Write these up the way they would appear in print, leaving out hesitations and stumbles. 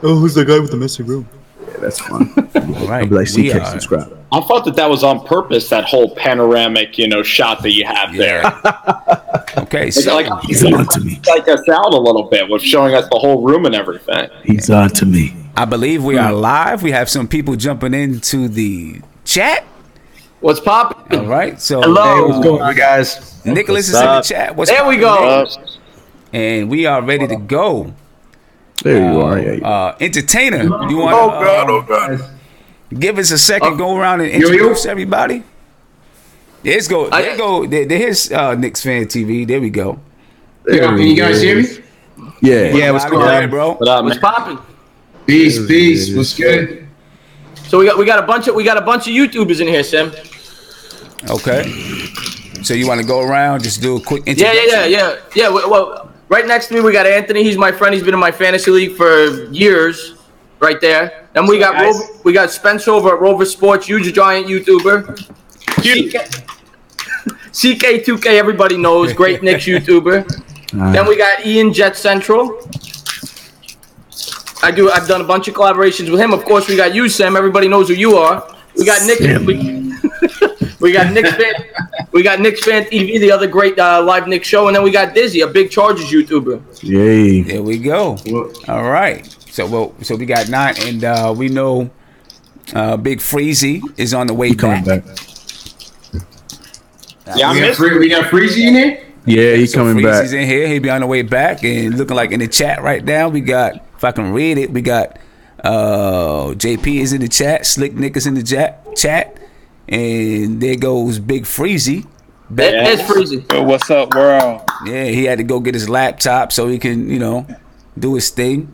Oh, who's the guy with the messy room? Yeah, that's fun. All right, I'll be like, CK, subscribe. I thought that was on purpose. That whole panoramic, shot that you have there. Okay, so He's on to me. Like us out a little bit with showing us the whole room and everything. He's on to me. I believe we are live. We have some people jumping into the chat. What's poppin'? All right, so Hello. Hey, what's going on, guys? Nicholas is in the chat. There we go. And we are ready to go. There you are. Yeah. Entertainer, you want to give us a second, go around and introduce everybody? Let's go. Here's Nick's Fan TV. There we go. Can you guys hear me? Yeah. What's going on, bro? What's poppin'? Peace. What's good? So we got a bunch of YouTubers in here, Sim. Okay. So you want to go around, just do a quick introduction? Yeah. Well, right next to me we got Anthony. He's my friend. He's been in my fantasy league for years. Right there. Then we got Spencer over at Rover Sports, huge giant YouTuber. CK2K, everybody knows, great Knicks YouTuber. Then we got Ian Jet Central. I've done a bunch of collaborations with him. Of course, we got you, Sam. Everybody knows who you are. We got Nick. We got Knicks Fan. We got Knicks Fan TV, the other great live Knicks show, and then we got Dizzy, a big Chargers YouTuber. Yay! There we go. All right. So we got 9, and we know Big Freezy is on the way coming back. Yeah, we got Freezy in there. Yeah, he's coming back. Freezy's in here. He'll be on the way back, and looking like in the chat right now. We got, if I can read it, we got JP is in the chat, Slick Nick is in the chat, and there goes Big Freezy. There's Freezy. Yo, what's up, world? Yeah, he had to go get his laptop so he can, do his thing.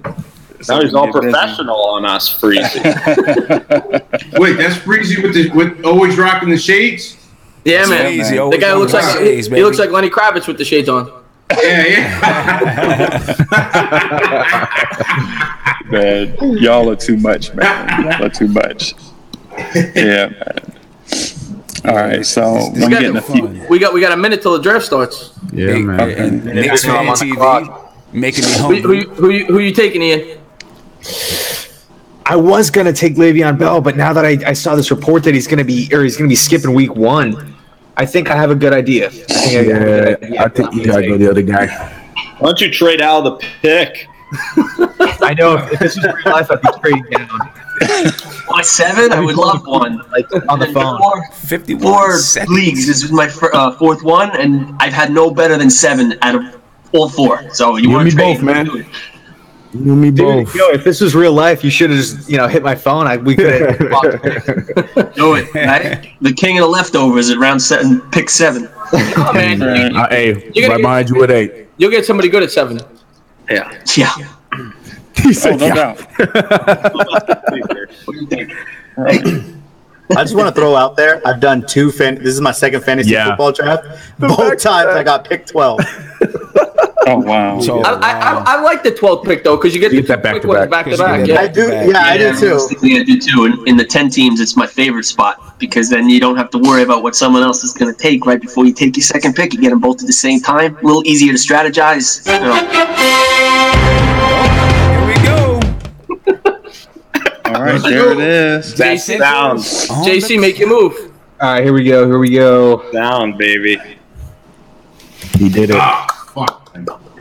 Now he's all professional on us, Freezy. Wait, that's Freezy with always rocking the shades. Yeah, man. Freezy, The guy looks like he looks like Lenny Kravitz with the shades on. Yeah. Man, y'all are too much, man. Y'all are too much. Yeah, man. All right, so I'm getting a few. We got a minute till the draft starts. Yeah, man. And Nick's Fan TV making me hungry. Who you taking, Ian? I was gonna take Le'Veon Bell, but now that I saw this report that he's gonna be skipping week 1, I think I have a good idea. I think you gotta go the other guy. Why don't you trade out of the pick? I know if this was real life, I'd be trading down. 7? I would love one. Like on the phone. 54 leagues. This is my fourth one, and I've had no better than 7 out of all 4. So you want to trade both, man. Do it. You and me both. Yo, if this was real life, you should have just hit my phone. We could have. Do it. Right? The king of the leftovers at round 7, pick 7. Oh, man. Hey, right behind you at 8. You'll get somebody good at 7. Yeah. He said, no doubt. What do you think? I just want to throw out there, I've done 2 this is my second fantasy football draft. Both times I got picked 12. Oh wow! So, I like the 12th pick though, because you get the that quick ones back to back. I do, I do too. I do too. In the 10 teams, it's my favorite spot because then you don't have to worry about what someone else is going to take right before you take your second pick. You get them both at the same time. A little easier to strategize. Here we go. All right, there it is. That sounds JC, make your move. All right, here we go. down, baby. he did it.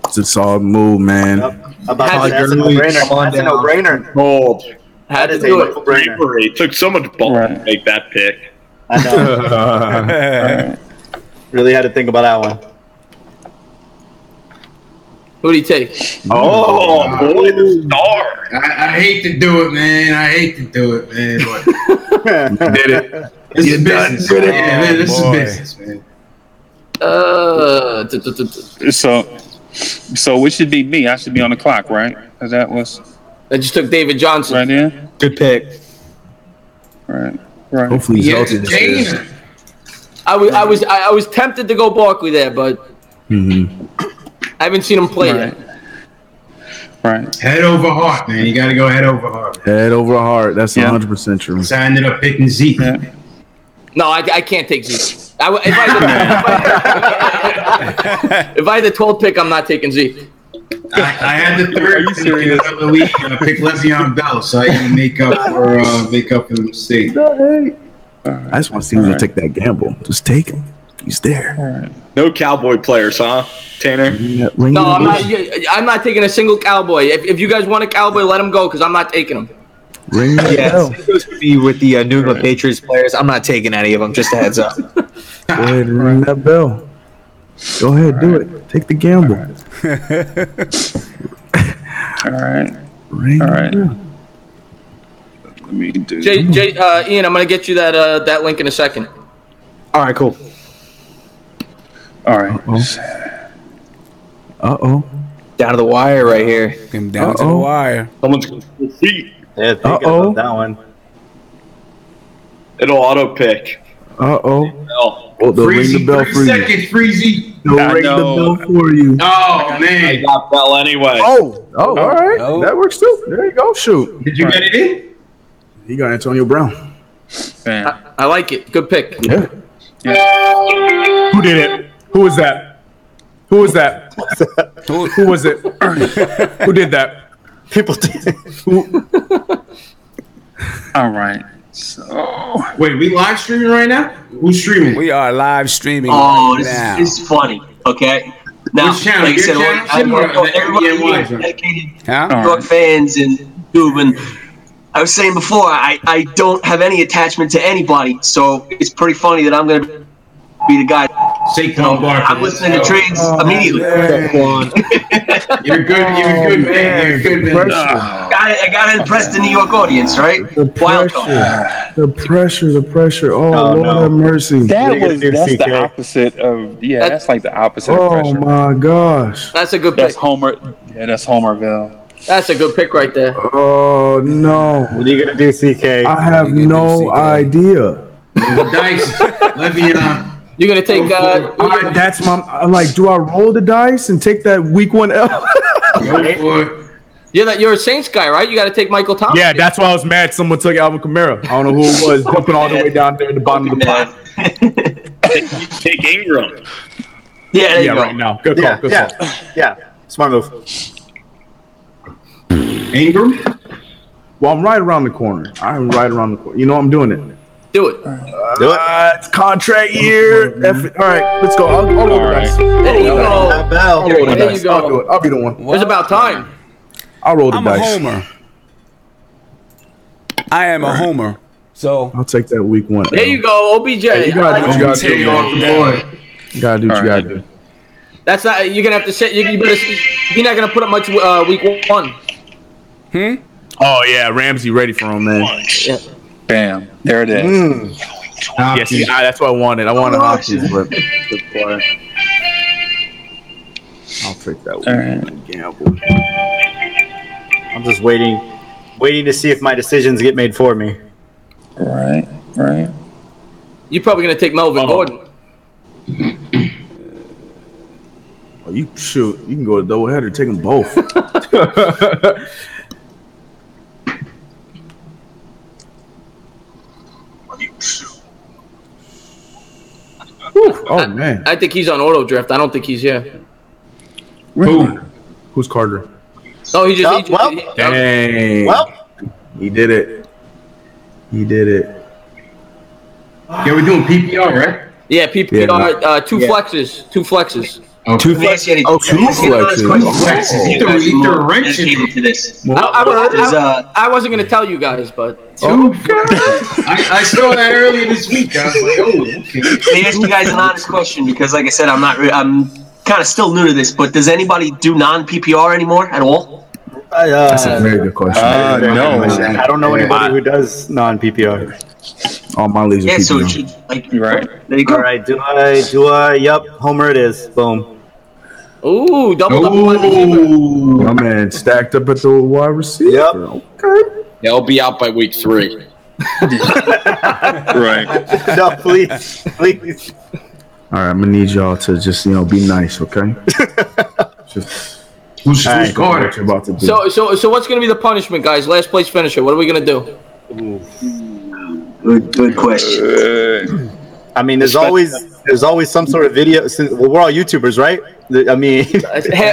It's a solid move, man. That's a no-brainer. Bold. Had to That is do a it. no-brainer. It took so much ball to make that pick. I know. Really had to think about that one. Who do you take? Oh, boy, the star. I hate to do it, man. But Did it. this is business. Yeah, man, this is business, man. So which should be me? I should be on the clock, right? Because that was I just took David Johnson. right there. Good pick. Right. Hopefully he's healthy this year. I was tempted to go Barkley there, but I haven't seen him play yet. Right. Head over heart, man. You got to go head over heart. Head over heart. That's 100% true. So I ended up picking Zeke. Yeah. No, I can't take Zeke. If I had the 12th pick, I'm not taking Zeke. I had the third pick of the week, and I picked Le'Veon Bell, so I can make up for the mistake. I just want to see who's gonna take that gamble. Just take him. He's there. No Cowboy players, huh, Tanner? No, I'm not taking a single Cowboy. If you guys want a Cowboy, let him go because I'm not taking him. Ring the bell. It goes for me with the New England Patriots players. I'm not taking any of them. Just a heads up. Go ahead and ring that bell. Go ahead, do it. Take the gamble. All right. Ring All right. the bell. Let me do. Ian, I'm gonna get you that link in a second. All right, cool. All right. Uh-oh. Down to the wire right here. Came down to the wire. Someone's going to feet. Yeah, thinking about that one. It'll auto pick. Uh-oh. Oh, Oh, they'll ring the bell 30 for you. seconds, Freezy. They'll ring the bell for you. Oh, I man. got Bell anyway. Oh, all right. No. That works too. There you go. Shoot. Did you get it in? He got Antonio Brown. Bam. I like it. Good pick. Yeah. Who did it? Who was that? Who was that? Who was it? Who did that? People did. All right. So Wait, we live streaming right now? Who's streaming? We are live streaming Oh, right this now. is funny. Okay. Now, Which channel? like I Your said, channel, I Tim, or know the everybody NBNY? here, dedicated Huh? New York fans and YouTube, and I was saying before, I don't have any attachment to anybody, so it's pretty funny that I'm going to be the guy. Saquon Barkley. I'm listening to trades immediately. You're good, man. You're good, man. I got to impress the New York audience, right? Wild card. The pressure. Oh, Oh, Lord no. have mercy. that's CK. the opposite of that's like the opposite of Oh, pressure. my gosh. That's a good That's pick. Homer. Yeah, that's Homerville. That's a good pick right there. Oh, no. What are you gonna do, CK? I have no idea. The dice. Le'Veon. You're gonna take. That's my. I'm like, do I roll the dice and take that week 1 L? Go for it. You're a Saints guy, right? You got to take Michael Thomas. Yeah, that's why I was mad. Someone took Alvin Kamara. I don't know who it was, jumping all the way down there at the bottom of the pot. Take Ingram. Yeah, there you Yeah, go. right now. Good call. Good call. Yeah. Smart move. Ingram? Well, I'm right around the corner. I'm right around the corner. You know I'm doing it. Do it. Do it. It's contract year. F it. All right, let's go. I'll roll the dice. There you go. That bell. I'll roll the There dice. you go. I'll do it. I'll be the one. It was about time. I'll roll the I'm a dice. homer. I am a homer. So I'll take that week 1 L. There you go, OBJ. You gotta do what you gotta Take do. off the board. You gotta do what you gotta do. That's not. You're gonna have to say. You better. You're not gonna put up much week 1. Oh, yeah. Ramsey ready for him, man. Bam. There it is. Yes, that's what I wanted. I wanted Hopkins, but good play. I'll take that All one. right. Gamble. I'm just waiting to see if my decisions get made for me. Right. You're probably gonna take Melvin Gordon. Oh, you shoot. You can go to doubleheader. Take them both. Whew. Oh man. I think he's on auto draft. I don't think he's here. Who? Who's Carter? No, he just. Oh, he just well. he- Dang. Well, He did it. He did it. Yeah, we're doing PPR, right? yeah, PPR. Two flexes. Two flexes. Okay. Let me ask you any- Oh, two let me ask you another flexes. question. Oh. You guys He threw a more wrench in dedicated to this. I wasn't gonna tell you guys, but I saw that earlier this week. I was like, oh, okay. Let me ask you guys an honest question because, like I said, I'm kind of still new to this. But does anybody do non-PPR anymore at all? That's a very good question. No. I don't know anybody who does non-PPR. All my leagues are Yeah, so it PPR. should like You're right. there you go. All right, do I? Yep, Homer it is. Boom. ooh, double wide receiver. Ooh. My man stacked up at the wide receiver. Yep. Okay. They'll be out by week 3. Right. No, please. All right, I'm gonna need y'all to just be nice, okay? Just Who's All right. what Carter? you're about to do. So what's gonna be the punishment, guys? Last place finisher. What are we gonna do? Good question. I mean, there's always There's always some sort of video. Well, we're all YouTubers, right? I mean,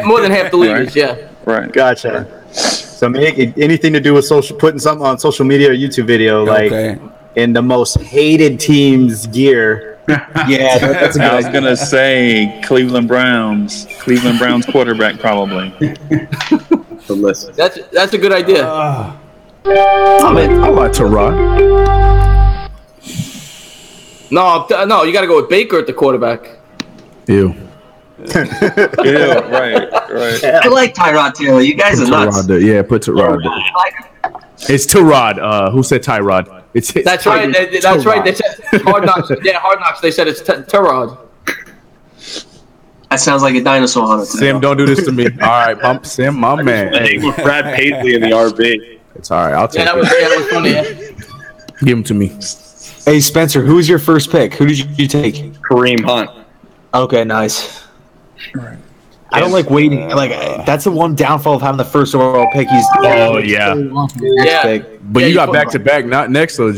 more than half the leaguers, yeah. Right. Gotcha. So make anything to do with putting something on social media or YouTube video, like in the most hated team's gear. Yeah, that's a good I was gonna say Cleveland Browns quarterback probably. That's a good idea. I like Tyrod. No, you got to go with Baker at the quarterback. Ew. Yeah, right. I like Tyrod Taylor. You guys are nuts. Yeah, put Tyrod there. It's Tyrod. Who said Tyrod? That's right. That's right. They said Hard Knocks. Yeah, Hard Knocks. They said it's Tyrod. That sounds like a dinosaur hunter. Sam, don't do this to me. All right, Sam, my man. Hang with Brad Paisley in the RB. It's all right. I'll take that was funny. Yeah. Give him to me. Hey, Spencer, who was your first pick? Who did you take? Kareem Hunt. Okay, nice. I don't like waiting. Like that's the one downfall of having the first overall pick. He's Yeah. But you got back to back, not next. So,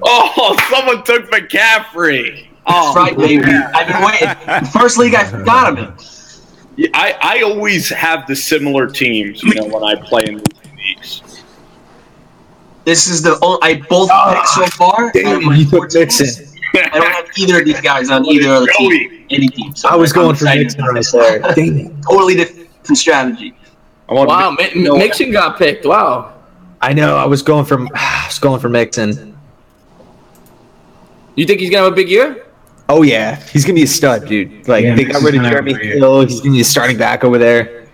Oh, someone took McCaffrey. Oh, That's right, baby. I've been waiting. First league I got him in. Yeah, I always have the similar teams, you know, when I play in these leagues. This is the only I both picked so far. you took Mixon. I don't have either of these guys on either other team, any team. So I was going for excited Mixon about right this. there. Dang it. Totally different strategy. Wow, Mixon got picked. Wow. I know. I was going for Mixon. You think he's gonna have a big year? Oh yeah, he's gonna be a stud, dude. Like they got rid of Jeremy Hill. He's gonna be a starting back over there.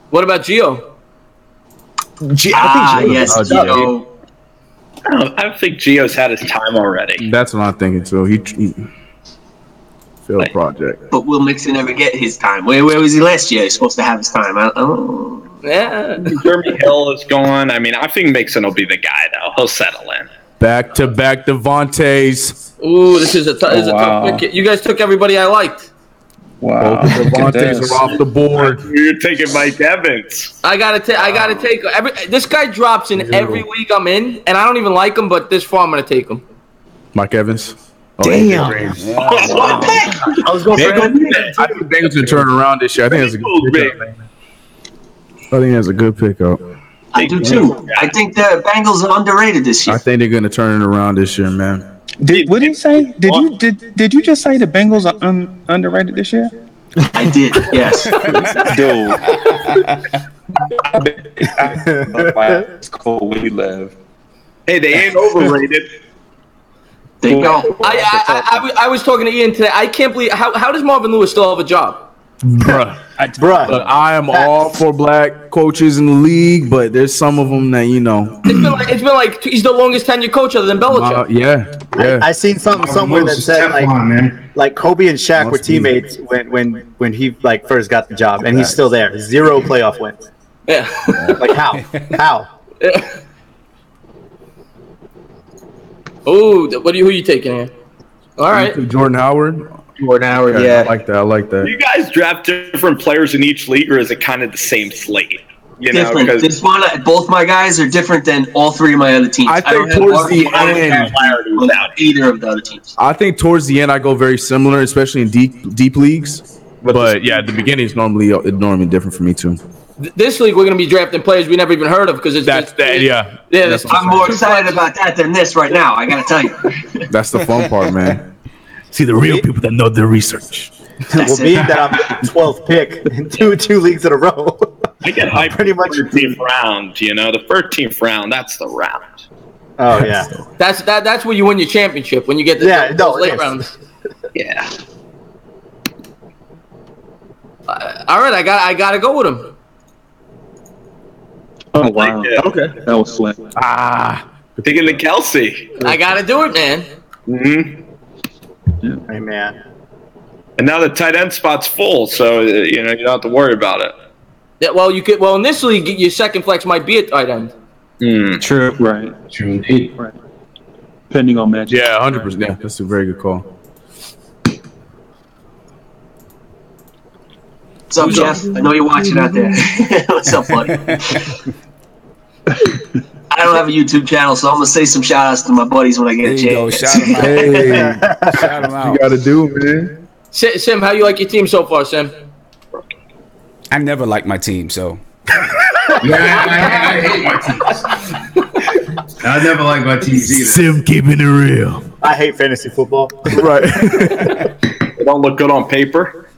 What about Gio? I think yes, Gio. I think Gio's had his time already. that's what I'm thinking. So he failed project. But will Mixon ever get his time? Where was he last year? He's supposed to have his time. I don't know. Yeah. Jeremy Hill is gone. I mean, I think Mixon will be the guy, though. He'll settle in. Back to back Devontaes. Ooh, this is a tough pick. You guys took everybody I liked. Wow. Both the Devontaes are off the board. You're taking Mike Evans. I gotta take this guy drops in every league I'm in, and I don't even like him, but this far I'm gonna take him. Mike Evans. Damn. I was going for him. I think the Bengals can turn around this year. I think that's a good pickup. I think that's a good pickup. I do too. I think the Bengals are underrated this year. I think they're going to turn it around this year, man. What did he say? Did you just say the Bengals are underrated this year? I did. Yes. Dude. It's cool. We live. Hey, they ain't overrated. There you go. I was talking to Ian today. I can't believe how does Marvin Lewis still have a job? Bruh. Look, I am all for black coaches in the league, but there's some of them that, you know. It's been like he's the longest tenured coach other than Belichick. Yeah. I seen something somewhere that said like Kobe and Shaq were teammates when he like first got the job, and he's still there. 0 playoff wins. Yeah. Like how? Yeah. Oh, who are you taking here? All right. Jordan Howard. Yeah. I like that. Do you guys draft different players in each league, or is it kind of the same slate? You know, Different. This one, both my guys are different than all 3 of my other teams. I think towards the end, without either of the other teams. I think towards the end I go very similar, especially in deep leagues. But yeah, the beginning is normally different for me too. This league, we're going to be drafting players we never even heard of because it's yeah. I'm more excited about that than this right now. I got to tell you. That's the fun part, man. See the real people that know their research. Well, being that I'm the 12th pick in two leagues in a row. I get hyped pretty much 13th round. You know, the 13th round. That's the round. Oh yeah. That's where you win your championship when you get the late rounds. Yeah. All right, I gotta go with him. Oh wow. Okay. That was slick. Taking the Kelsey. I gotta do it, man. Mm-hmm. Hey man. And now the tight end spot's full, so you know you don't have to worry about it. Yeah, well, you could. Well, in this league, your second flex might be a tight end. True. Right. True indeed. Right. Depending on match. Yeah, 100%. Yeah, that's a very good call. What's up, Jeff? I know you're watching out there. What's up, buddy? I don't have a YouTube channel, so I'm gonna say some shout outs to my buddies when I get a chance. Shout them out. Hey, Shout them out. you gotta do, man. Sim, how you like your team so far, Sim? I never liked my team, so. I hate my teams. I never like my teams either. Sim keeping it real. I hate fantasy football. Right. They don't look good on paper.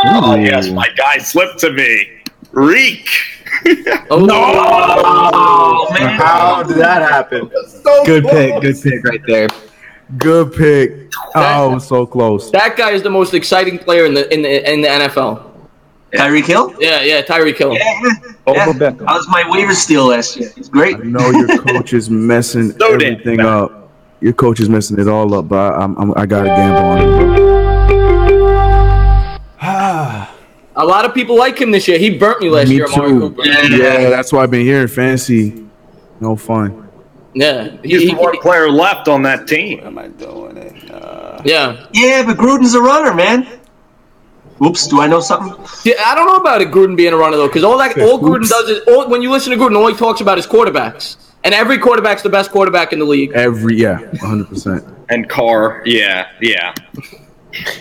Oh, yes, my guy slipped to me. Reek. Oh, man. How did that happen? Good pick right there. Good pick. Oh, so close. That guy is the most exciting player in the NFL. Tyreek Hill? Yeah, Tyreek Hill. Yeah. That was my waiver steal last year. It's great. I know your coach is messing everything up. Your coach is messing it all up, but I got to gamble on him. A lot of people like him this year. He burnt me last year, Amari Cooper. Yeah, that's why I've been hearing fantasy. No fun. Yeah. He's the one player left on that team. Am I doing it? Yeah. Yeah, but Gruden's a runner, man. Oops, do I know something? Yeah, I don't know about it, Gruden being a runner, though, because all Gruden does is, when you listen to Gruden, all he talks about is quarterbacks. And every quarterback's the best quarterback in the league. 100%. And Carr, yeah.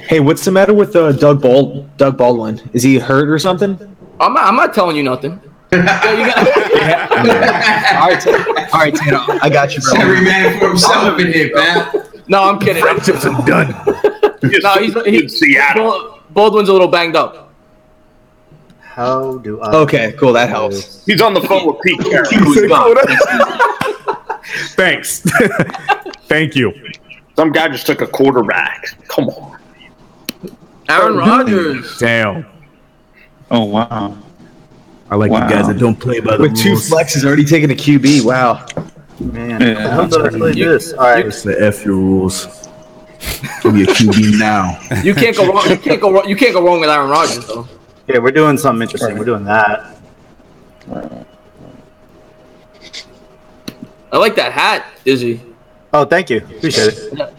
Hey, what's the matter with Doug Baldwin? Is he hurt or something? I'm not telling you nothing. All right, Tano, I got you, bro. Every man for himself in here, man. No, I'm kidding. Friendships are done. No, he's Seattle. Baldwin's a little banged up. How do I? Okay, cool. That helps. He's on the phone with Pete Carroll. Thanks. Thank you. Some guy just took a quarterback. Come on. Aaron Rodgers. Damn. Oh, wow. I like you guys that don't play by the With rules. 2 flexes already taking a QB. Wow. Man, how do I play this? All right. It's the F your rules. Give me a QB now. You can't go wrong. You can't go wrong with Aaron Rodgers, though. Yeah, we're doing something interesting. We're doing that. I like that hat, Izzy. Oh, thank you. Appreciate it.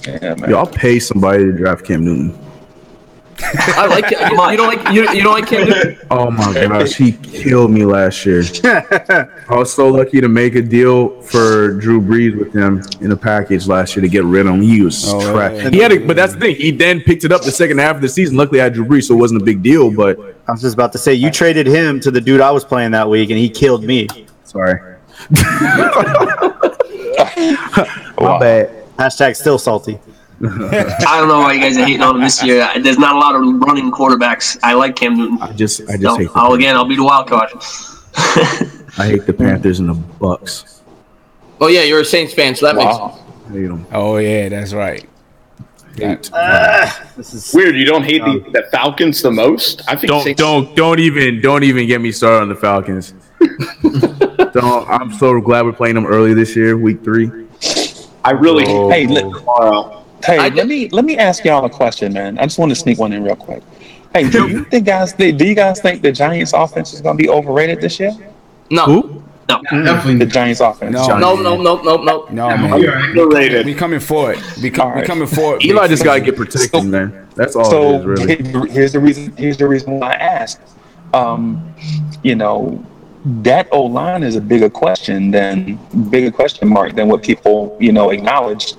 Yeah, man. Yo, I'll pay somebody to draft Cam Newton. I like it. You don't like Cam Newton? Oh my gosh, he killed me last year. I was so lucky to make a deal for Drew Brees with him in a package last year to get rid of him. He was trash. He had it, but that's the thing. He then picked it up the second half of the season. Luckily, I had Drew Brees, so it wasn't a big deal. But I was just about to say, you traded him to the dude I was playing that week, and he killed me. Sorry. My bad. Hashtag still salty. I don't know why you guys are hating on him this year. There's not a lot of running quarterbacks. I like Cam Newton. I just hate I'll be the wild card. I hate the Panthers and the Bucks. Oh yeah, you're a Saints fan, so that makes sense. I hate them. Oh yeah, that's right. This is Weird. You don't hate the Falcons the most? I think Don't even get me started on the Falcons. I'm so glad we're playing them early this year, week 3. I really Hey, tomorrow. Hey, let me ask y'all a question, man. I just want to sneak one in real quick. Hey, do you guys think the Giants offense is going to be overrated this year? No. Who? No. Definitely. The Giants offense. No, man. You're underrated. We coming for it. We coming for it. Eli just got to get protected, man. That's all it is, really. Here's the reason why I asked. That O-line is a bigger question mark than what people, acknowledge.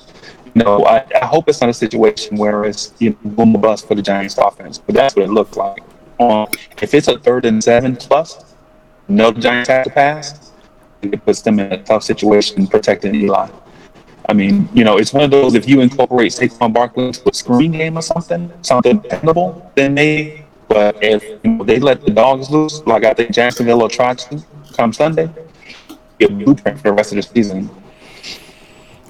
I hope it's not a situation where it's boom or bust for the Giants offense, but that's what it looked like. If it's a 3rd and 7 plus, the Giants have to pass. It puts them in a tough situation protecting Eli. I mean, it's one of those, if you incorporate Saquon Barkley into a screen game or something dependable, then maybe. But if they let the dogs loose, like I think Jacksonville will try to come Sunday, get a blueprint for the rest of the season.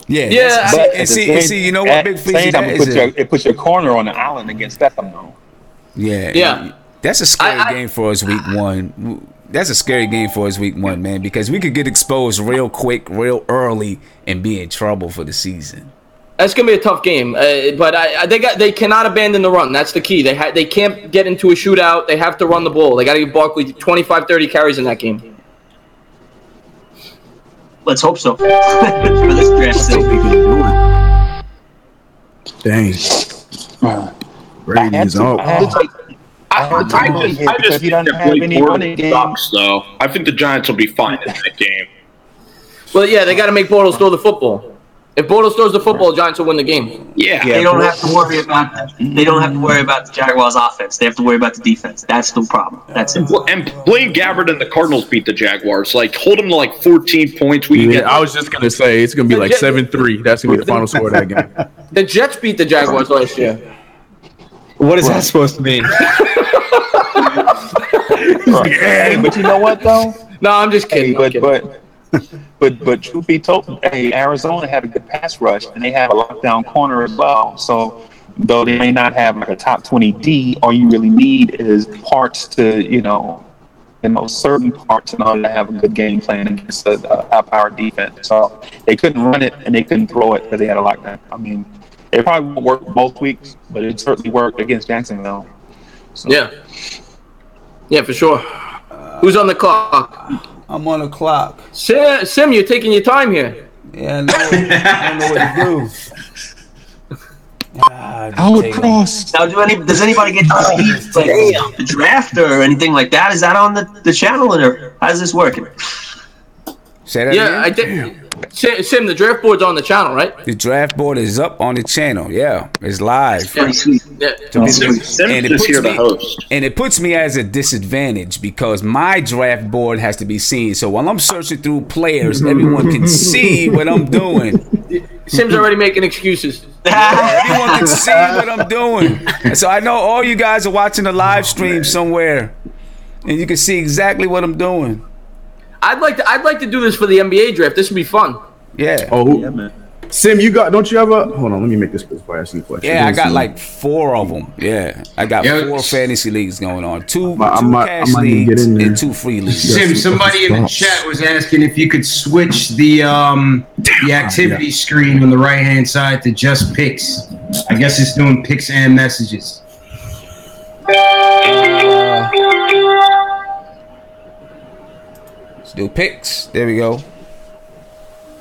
Yeah. See, you know what, Big Fleece, it puts your corner on the island against Beckham, though. Yeah. That's a scary game for us week 1. That's a scary game for us week 1, man, because we could get exposed real quick, real early, and be in trouble for the season. That's gonna be a tough game, but they cannot abandon the run. That's the key. They can't get into a shootout. They have to run the ball. They got to give Barkley 25, 30 carries in that game. Let's hope so. For this draft. Dang. Brady's up. I just think that Blake Bortles sucks, though. I think the Giants will be fine in that game. Well, yeah, they got to make Bortles throw the football. If Bortles throws the football, Giants will win the game. Yeah, they don't have to worry about that. They don't have to worry about the Jaguars' offense. They have to worry about the defense. That's the problem. That's it. Well, and Blaine Gabbert and the Cardinals beat the Jaguars. Like, hold them to like 14 points. I was just gonna say it's gonna be like 7-3. That's gonna be the final score of that game. The Jets beat the Jaguars last year. What is that supposed to mean? Hey, but you know what though? No, I'm just kidding. But truth be told, hey, Arizona had a good pass rush, and they have a lockdown corner as well. So though they may not have like a top 20 D, all you really need is parts to certain parts in order to have a good game plan against a high-powered defense. So they couldn't run it and they couldn't throw it because they had a lockdown. I mean, it probably won't work both weeks, but it certainly worked against Jacksonville. So. Yeah, for sure. Who's on the clock? I'm on the clock. Sim, you're taking your time here. Yeah, I don't know what to do. Now, does anybody get to see the draft or anything like that? Is that on the channel, or how's this working? Say that again? I did. Sim, the draft board's on the channel, right? The draft board is up on the channel. Yeah, it's live. Pretty sweet. Yeah. And it puts me as a disadvantage because my draft board has to be seen. So while I'm searching through players, everyone can see what I'm doing. Sim's already making excuses. Everyone can see what I'm doing. And so I know all you guys are watching the live stream somewhere, and you can see exactly what I'm doing. I'd like to do this for the NBA draft. This would be fun. Yeah. Oh, yeah, man. Sim, don't you have a? Hold on, let me make this before I ask you a question. Yeah, I got like 4 of them. Yeah, I got 4 fantasy leagues going on. 2 cash leagues and 2 free leagues. Sim, somebody in the chat was asking if you could switch the activity screen on the right hand side to just picks. I guess it's doing picks and messages. Let's do picks. There we go.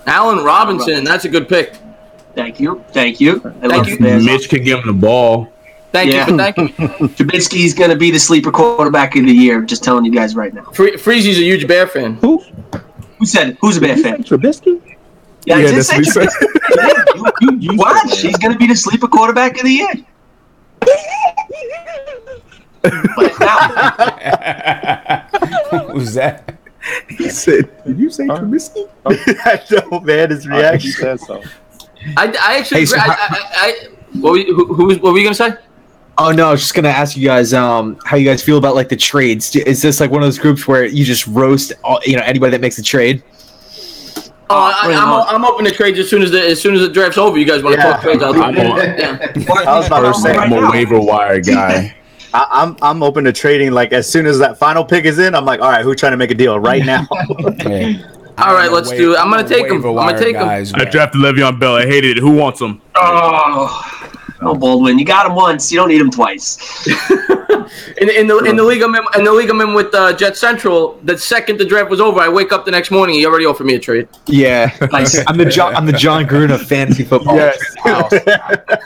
Allen Robinson, that's a good pick. Thank you. Thank you. Mitch can give him the ball. Thank you for thanking me. Trubisky's going to be the sleeper quarterback of the year. Just telling you guys right now. Freezy's a huge Bear fan. Who said it? Who's a Bear fan? Trubisky? Yeah, I did say Trubisky. You what? She's going to be the sleeper quarterback of the year. Who's that? He said, "Did you say Trubisky?" I know, man. His reaction. He said so. I actually. What were you gonna say? Oh no, I was just gonna ask you guys how you guys feel about like the trades. Is this like one of those groups where you just roast anybody that makes a trade? I'm open to trades as soon as the draft's over. You guys want to talk trades? I was about to say I'm a waiver wire guy. I'm open to trading. Like as soon as that final pick is in, I'm like, all right, who's trying to make a deal right now? All right, let's do it. I'm gonna take him. I drafted Le'Veon Bell. I hated it. Who wants him? Oh, Baldwin, you got him once. You don't need him twice. in the league I'm in with Jet Central, the second the draft was over, I wake up the next morning. He already offered me a trade. Yeah, nice. I'm the John Gruden of fantasy football. Yes,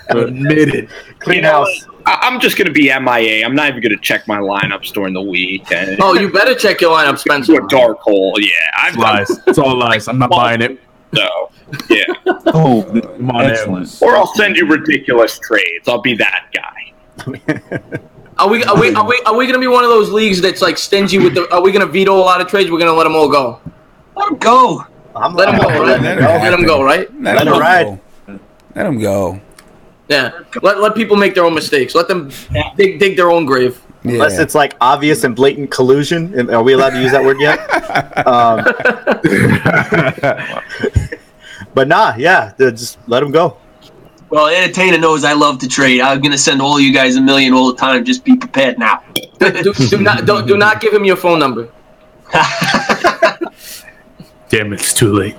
admitted. Clean house. I'm just going to be MIA. I'm not even going to check my lineups during the week. Oh, you better check your lineup, Spencer. A dark hole, yeah. Lies. It's all lies. I'm not buying it. So, yeah. Oh, excellent. Or I'll send you ridiculous trades. I'll be that guy. Are we going to be one of those leagues that's like stingy with the? Are we going to veto a lot of trades? We're going to let them all go. Let them go. Let them go, right? Let them go, right? Let them ride. Let them go. Yeah, let people make their own mistakes. Let them dig their own grave. Yeah. Unless it's like obvious and blatant collusion. Are we allowed to use that word yet? But nah, yeah, just let them go. Well, Entertainer knows I love to trade. I'm gonna send all you guys $1 million all the time. Just be prepared now. Do not give him your phone number. Damn, it's too late.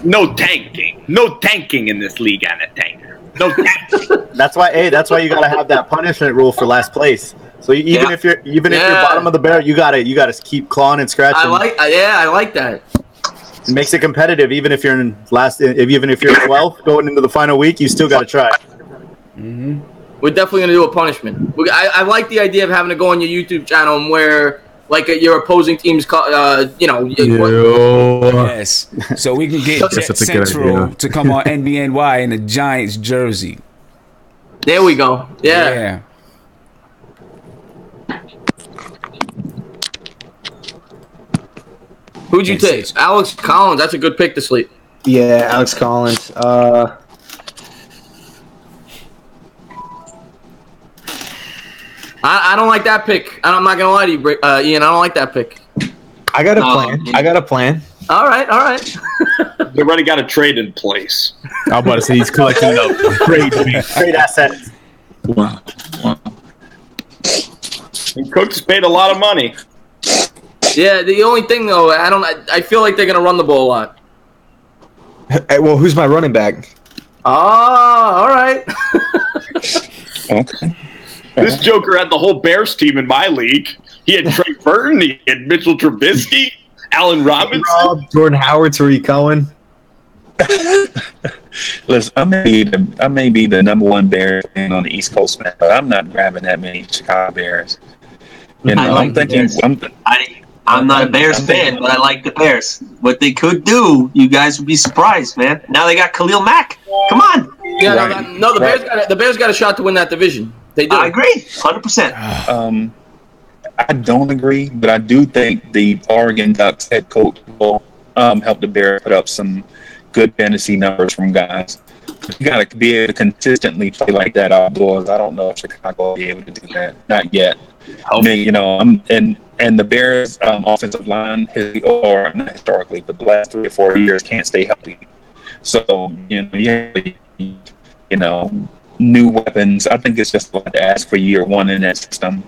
No tanking in this league, Entertainer. No tanking. That's why you gotta have that punishment rule for last place. So even if you're bottom of the barrel, you gotta keep clawing and scratching. I like that. It makes it competitive. Even if you're in last, even if you're 12th going into the final week, you still gotta try. Mm-hmm. We're definitely gonna do a punishment. I like the idea of having to go on your YouTube channel and where your opposing team's, Yes. So we can get Jet Central to come on NBNY in a Giants jersey. There we go. Yeah. Who'd you take? Alex Collins. That's a good pick to sleep. Yeah, Alex Collins. I don't like that pick. I'm not gonna lie to you, Ian. I don't like that pick. I got a plan. All right. They've already got a trade in place. I was about to say he's collecting up Great assets. Wow. And Cook's paid a lot of money. Yeah. The only thing though, I feel like they're gonna run the ball a lot. Hey, well, who's my running back? All right. Okay. This Joker had the whole Bears team in my league. He had Trey Burton, he had Mitchell Trubisky, Allen Robinson, Jordan Howard, Tariq Cohen. Listen, I may be the number one Bears fan on the East Coast, man, but I'm not grabbing that many Chicago Bears. You know, I'm thinking. I'm not a Bears fan, but I like the Bears. What they could do, you guys would be surprised, man. Now they got Khalil Mack. Come on. Yeah, right. No, the Bears got a shot to win that division. They do. I agree, 100%. I don't agree, but I do think the Oregon Ducks head coach will help the Bears put up some good fantasy numbers from guys. You got to be able to consistently play like that outdoors. I don't know if Chicago will be able to do that. Not yet. I mean, and the Bears' offensive line, or not historically, but the last 3 or 4 years can't stay healthy. So, new weapons. I think it's just a lot to ask for year one in that system.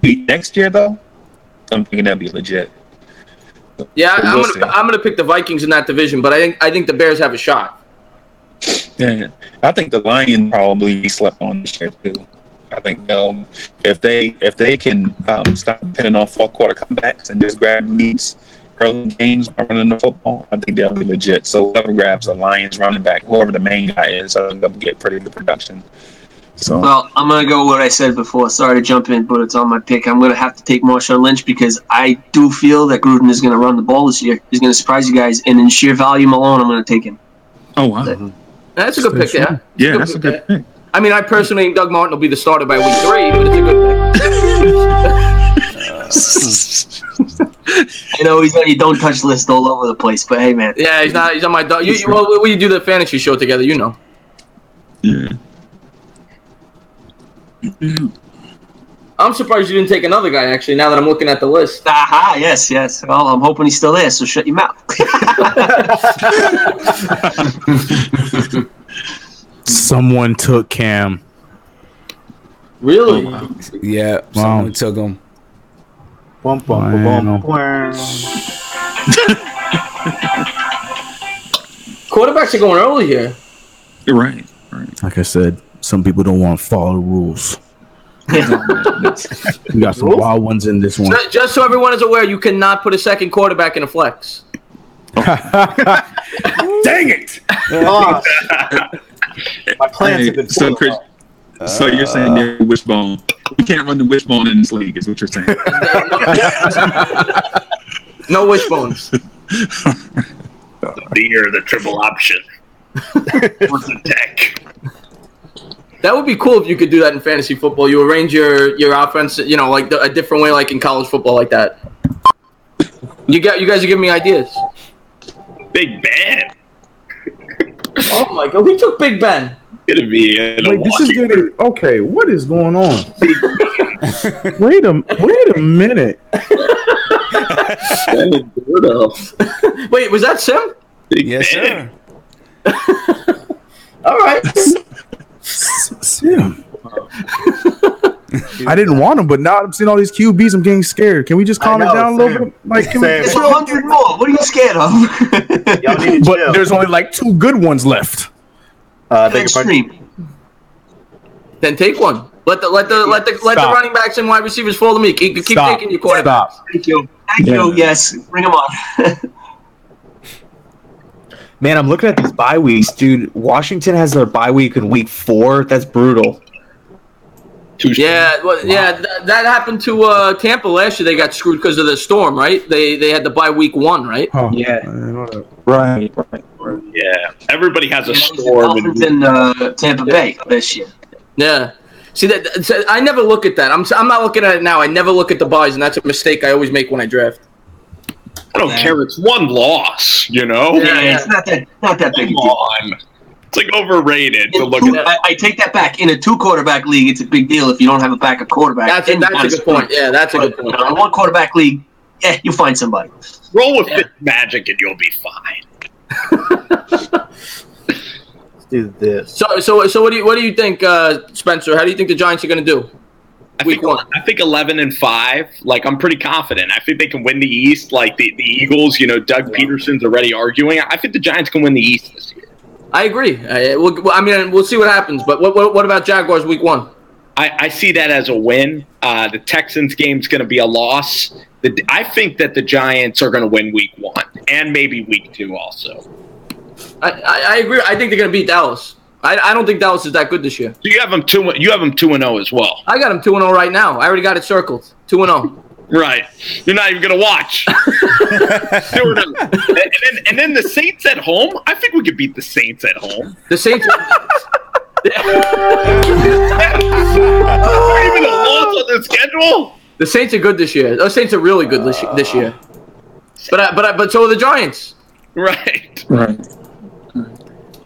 Next year, though, I'm thinking that'd be legit. Yeah, I'm gonna pick the Vikings in that division, but I think the Bears have a shot. Yeah, I think the Lions probably be slept on this year too. I think if they can stop depending on fourth quarter comebacks and just grab leads early games by running the football, I think they'll be legit. So whoever grabs a Lions running back, whoever the main guy is, I think they'll get pretty good production. So. Well, I'm going to go with what I said before. Sorry to jump in, but it's on my pick. I'm going to have to take Marshawn Lynch because I do feel that Gruden is going to run the ball this year. He's going to surprise you guys, and in sheer volume alone, I'm going to take him. Oh, wow. That's a good pick, yeah. Yeah, that's a good pick. I mean, I personally think Doug Martin will be the starter by week 3, but it's a good pick. I know he's on your don't touch list all over the place, but hey, man. Yeah, he's not. He's on my dog. We do the fantasy show together, you know. Yeah. I'm surprised you didn't take another guy, actually, now that I'm looking at the list. Aha, yes. Well, I'm hoping he's still there, so shut your mouth. Someone took Cam. Really? Oh, wow. Yeah, someone took him. Quarterbacks are going early here. You're right. Like I said, some people don't want to follow the rules. We got some wild ones in this one. Just so everyone is aware, you cannot put a second quarterback in a flex. Dang it! My plans have been so, Chris, so you're saying they're wishbone. You can't run the wishbone in this league, is what you're saying. No wishbones. The beer, the triple option. What's the tech? That would be cool if you could do that in fantasy football. You arrange your offense, like a different way, like in college football, like that. You guys are giving me ideas. Big Ben. Oh my God, we took Big Ben. Gonna be Wait, this is getting okay. What is going on? Wait a minute. Wait, was that Sim? Yes, sir. All right. Sim. I didn't want him, but now I'm seeing all these QBs. I'm getting scared. Can we just calm it down a little bit? Like, It's 100 more. What are you scared of? Y'all need to but chill. there's only like 2 good ones left. Extreme. Then take one. Let the running backs and wide receivers fall to me. Keep taking your quarterback. Thank you. Yes, bring them on. Man, I'm looking at these bye weeks, dude. Washington has their bye week in week 4. That's brutal. Yeah, well, that happened to Tampa last year. They got screwed because of the storm, right? They had to buy week 1, right? Oh, Yeah. Right. Yeah. Everybody has a The storm. Dolphins in Tampa Bay this year. Yeah. See that? I never look at that. I'm not looking at it now. I never look at the buys, and that's a mistake I always make when I draft. I don't care. It's one loss, you know? Yeah, it's not that big a deal. It's like overrated to look at. I take that back. In a 2-quarterback league, it's a big deal if you don't have a backup quarterback. That's a good point. Yeah, that's a good point. In a 1-quarterback league, you'll find somebody. Roll with Fitzmagic and you'll be fine. Let's do this. So what do you think, Spencer? How do you think the Giants are going to do? I think 11-5. Like, I'm pretty confident. I think they can win the East. Like the Eagles, Doug Peterson's already arguing. I think the Giants can win the East this year. I agree. We'll see what happens. But what about Jaguars week 1? I see that as a win. The Texans game's going to be a loss. I think that the Giants are going to win week 1 and maybe week 2 also. I agree. I think they're going to beat Dallas. I don't think Dallas is that good this year. So you have them 2-0 as well. I got them 2-0 right now. I already got it circled. 2-0. Right. You're not even going to watch. 2-0. And then the Saints at home. I think we could beat the Saints at home. The Saints. Not even a loss on the schedule. The Saints are good this year. Those Saints are really good this year. But so are the Giants. Right.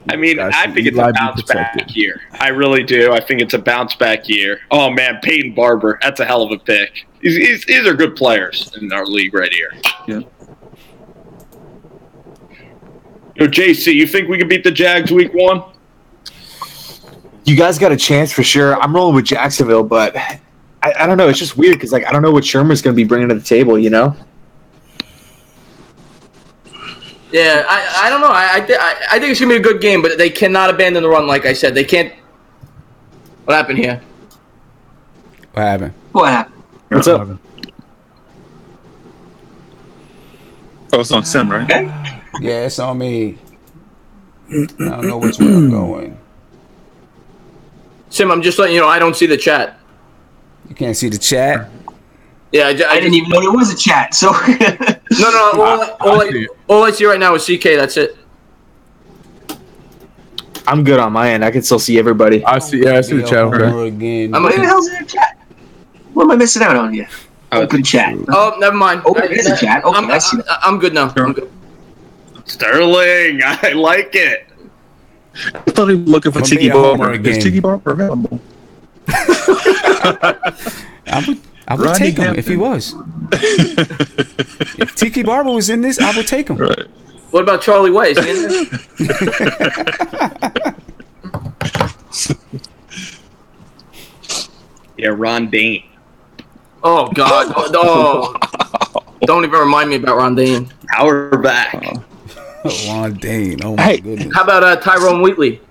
I mean, Gosh, I think it's a bounce back year. I really do. I think it's a bounce back year. Oh man, Peyton Barber, that's a hell of a pick. These are good players in our league right here. Yeah. JC, you think we can beat the Jags week 1? You guys got a chance for sure. I'm rolling with Jacksonville, but I don't know. It's just weird because I don't know what Shermer's going to be bringing to the table. Yeah, I don't know. I think it's going to be a good game, but they cannot abandon the run, like I said. They can't. What happened here? What happened? What's up? Oh, it's on Sim, right? Okay. Yeah, it's on me. I don't know which way I'm going. Sim, I'm just letting you know I don't see the chat. You can't see the chat? Yeah, I didn't even know there was a chat. So no. All I see right now is CK. That's it. I'm good on my end. I can still see everybody. I see the chat. Okay. Again. what the hell's in the chat? What am I missing out on here? Good chat. Oh, never mind. Oh, there's a chat. Okay, I see that. I'm good now. I'm good. Sterling, I like it. I thought he was looking for Tiki Barber. Is Tiki Barber available? I would take him if he was. If Tiki Barber was in this, I would take him. Right. What about Charlie Way? Is he in this? Yeah, Ron Dane. Oh God! Oh, don't even remind me about Ron Dane. Power back. Ron Dane. Oh my goodness. How about Tyrone Wheatley?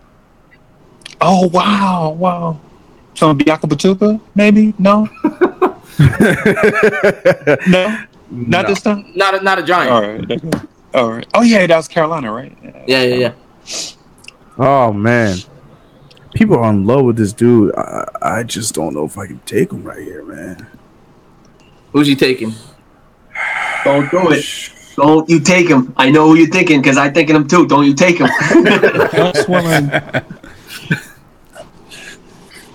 Oh wow. So Bianca Batuka, maybe? No. No, not this time. Not a Giant. All right. Oh yeah, that was Carolina, right? Yeah. Oh man, people are in love with this dude. I just don't know if I can take him right here, man. Who's he taking? Don't do it. Don't you take him. I know who you're thinking because I'm thinking him too. Don't you take him.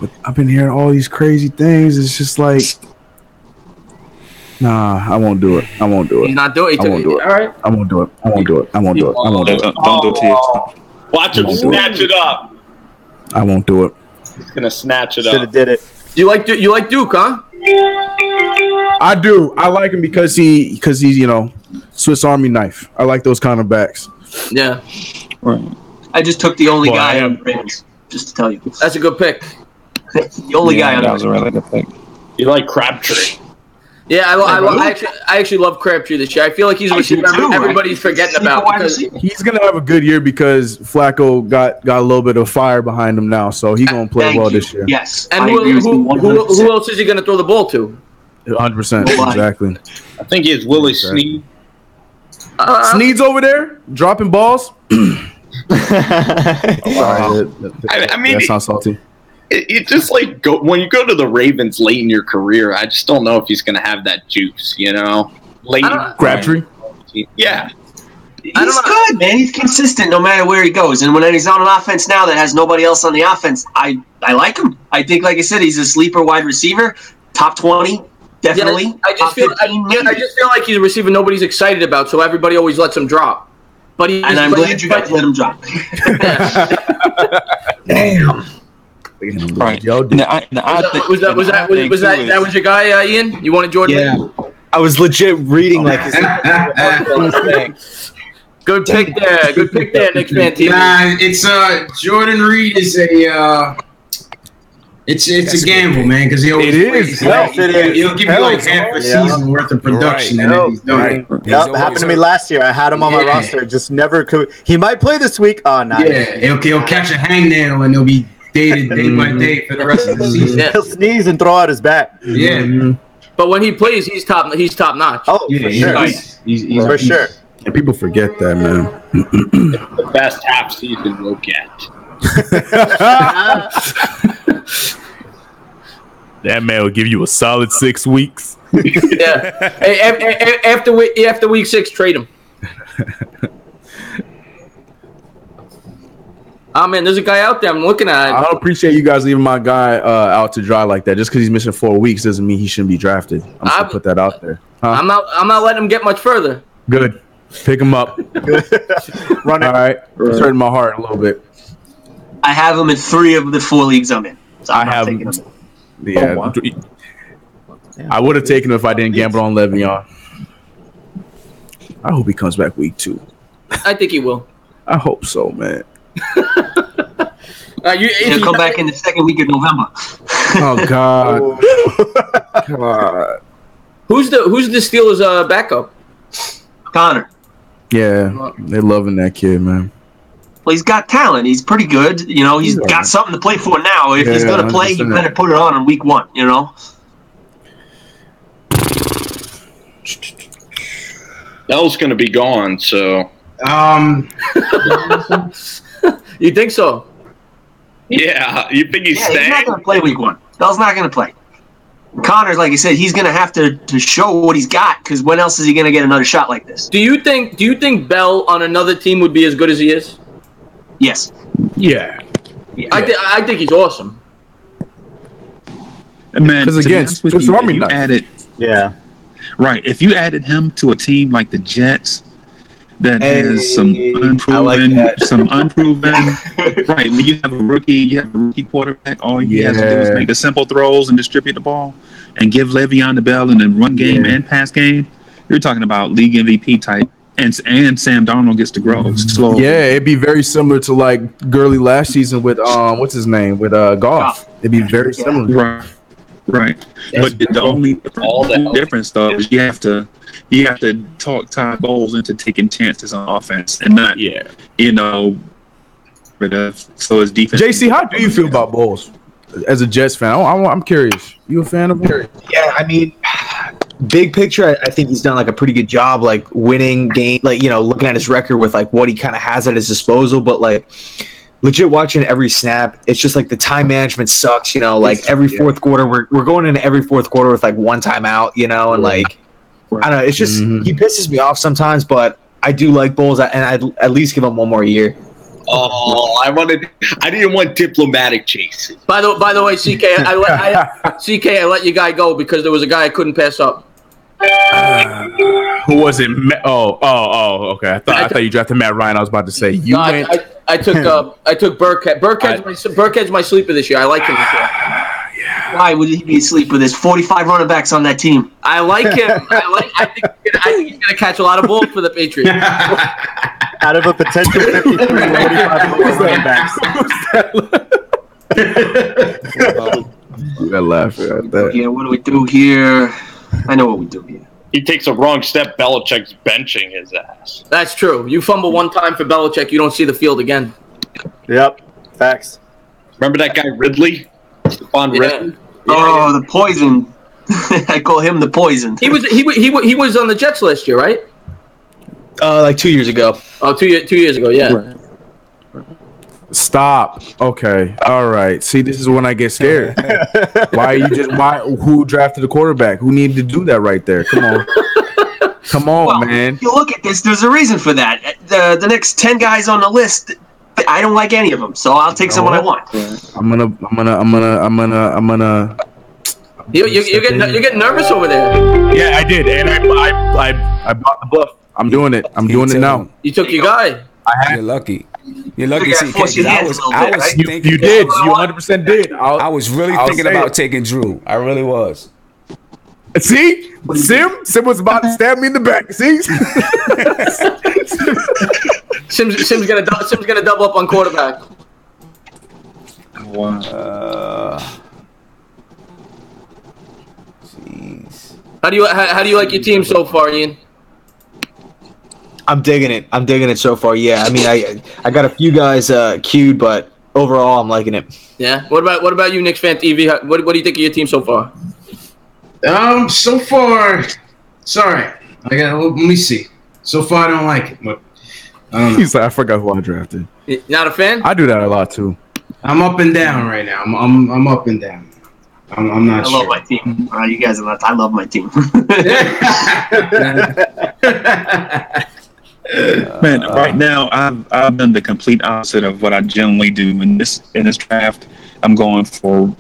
But I've been hearing all these crazy things. It's just like, nah, I won't do it. He's not doing it. I won't do it. All right. I won't do it. Don't do it to you. Watch him snatch it up. I won't do it. He's gonna snatch it Should have up. did it. You like Duke, huh? I do. I like him because he's Swiss Army knife. I like those kind of backs. Yeah. Right. I just took the only guy on the Ravens, just to tell you. That's a good pick. The only guy on that the was a really good pick. You like Crabtree? Yeah, I actually love Crabtree this year. I feel like he's a receiver everybody's forgetting about. Because He's gonna have a good year because Flacco got a little bit of fire behind him now, so he's gonna play well this year. Yes. and who else is he going to throw the ball to? 100%. Exactly. I think he has Willie Snead. Snead's over there dropping balls. I mean, that sounds salty. it just like when you go to the Ravens late in your career, I just don't know if he's going to have that juice, you know? Late Crabtree? Yeah. He's good, man. He's consistent no matter where he goes. And when he's on an offense now that has nobody else on the offense, I like him. I think, like I said, he's a sleeper wide receiver, top 20, definitely. Yeah, I just feel like he's a receiver nobody's excited about, so everybody always lets him drop. But I'm glad you guys let him drop. Damn. Right. Was that your guy, Ian? You wanted Jordan? Yeah. I was legit reading like his Good pick there. Good pick there, Nick Fantini. Nah, it's Jordan Reed is a it's a gamble, man, because he always he'll give you like half a season worth of production, and then he's done. Yep, happened to me last year. I had him on my roster, just never could. He might play this week. Oh, nice. Yeah, he'll catch a hangnail and he'll be dated day by day for the rest of the season. He'll sneeze and throw out his bat. Yeah, but when he plays, he's top notch. Oh, yeah, for sure. He's for sure. And people forget that, man. The best half season we'll get. That man will give you a solid 6 weeks. Yeah. Hey, after week 6, trade him. Oh man, there's a guy out there I'm looking at. I don't appreciate you guys leaving my guy out to dry like that. Just because he's missing 4 weeks doesn't mean he shouldn't be drafted. I'm just gonna put that out there. Huh? I'm not letting him get much further. Good. Pick him up. Run it. All right. It's hurting my heart a little bit. I have him in 3 of the 4 leagues I'm in. So I'm not taking him. Yeah. Oh, wow. I would have taken him if I didn't gamble on Le'Veon. I hope he comes back week 2. I think he will. I hope so, man. He'll come back in the 2nd week of November. Oh God. God. Who's the Steelers' backup? Connor. Yeah, they're loving that kid, man. Well, he's got talent. He's pretty good. You know, he's got something to play for now. If he's going to play, he better put it on in week 1, you know? Bell's going to be gone, so. You think so? Yeah, you think he's staying? He's not going to play week 1. Bell's not going to play. Connor's, like I said, he's going to have to show what he's got, because when else is he going to get another shot like this? Do you think Bell on another team would be as good as he is? Yes. Yeah. I think he's awesome. Man, because again, you added, right. If you added him to a team like the Jets, that has some unproven, right? When you have a rookie quarterback, all he has to do is make the simple throws and distribute the ball, and give Le'Veon the bell in the run game and pass game. You're talking about league MVP type, and Sam Darnold gets to grow slowly. Yeah, it'd be very similar to like Gurley last season with what's his name with Goff. It'd be very similar. Right. But the only difference though is you have to talk Todd Bowles into taking chances on offense and not so his defense. JC, how do you feel about Bowles as a Jets fan? I'm curious. You a fan of him? Yeah, I mean, big picture, I think he's done like a pretty good job, like winning game, like looking at his record with like what he kind of has at his disposal, but like. Legit watching every snap, it's just like the time management sucks, like every fourth quarter, we're going into every fourth quarter with like one timeout, and like, I don't know, it's just, he pisses me off sometimes, but I do like Bulls, and I'd at least give him one more year. Oh, I didn't want diplomatic chases. By the way, CK, I let your guy go because there was a guy I couldn't pass up. Who was it? Okay. I thought you drafted Matt Ryan. I was about to say you went. I took Burkhead. Burkhead's my sleeper this year. I like him this year. Why would he be a sleeper? There's 45 running backs on that team. I like him. I think he's gonna catch a lot of balls for the Patriots. Out of a potential 53, 45 running backs. I laugh at that. Yeah, what do we do here? I know what we do here. He takes a wrong step, Belichick's benching his ass. That's true. You fumble one time for Belichick, you don't see the field again. Yep, facts. Remember that guy Ridley? Stephon Ridley? Oh, the poison. I call him the poison. He was on the Jets last year, right? Like 2 years ago. Oh, 2 years ago, yeah. Stop. Okay. All right. See, this is when I get scared. Who drafted the quarterback? Who needed to do that right there? Come on. Come on, man. If you look at this, there's a reason for that. The next 10 guys on the list, I don't like any of them, so I'll take someone I want. I'm gonna. You're getting nervous over there. Yeah, I did, and I bought the bluff. I'm doing it. I'm doing it now. You took your guy. You're lucky. You're lucky. You You did. You 100% did. I was really thinking about taking Drew. I really was. See, Sim was about to stab me in the back. See, Sim's gonna double up on quarterback. Jeez. How do you like your team so far, Ian? I'm digging it so far. Yeah, I mean, I got a few guys queued, but overall, I'm liking it. Yeah. What about you, Knicks fan TV? What do you think of your team so far? So far, sorry. Let me see. So far, I don't like it, but I don't know. He's like, I forgot who I drafted. Not a fan? I do that a lot too. I'm up and down right now. I'm up and down. I'm not sure. I love my team. You guys are not. I love my team. Man, right now I've done the complete opposite of what I generally do in this draft. I'm going for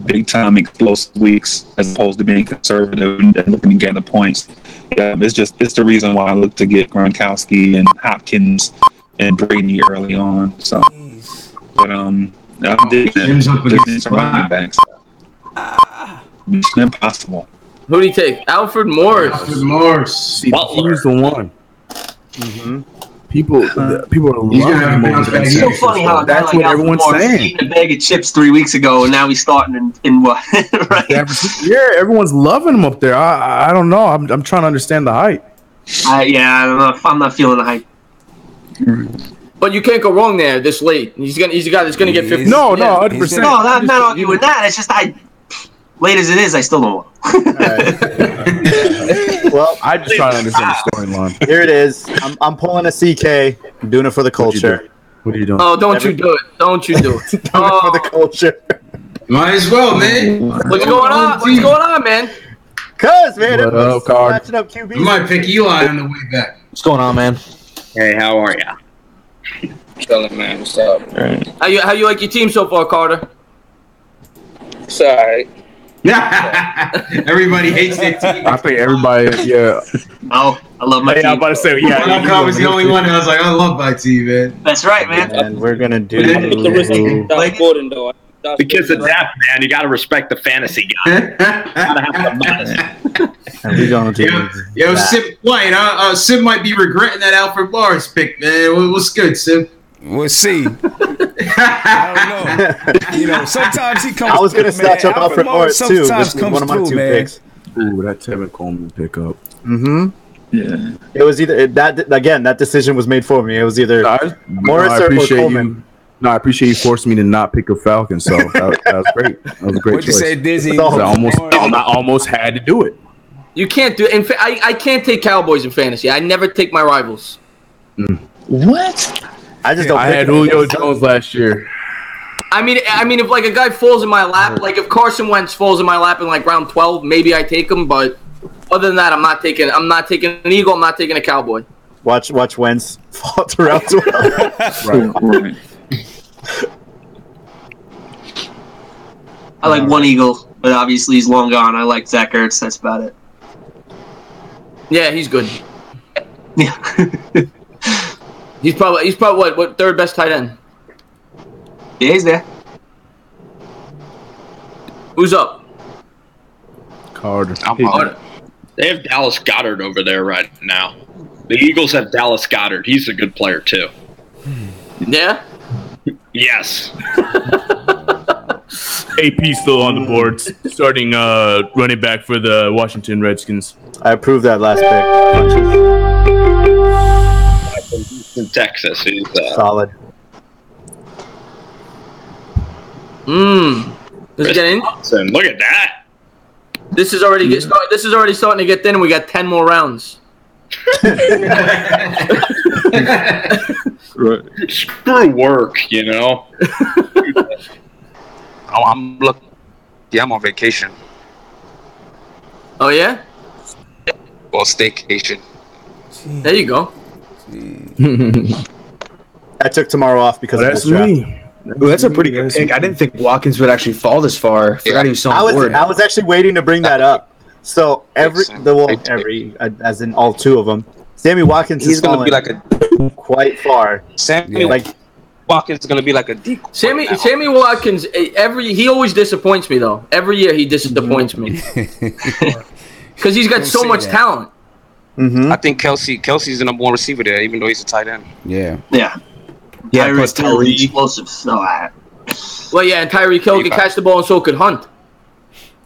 big time explosive weeks as opposed to being conservative and looking to gather points. Yeah, it's the reason why I look to get Gronkowski and Hopkins and Brady early on. So, but I'm digging it. Running backs. Mission impossible. Who do you take? Alfred Morris. Alfred Morris. He's the one. Mm-hmm. People are loving him. It's so funny how a guy that's like what everyone's saying. Eating a bag of chips 3 weeks ago, and now he's starting in what? Right? Yeah, everyone's loving him up there. I don't know. I'm trying to understand the hype. I don't know. I'm not feeling the hype. But you can't go wrong there this late. He's a guy that's gonna get 50. No, 100%. No, I'm not arguing that. It's just late as it is, I still don't want. Well, I just try to understand the storyline. Here it is. I'm pulling a CK. I'm doing it for the culture. What are you doing? Oh, don't you do it. Don't you do it. Doing it for the culture. Might as well, man. What's going on? What's going on, man? Cuz, man, What up, Card? matching up QB. We might pick Eli on the way back. What's going on, man? Hey, how are ya? Chilling, man. What's up? How you like your team so far, Carter? It's all right. Everybody hates their team. I think everybody, yeah. Oh, I love my team. I'm about to say, yeah. I was the only one. I was like, I love my team, man. That's right, man. And we're gonna do. Gordon, though. The kid's a deaf, man. You got to respect the fantasy guy. Gotta have some modesty. And we're gonna do. Yo, Sim White, Sim might be regretting that Alfred Morris pick, man. What's good, Sim? We'll see. I don't know. You know, sometimes he comes. I was gonna snatch up Alfred Morris too. Sometimes Which was comes one of my through, two man. picks. Ooh, that Tevin Coleman pickup. Mm-hmm. Yeah. It was either that decision was made for me. It was either Morris or Coleman. I appreciate you forcing me to not pick a Falcon. So that was great. That was a great What you choice. say, Dizzy? I almost had to do it. You can't do it. I can't take Cowboys in fantasy. I never take my rivals. What? I just don't. I had Julio Jones last year. I mean, if like a guy falls in my lap, like if Carson Wentz falls in my lap in like round 12, maybe I take him. But other than that, I'm not taking an Eagle. I'm not taking a Cowboy. Watch Wentz fall to round 12. Right. I like one Eagle, but obviously he's long gone. I like Zach Ertz. That's about it. Yeah, he's good. Yeah. He's probably what third best tight end. Yeah, he's there. Who's up? Carter. They have Dallas Goedert over there right now. The Eagles have Dallas Goedert. He's a good player, too. Yeah? Yes. AP still on the board, starting running back for the Washington Redskins. I approved that last pick. In Texas. He's Solid. Let's get in. Look at that. This is already starting to get thin. And we got 10 more rounds. Right. Screw work, you know. I'm look. Yeah, I'm on vacation. Oh yeah. Well, staycation. There you go. I took tomorrow off because of That's this draft. me. Ooh, that's a pretty good pick. I didn't think Watkins would actually fall this far. Forgot he was so on board. I was actually waiting to bring that up. So as in all two of them, Sammy Watkins He's is gonna be fallen like a quite far. Sammy Like Watkins is gonna be like a decoy. Sammy Watkins. He always disappoints me though. Every year he disappoints me because he's got so much talent. I think Kelsey's the number one receiver there, even though he's a tight end. Yeah. Plus Tyree explosive. So, well, yeah, and Tyreek Hill could catch the ball and so could Hunt.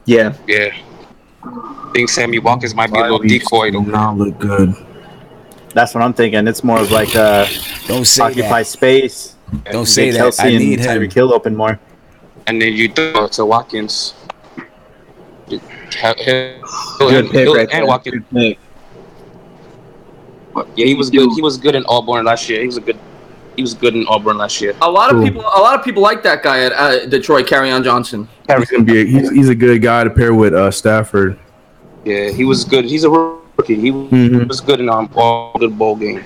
Yeah. I think Sammy Watkins might be a little decoy though. Not look good. That's what I'm thinking. It's more of like Don't say occupy that. space. Don't say that. Kelsey I need and him. Tyreek Hill open more. And then you throw it to Watkins. Good pick right there. And Watkins. Yeah, he was good. He was good in Auburn last year. He was good in Auburn last year. A lot of people like that guy at Detroit, Kerryon Johnson. He's gonna be. He's a good guy to pair with Stafford. Yeah, he was good. He's a rookie. He was good in all the bowl game.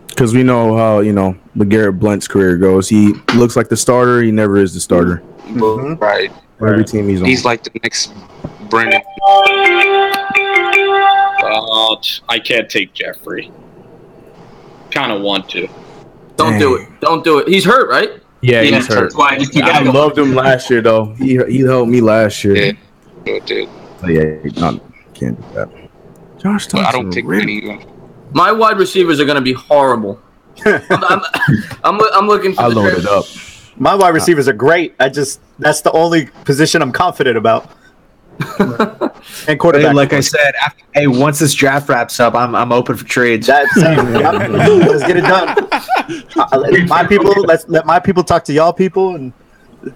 Because we know how LeGarrette Blount's career goes. He looks like the starter. He never is the starter. Right. Every team he's on. He's like the next Brandon. I can't take Jeffrey. Kind of want to. Don't do it. Don't do it. He's hurt, right? Yeah, he's hurt. I loved him last year, though. He helped me last year. Yeah, dude. Oh, yeah, can't do that. Josh Thompson. I don't take any. My wide receivers are going to be horrible. I'm looking for I the loaded up. My wide receivers are great. That's the only position I'm confident about. And quarterback. Hey, like I said, once this draft wraps up, I'm open for trades. Let's get it done. Let my people talk to y'all people, and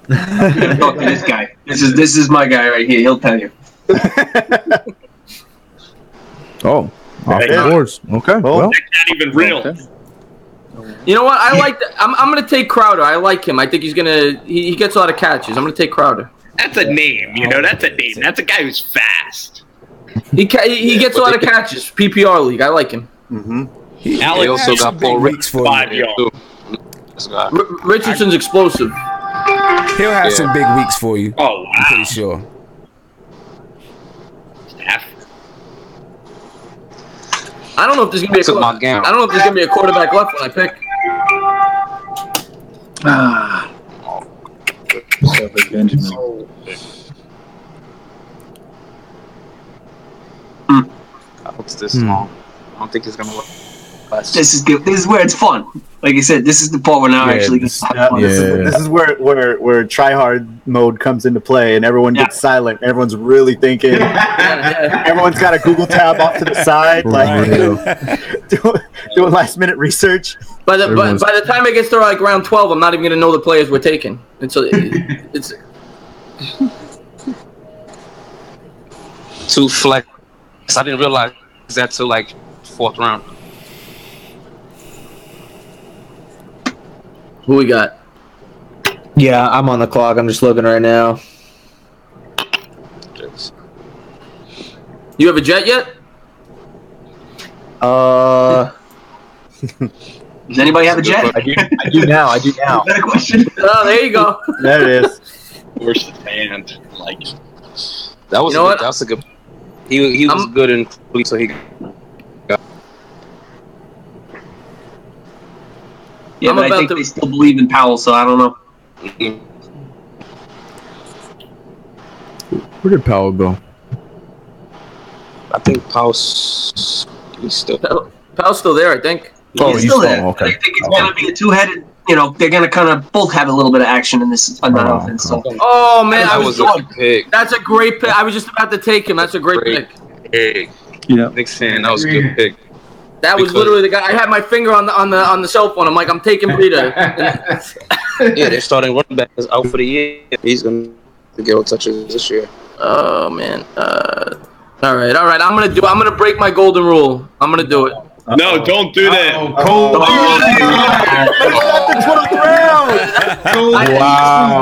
talk to this guy. This is my guy right here. He'll tell you. Oh, off the course. Okay. Well, That's not even real. Okay. You know what? I like that. I'm going to take Crowder. I like him. I think he's going to. He gets a lot of catches. I'm going to take Crowder. That's a name, That's a name. That's a guy who's fast. He gets a lot of catches. PPR league. I like him. He also got 4 weeks for 5 yards. Richardson's explosive. He'll have some big weeks for you. Oh, wow. I'm pretty sure. I don't know if there's gonna be a quarterback left when I pick. I hope it's this long. I don't think it's gonna work. This is good. This is where it's fun. Like I said, this is the part where now actually gets fun. This is where try hard mode comes into play, and everyone gets silent. Everyone's really thinking. Everyone's got a Google tab off to the side, like doing last minute research. By the time it gets to like round 12, I'm not even gonna know the players we're taking. And so it's 2 flex. I didn't realize that till like 4th round. Who we got? Yeah, I'm on the clock. I'm just looking right now. You have a jet yet? Does anybody have a jet? I do now. I do now. Is that a question? Oh, there you go. There it is. Where's the band? Like that was that was a good. He was good in so he. Yeah, but I think they still believe in Powell, so I don't know. Where did Powell go? I think Powell's still there, I think. He's still there. Okay. I think it's going to be a two-headed. They're going to kind of both have a little bit of action in this offense. So. Oh man, that was a good pick. That's a great pick. I was just about to take him. That's a great pick. Yeah, Knicks fan. That was a good pick. That was literally the guy. I had my finger on the cell phone. I'm like, I'm taking Breida. Yeah, they're starting running back is out for the year. He's gonna get touches this year. Oh man. All right. I'm gonna break my golden rule. I'm gonna do it. No, don't do that. Cole. Wow.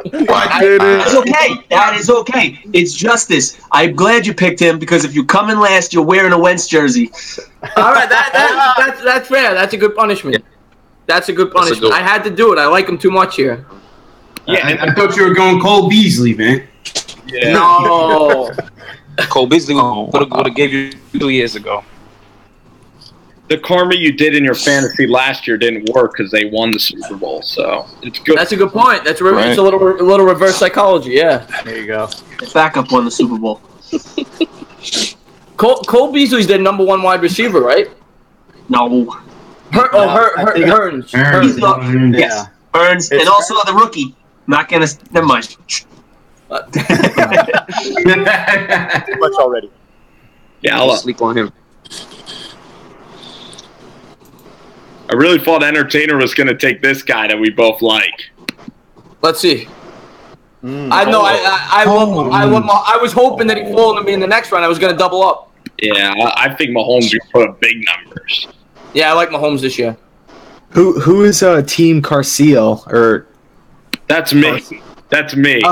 That's okay. That is okay. It's justice. I'm glad you picked him because if you come in last, you're wearing a Wentz jersey. All right, that's fair. That's a good punishment. That's a good punishment. I had to do it. I like him too much here. Yeah, I thought you were going Cole Beasley, man. Yeah. No. Cole Beasley would have gave you 2 years ago. The karma you did in your fantasy last year didn't work because they won the Super Bowl. So it's good. That's a good point. It's a little reverse psychology. Yeah. There you go. Backup won the Super Bowl. Cole Beasley's their number 1 wide receiver, right? No. Hearns. Yes. Burns, and also the rookie. Not gonna. Never mind. Too much already. Yeah, I'll sleep on him. I really thought Entertainer was going to take this guy that we both like. Let's see. I know. I was hoping that he'd fall to me in the next round. I was going to double up. Yeah, I think Mahomes will put up big numbers. Yeah, I like Mahomes this year. Who is Team Carcio or? That's me. That's me.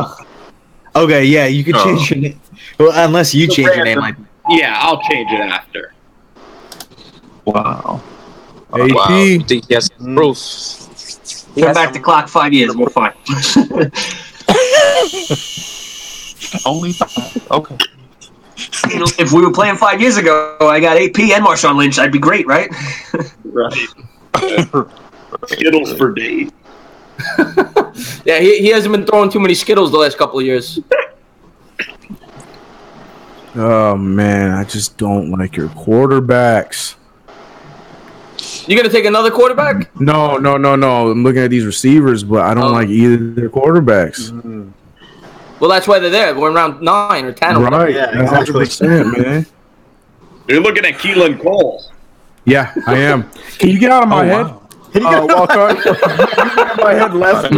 Okay, yeah, you can change your name. Well, unless you change your name, like. Yeah, I'll change it after. Wow. Wow. AP. Yes, Bruce. Come back the clock 5 years. We're fine. Only 5. Okay. You know, if we were playing 5 years ago, I got AP and Marshawn Lynch. I'd be great, right? Right. Skittles for Dave. Yeah, he hasn't been throwing too many Skittles the last couple of years. Oh man, I just don't like your quarterbacks. You gonna take another quarterback? No. I'm looking at these receivers, but I don't like either of their quarterbacks. Well, that's why they're there. We're in round 9 or 10. Right, Yeah, 100%, man. You're looking at Keelan Cole. Yeah, I am. Can you get out of my head? Walker? Get out of my head left.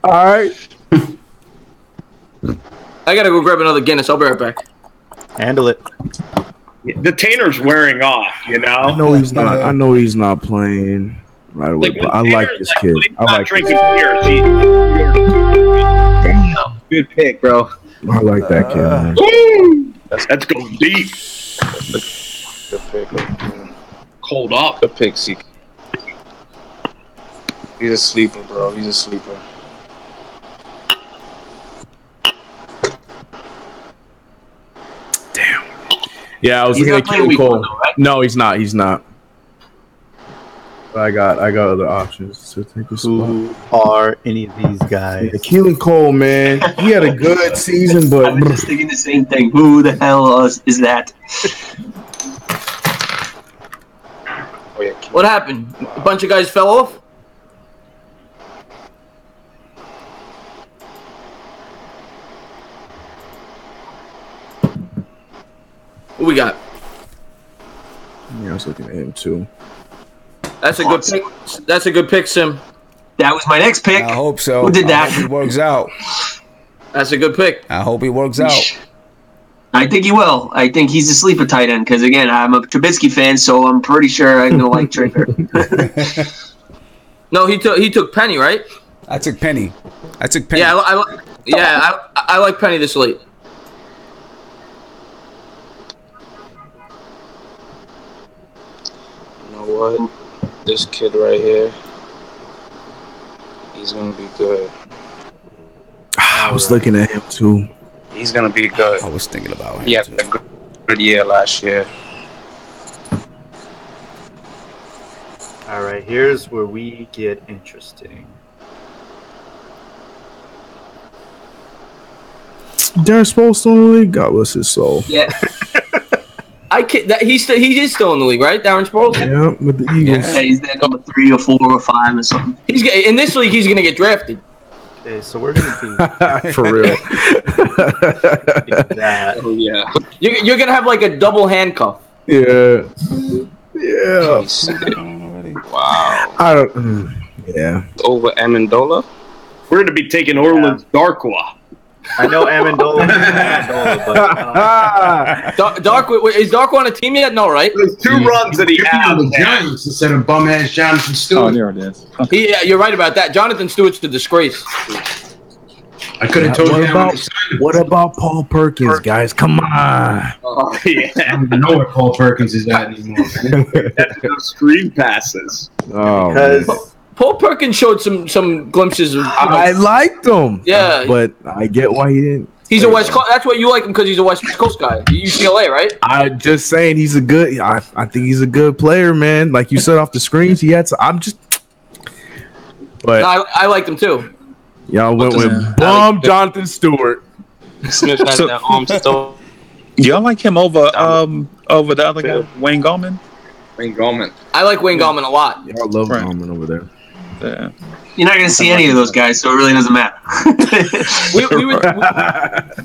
All right. I gotta go grab another Guinness. I'll be right back. Handle it. The Tanner's wearing off, you know? I know he's not playing right away, but I like this kid. I like drinking this. beer. Good pick, bro. I like that kid, man. That's going deep. Good pick. Cold up. Good pick, C. He's a sleeper, bro. He's a sleeper. Damn. Yeah, I was He's looking at not playing Keelan week Cole. 1 though, right? No, he's not. But I got other options to take a spot. Who are any of these guys? Yeah, Keelan Cole, man, he had a good season, but I'm just thinking the same thing. Who the hell is that? What happened? A bunch of guys fell off? Who we got? yeah, I was looking at him too. That's a good pick. That's a good pick, Sim. That was my next pick. I hope so. Who did that? I hope it works out. That's a good pick. I hope it works out. I think he will. I think he's a sleeper tight end because, again, I'm a Trubisky fan, so I'm pretty sure I'm going to like Trigger. No, he took Penny, right? I took Penny. Yeah, I like Penny this late. You know what? This kid right here, he's gonna be good. I was looking at him too. He's gonna be good. I was thinking about him. He had a good year last year. All right, here's where we get interesting. Darren Sproles still in the league? God bless his soul. Yeah. He is still in the league, right? Darren Sproles? Yeah, with the Eagles. Yeah, he's there number 3 or 4 or 5 or something. In this league, he's going to get drafted. Okay, so we're going to be... For real. that. Oh yeah. You're going to have like a double handcuff. Yeah. Yeah. Wow. I don't... Yeah. Over Amendola. We're going to be taking Orleans Darkwa. I know Amendola, but Dark, is Dark on a team yet? No, right? There's 2 runs that he had. The Giants instead of bum ass Jonathan Oh, Stewart. there it is. Yeah, you're right about that. Jonathan Stewart's the disgrace. I could have told you What about Paul Perkins, guys? Come on. Oh, yeah. I don't even know where Paul Perkins is at anymore, man. That's those screen passes. Oh, because Paul Perkins showed some glimpses of. I liked him. Yeah. But I get why he didn't. He's a West Coast. That's why you like him, because he's a West Coast guy. UCLA, right? I'm just saying he's a good. I think he's a good player, man. Like you said off the screens, he had. I'm just. But No, I liked him too. y'all went with bum Jonathan Stewart. Smith has that arm still. Y'all like him over over the other guy, Wayne Gallman? Wayne Gallman. I like Wayne Gallman a lot. Y'all love Right. Gallman over there. Yeah. You're not going to see any of those guys, so it really doesn't matter.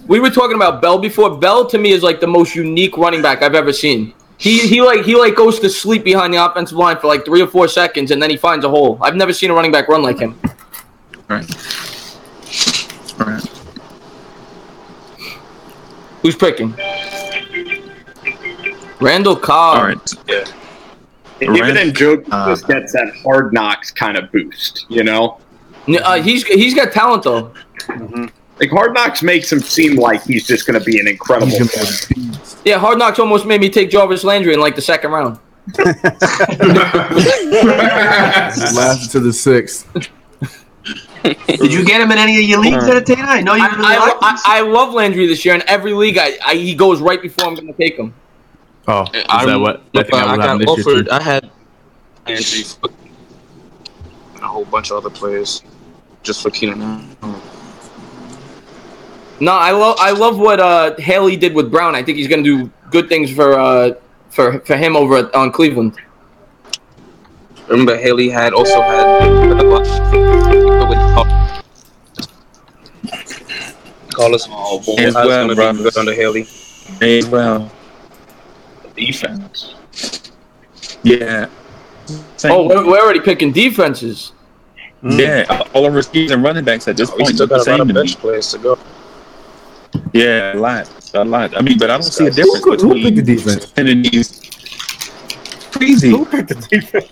We were talking about Bell before. Bell to me is like the most unique running back I've ever seen. He goes to sleep behind the offensive line for like 3 or 4 seconds, and then he finds a hole. I've never seen a running back run like him. Right. Right. Who's picking? Randall Cobb. All right. Yeah. Even in joke, just gets that Hard Knocks kind of boost, you know? He's got talent though. Like Hard Knocks makes him seem like he's just going to be an incredible player. Yeah, Hard Knocks almost made me take Jarvis Landry in like the 2nd round. Last to the 6th. Did you get him in any of your leagues, Entertainer? I know you really like him. I love Landry this year. In every league, he goes right before I'm going to take him. Oh, is that what? I think I was got this year, offered. too. I had Landry for a whole bunch of other players just for Keenan. No, I love what Haley did with Brown. I think he's going to do good things for him over on Cleveland. Remember, Haley also had Carlos. Oh, boy, As well, going to be good under Haley. As well. Defense. Yeah. Same. Oh, we're already picking defenses. Yeah, all of receivers and running backs at this We point still look the got a lot same of to me. bench players to go. Yeah, a lot. I mean, but I don't see a difference Who picked between the defense? and these. Crazy. who picked the defense?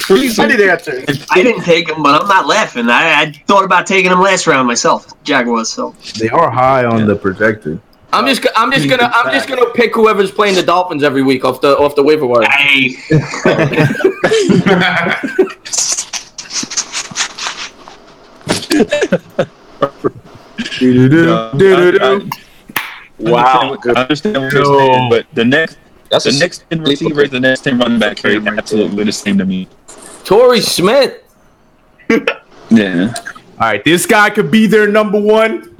Crazy. I need answers. I didn't take him, but I'm not laughing. I thought about taking him last round myself, Jaguars. So They are high on the projected. I'm just gonna pick whoever's playing the Dolphins every week off the waiver wire. hey, Wow. I understand what you're saying, but the next That's the next 10 receivers, the next 10 running backs are absolutely the same to me. Torrey Smith. Yeah. All right, this guy could be their number 1.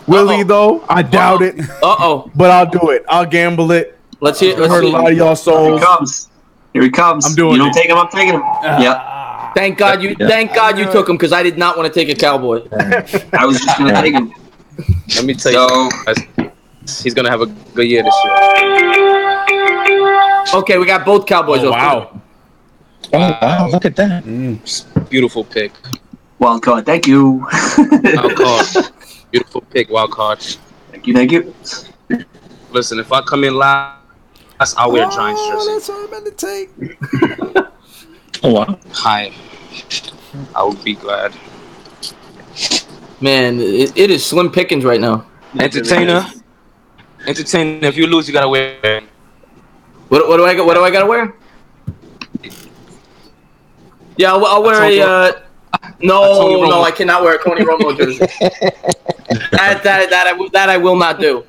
Will he though? I doubt it, but I'll do it. I'll gamble it. Let's hear. I heard a lot of y'all here souls. he comes. Here he comes. I'm doing You don't it. take him, I'm taking him. Yep. Thank God you took him, because I did not want to take a Cowboy. I was just gonna take him. Let me tell So you, guys, he's gonna have a good year this year. Okay, we got both Cowboys. Oh, wow. Oh, wow, look at that. Beautiful pick. wild card. Thank you. Wild card. Beautiful pick. Wild card. Thank you. Thank you. Listen, if I come in last, I'll wear a Giants jersey. That's what I'm about to take. Oh, wow. Hi. I would be glad. Man, it is slim pickings right now. Entertainer. If you lose, you gotta wear. What do I gotta wear? Yeah, I'll wear a. No, I cannot wear a Tony Romo jersey. that I will not do.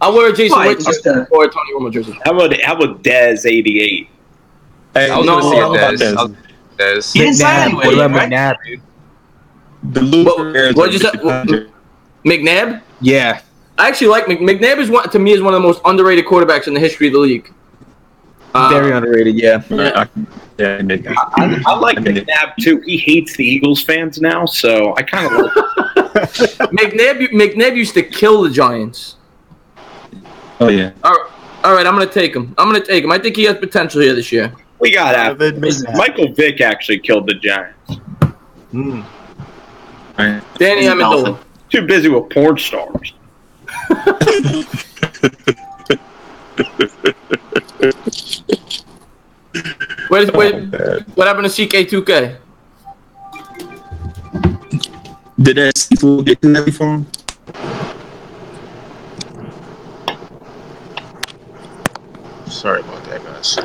I'll wear a Jason Witten jersey or a Tony Romo jersey. How about Dez 88? Hey, I was gonna say Dez. He didn't sign anyway, What about right? McNabb, dude? The loser. What'd you say? McNabb? Yeah. I actually like McNabb. Is one of the most underrated quarterbacks in the history of the league. Very underrated, yeah. I like McNabb too. He hates the Eagles fans now, so I kind of like McNabb used to kill the Giants. Oh, yeah. All right, I'm gonna take him. I think he has potential here this year. We got after. Michael Vick actually killed the Giants. Right. Danny Amendola. Too busy with porn stars. What happened to CK2K? Did that seafood get too heavy for him? Sorry about that, guys.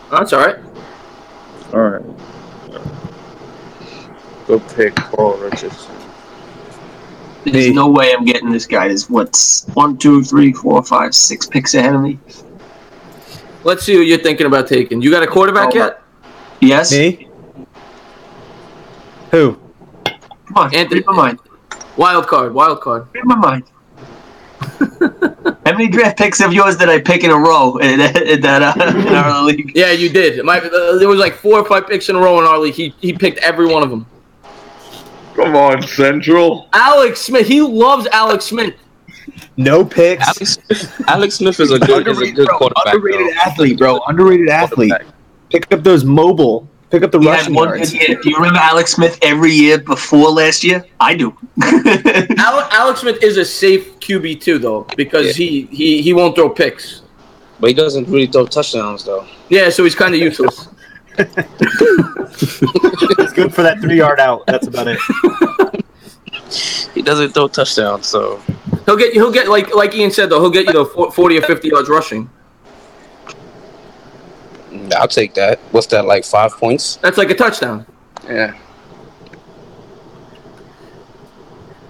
That's all right. All right. Good pick, Paul Richardson. There's no way I'm getting this guy. There's what's 1, 2, 3, 4, 5, 6 picks ahead of me. Let's see what you're thinking about taking. You got a quarterback yet? Yes. Me? Who? Come on, Anthony. read my mind. Wild card. Read my mind. How many draft picks of yours did I pick in a row in our league? Yeah, you did. There was like 4 or 5 picks in a row in our league. He picked every one of them. Come on, Central. Alex Smith. He loves Alex Smith. No picks. Alex Smith is a good quarterback. Underrated athlete, bro. Underrated athlete. Pick up those mobile. Pick up the He rushing had one yards. good year. Do you remember Alex Smith every year before last year? I do. Alex Smith is a safe QB too, though, because he won't throw picks. But he doesn't really throw touchdowns, though. Yeah, so he's kind of useless. It's good for that 3-yard out. That's about it. He doesn't throw touchdowns, so He'll get like Ian said though. He'll get you the 40 or 50 yards rushing. I'll take that. What's that, like 5 points? That's like a touchdown. Yeah.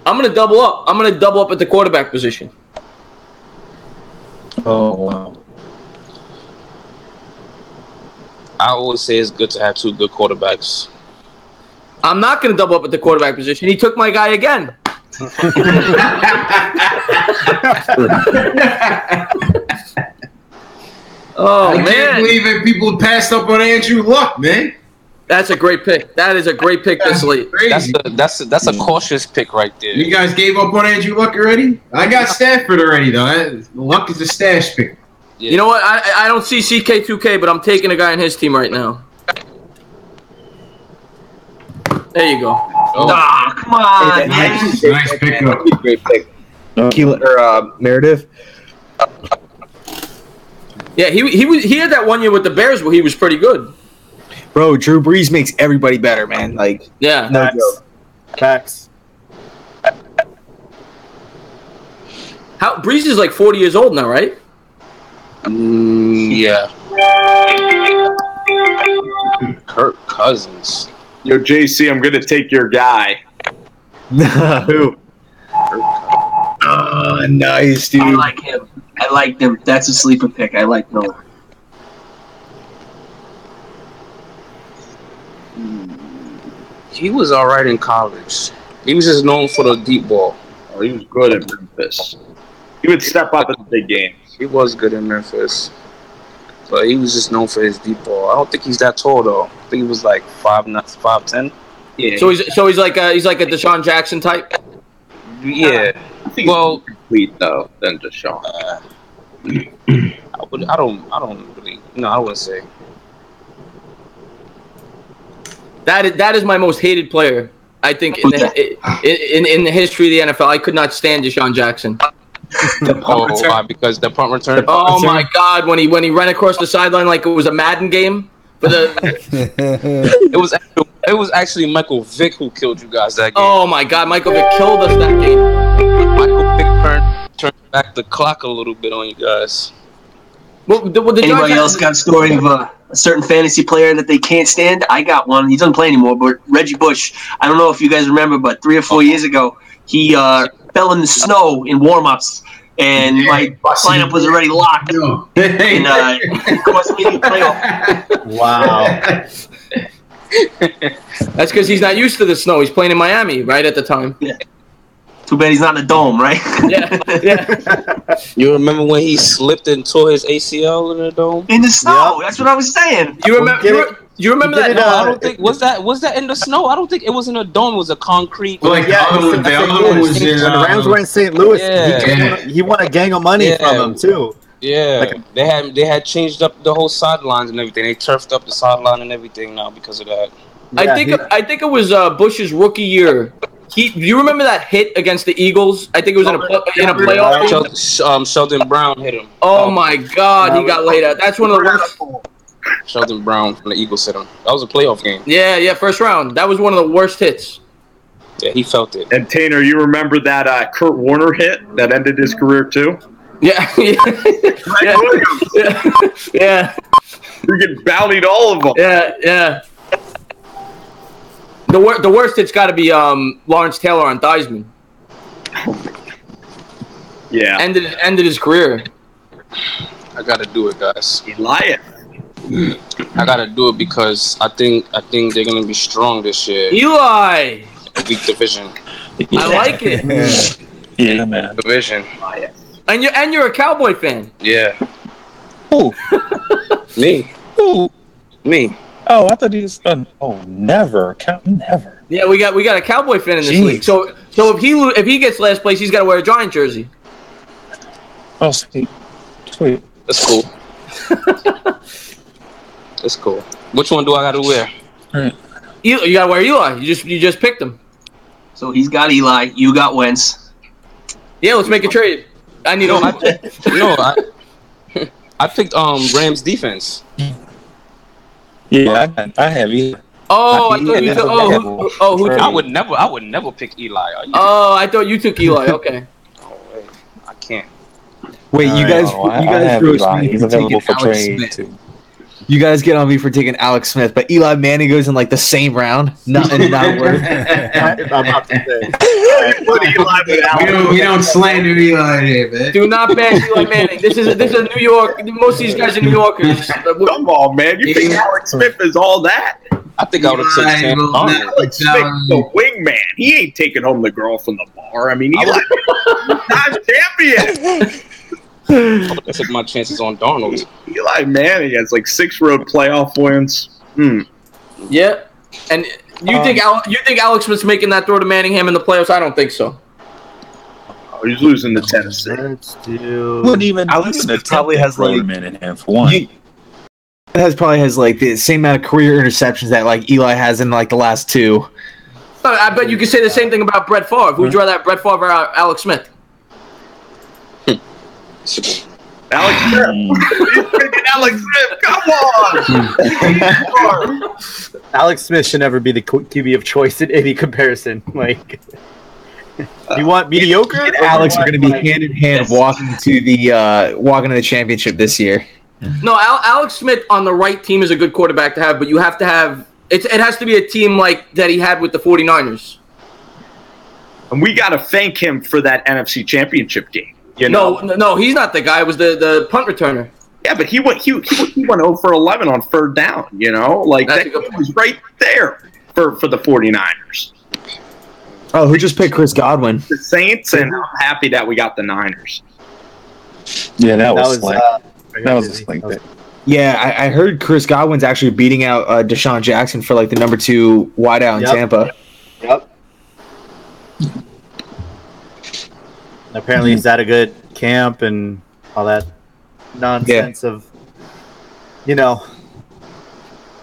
I'm gonna double up. I'm gonna double up at the quarterback position. Oh wow. I always say it's good to have 2 good quarterbacks. I'm not gonna double up at the quarterback position. He took my guy again. Oh I man! can't believe it. People passed up on Andrew Luck, man. That's a great pick. That is a great pick this late. Crazy. That's a cautious pick right there. You guys gave up on Andrew Luck already? I got Stafford already, though. Luck is a stash pick. Yeah. You know what? I don't see CK2K, but I'm taking a guy on his team right now. There you go. Oh. Ah, come on, man. Nice pickup. Great pick. Meredith. Yeah, he had that one year with the Bears where he was pretty good. Bro, Drew Brees makes everybody better, man. Like, Yeah. no joke. Facts. Brees is like 40 years old now, right? Yeah. Kirk Cousins. Yo, JC, I'm gonna take your guy. Who? Oh, nice, dude. I like him. I like him. That's a sleeper pick. I like him. He was all right in college. He was just known for the deep ball. Oh, he was good at Memphis. He would step up in the big games. He was good in Memphis. But he was just known for his deep ball. I don't think he's that tall, though. I think he was like 5'10". Yeah. So he's like a Deshaun Jackson type. Yeah. I think Well, he's more complete though than Deshaun. I don't really. No, I wouldn't say. That is my most hated player. I think in the history of the NFL, I could not stand Deshaun Jackson. Oh, why? Because the punt return. Oh my God! When he ran across the sideline like it was a Madden game. For the it was actually Michael Vick who killed you guys that game. Oh my God! Michael Vick killed us that game. Michael Vick turned back the clock a little bit on you guys. Well, Anybody else got a story of a certain fantasy player that they can't stand? I got one. He doesn't play anymore, but Reggie Bush. I don't know if you guys remember, but 3 or 4 years ago, he fell in the snow in warm-ups, and my lineup was already locked. And cost me the playoff. Wow. That's because he's not used to the snow. He's playing in Miami right at the time. Yeah. Too bad he's not in the dome, right? Yeah. You remember when he slipped and tore his ACL in the dome? In the snow. That's what I was saying. You remember that? No, I don't think was that in the snow. I don't think it was in a dome. It was a concrete. Well, like the other one was in. When the Rams were in St. Louis, Yeah. he won a gang of money from him too. Yeah, they had changed up the whole sidelines and everything. They turfed up the sideline and everything now because of that. I think it was Bush's rookie year. Do you remember that hit against the Eagles? I think it was in a playoff. Sheldon Brown hit him. Oh my God, he got laid out. That's one of the worst. Sheldon Brown from the Eagles hit him. That was a playoff game. Yeah, first round. That was one of the worst hits. Yeah, he felt it. And Tanner, you remember that Kurt Warner hit that ended his career too? Yeah. Yeah. You get bountied all of them. Yeah. The worst hit's got to be Lawrence Taylor on Theismann. Yeah. Ended his career. I gotta do it, guys. Elias. I gotta do it because I think they're gonna be strong this year. Eli. Weak division. I like it. Yeah, man. Division. And you're a Cowboy fan. Yeah. Who? Me. Who? Me. Oh, I thought he was. Never. Never. Yeah, we got a Cowboy fan in this league. So if he gets last place, he's got to wear a Giant jersey. Oh, sweet. That's cool. That's cool. Which one do I gotta wear? You gotta wear Eli. You just picked him. So he's got Eli. You got Wentz. Yeah, let's make a trade. I need. I picked Rams defense. Yeah, I have Eli. Oh, I thought you took. Who took? I would never pick Eli. I thought you took Eli. Okay. Oh wait, I can't. Wait, you guys roast me He's for available taking for Alex trade Smith. too. You guys get on me for taking Alex Smith, but Eli Manning goes in like the same round. Nothing, not worth. I'm about to say. Put Eli with Alex. We don't slander Eli here, man. Do not bash Eli Manning. This is New York. Most of these guys are New Yorkers. Come on, man. You think Alex Smith is all that? I think I would have took Sam Darnold. Alex Smith, the wingman. He ain't taking home the girl from the bar. I mean, Eli, time champion. I would have took my chances on Darnold. Eli Manning has like 6 road playoff wins. Yeah, and you think Alex Smith's making that throw to Manningham in the playoffs? I don't think so. Oh, he's losing to Tennessee. Wouldn't even. Alex Smith probably has like Manningham for one. Probably has like the same amount of career interceptions that like Eli has in like the last 2. I bet you could say the same thing about Brett Favre. Would you rather have Brett Favre or Alex Smith? Alex Smith. He's picking Alex Smith. Come on. Alex Smith should never be the QB of choice in any comparison. Like, you want mediocre? And Alex are going to be hand in hand walking to the championship this year. No, Alex Smith on the right team is a good quarterback to have, but you have to have it has to be a team like that he had with the 49ers. And we got to thank him for that NFC Championship game. You know? No, he's not the guy. It was the punt returner. Yeah, but he went 0 for 11 on 3rd down. You know, like that was right there for the 49ers. Oh, who just picked Chris Godwin? The Saints, and I'm happy that we got the Niners. Yeah, that was a sling pick. Yeah, I heard Chris Godwin's actually beating out Deshaun Jackson for like the number 2 wideout in Tampa. Yep. Apparently he's at a good camp and all that nonsense of,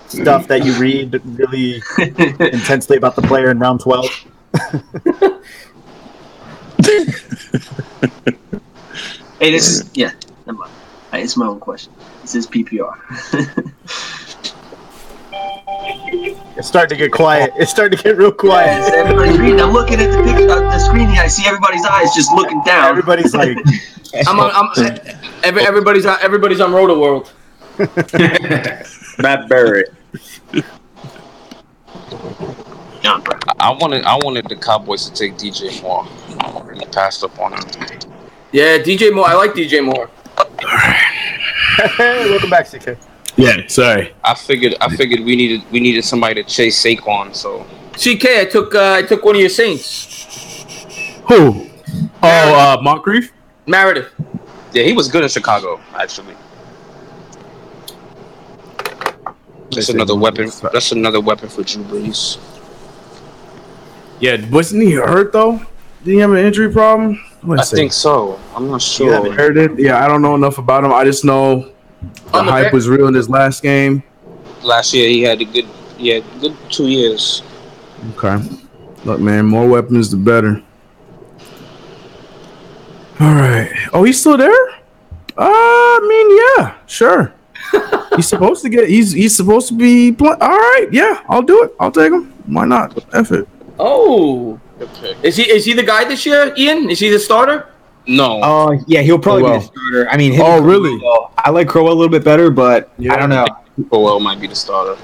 stuff that you read really intensely about the player in round 12. Hey, this is never mind. It's my own question. This is PPR. It's starting to get quiet. It's starting to get real quiet. Yes, everybody's reading. I'm looking at the picture, the screen here. I see everybody's eyes just looking down. Everybody's like, everybody's on Roto World. Matt Barrett. I wanted the Cowboys to take DJ Moore. He passed up on him. Yeah, DJ Moore. I like DJ Moore. Hey, welcome back, CK. Yeah, sorry. I figured we needed somebody to chase Saquon. So CK, I took one of your Saints. Who? Oh, Moncrief? Meredith. yeah, he was good in Chicago actually. That's another weapon. That's another weapon for Drew Brees. Yeah, wasn't he hurt though? Did he have an injury problem? I think so. I'm not sure. You haven't heard it? Yeah, I don't know enough about him. I just know the hype was real in his last game. Last year he had a good 2 years. Okay. Look, man, more weapons the better. All right. Oh, he's still there? I mean, yeah, sure. He's supposed to get. He's supposed to be. All right, yeah, I'll do it. I'll take him. Why not? F it. Oh, is he the guy this year, Ian? Is he the starter? No. Oh, yeah, he'll probably be the starter. I mean, really? I like Crowell a little bit better, but I don't know. Crowell might be the starter.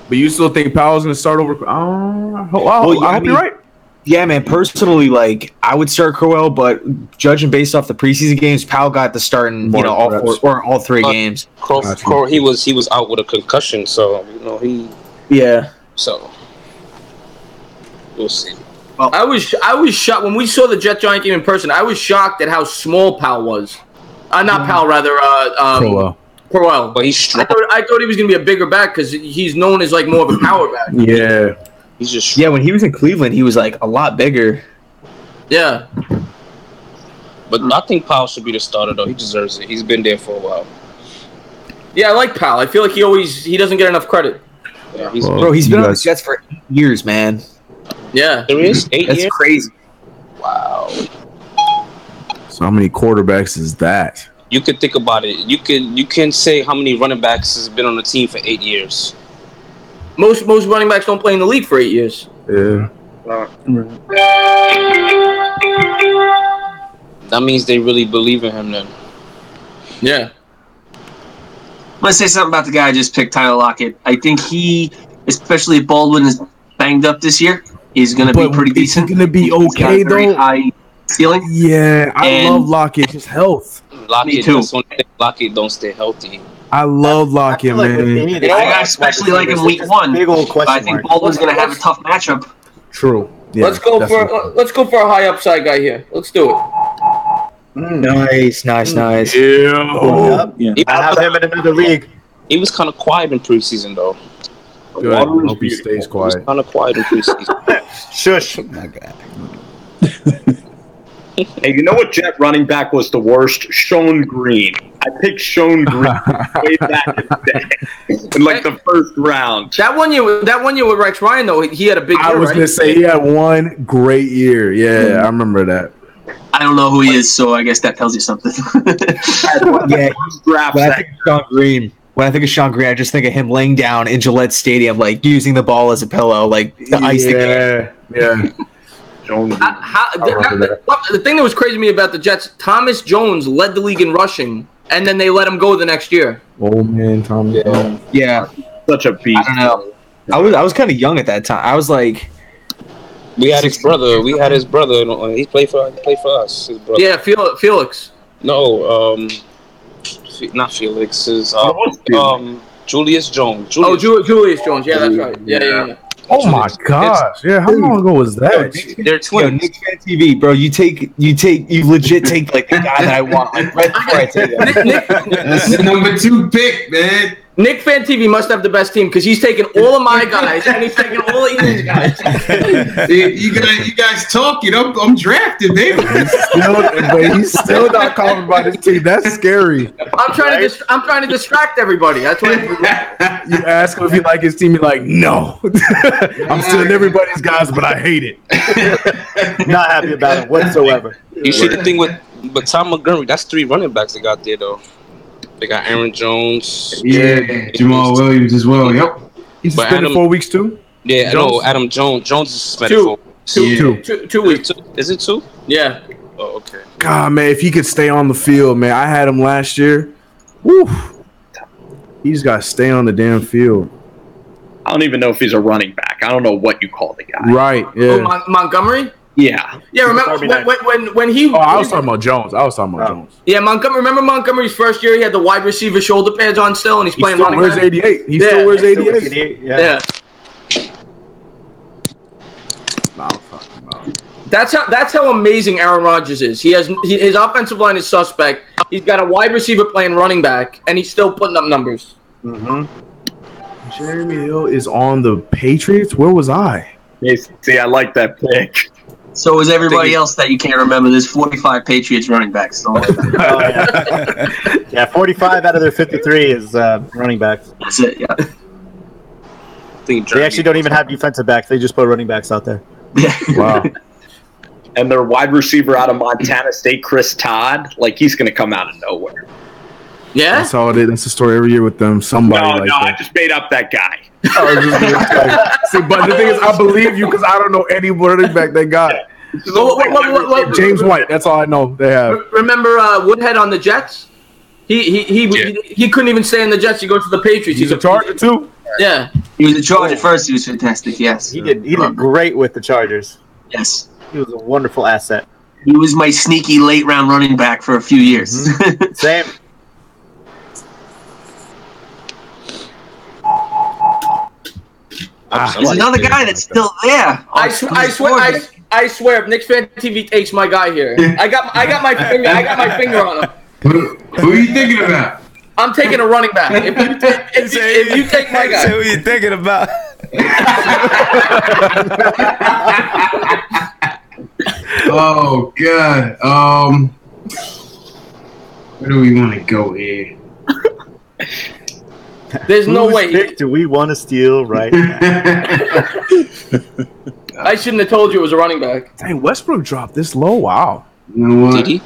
But you still think Powell's going to start over? I hope you're right. Yeah, man. Personally, like I would start Crowell, but judging based off the preseason games, Powell got the start in all three games. Crowell, he was out with a concussion, so he. Yeah. So we'll see. Well, I was shocked when we saw the Jet Giant game in person. I was shocked at how small Powell was. Not Powell, rather. Crowell. But he's strong. I thought he was going to be a bigger back because he's known as like more of a power back. Yeah. He's just when he was in Cleveland, he was like a lot bigger. Yeah. But I think Powell should be the starter though. He deserves it. He's been there for a while. Yeah, I like Powell. I feel like he doesn't get enough credit. Yeah, he's been on the Jets for 8 years, man. Yeah. There is 8 years? That's crazy. Wow. So how many quarterbacks is that? You can think about it. You can say how many running backs has been on the team for 8 years. Most running backs don't play in the league for 8 years. Yeah. That means they really believe in him then. Yeah. I'm going to say something about the guy I just picked, Tyler Lockett. I think he, especially if Baldwin is banged up this year, is going to be pretty decent. He's going to be okay, though. High ceiling. Yeah, I love Lockett. His health. Lockett, that's one thing. Lockett don't stay healthy. I love Lockett, man. I especially like him week 1. Big old question. I think Baldwin's going to have a tough matchup. True. Yeah, let's go for a high upside guy here. Let's do it. Nice. Yeah. I have him in another league. He was kind of quiet in preseason, though. Good. I hope he stays quiet. He was kind of quiet in preseason. Shush. Oh my God. Hey, you know what Jet running back was the worst? Sean Green. I picked Sean Green way back in the day, in like the first round. That one year with Rex Ryan though, he had a big year. I was gonna say he had one great year. Yeah, I remember that. I don't know who he is, so I guess that tells you something. Yeah, when I think of Sean Green, I just think of him laying down in Gillette Stadium, like using the ball as a pillow, like the ice. Yeah. The thing that was crazy to me about the Jets, Thomas Jones led the league in rushing, and then they let him go the next year. Oh man, Thomas Jones. Yeah, such a beast. I don't know. I was kind of young at that time. I was like, we had his brother. He played for us. His brother. Yeah, Felix. No, not Felix. Is Julius Jones. Julius Jones. Yeah, that's right. Yeah. Oh my gosh! Yeah, how long ago was that? They're twins. Nick Fan TV, bro. You legit take like the guy that I want. Like right before I take him. That's the number 2 pick, man. Nick Fan TV must have the best team because he's taking all of my guys and he's taking all of Ian's guys. you guys talking? I'm drafted, baby. He's still not calling about his team. That's scary. I'm trying to distract everybody. That's why. You ask him if he like his team. He's like, no. I'm stealing everybody's guys, but I hate it. Not happy about it whatsoever. You see the thing but Tom Montgomery. That's 3 running backs they got there though. They got Aaron Jones. Yeah, Jamal Williams as well. Yep. He's suspended 4 weeks too? Yeah, no, Adam Jones. Jones is suspended 4 weeks. 2 weeks. Is it 2? Yeah. Oh, okay. God, man, if he could stay on the field, man. I had him last year. Woo. He's got to stay on the damn field. I don't even know if he's a running back. I don't know what you call the guy. Right, yeah. Oh, Montgomery? Yeah. Yeah, remember when he... Oh, I was talking about Jones. Jones. Yeah, remember Montgomery's first year? He had the wide receiver shoulder pads on still, and he's playing running back. He still wears 88. Yeah. That's how amazing Aaron Rodgers is. His offensive line is suspect. He's got a wide receiver playing running back, and he's still putting up numbers. Mm-hmm. Jeremy Hill is on the Patriots? Where was I? See, I like that pick. So is everybody else that you can't remember. There's 45 Patriots running backs. Yeah, 45 out of their 53 is running backs. That's it, yeah. think They actually don't even have defensive backs. They just put running backs out there. Wow. And their wide receiver out of Montana State, Chris Todd, like he's going to come out of nowhere. Yeah, That's all. That's the story every year with them. Somebody No, like no, I that. just made up that guy. See, but the thing is, I believe you because I don't know any running back they got. James White. That's all I know they have. Remember Woodhead on the Jets? He couldn't even stay in the Jets. He goes to the Patriots. He's a Charger too. Yeah, He was a Charger first. He was fantastic. Yes, He did great with the Chargers. Yes, He was a wonderful asset. he was my sneaky late round running back for a few years. Same. There's another guy that's still there. I swear, if Knicks Fan TV takes my guy here, I got my finger on him. Who are you thinking about? I'm taking a running back. If you take my guy, Say who you thinking about? Oh God. Where do we want to go here? there's no Whose way. pick do we want to steal right now? I shouldn't have told you it was a running back. Dang, Westbrook dropped this low. Wow. You know what? Did he?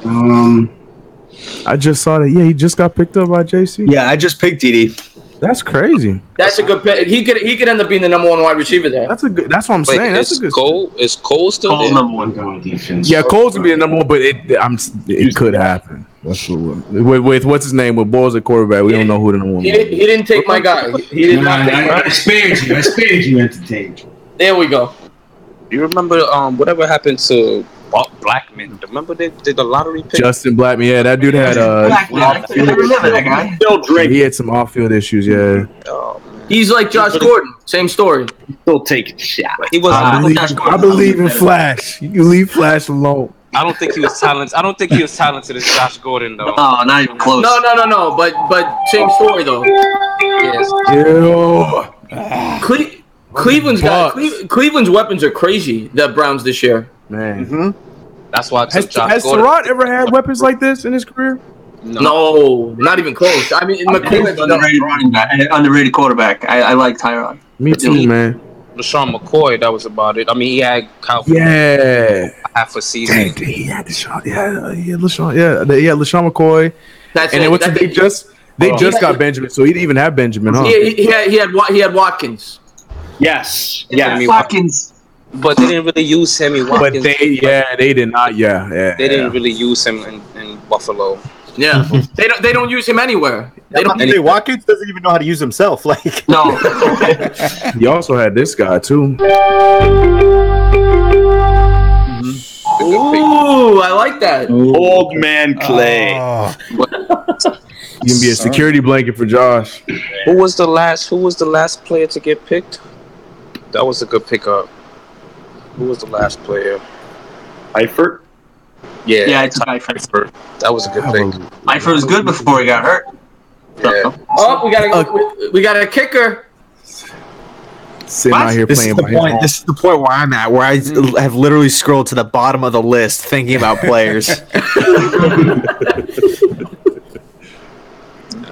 I just saw that. Yeah, he just got picked up by JC. Yeah, I just picked Didi. That's crazy. That's a good pick. He could end up being the number one wide receiver there. That's what I'm saying. That's a good. Is Cole still Cole's there? number one. Going defense. Yeah, Cole's gonna be the number one, but it could happen. That's with what's his name with Bulls at quarterback. We don't know who the number one. He didn't take my guy. He did not take my I spared you. I spared you, entertained. There we go. You remember whatever happened to Blackman? Remember they did the lottery pick? Justin Blackman, yeah, that dude had Blackman, I remember that guy. Still drinking. he had some off-field issues. Yeah, Oh, man. He's like Josh Gordon. Same story. Still taking shots. He was. I believe in Flash. You leave Flash alone. I don't think he was talented. I don't think he was talented as Josh Gordon though. Oh, not even close. No. But same story though. Yes. Ew. Cleveland's weapons are crazy. The Browns this year. Man, That's why I took Josh has Gordon. Surratt ever had weapons like this in his career? No, not even close. I mean, McCoy, Underrated running back, underrated quarterback. I like Tyrod. Me too, man. LaShawn McCoy, that was about it. I mean, he had Calvin half a season. Dang, he had LaShawn. Yeah, LaShawn. Yeah, LaShawn McCoy. That's and it. then what's they just got Benjamin, so he didn't even have Benjamin, huh? He had Watkins. Yes. Yeah, Yeah. Watkins. But they didn't really use Sammy Watkins. But they did not. Yeah. They didn't really use him in Buffalo. Yeah, they don't use him anywhere. They don't. DJ Watkins doesn't even know how to use himself. Like No. He also had this guy too. Ooh, I like that. Old man Clay. You can be a security blanket for Josh. Who was the last player to get picked? That was a good pickup. Who was the last player? Eifert? Yeah, it's Eifert. That was a good pick. Eifert was good before he got hurt. Yeah. Oh, we got a kicker. Sitting out here This is playing the by his point. own. This is the point where I'm at, where I have literally scrolled to the bottom of the list thinking about players.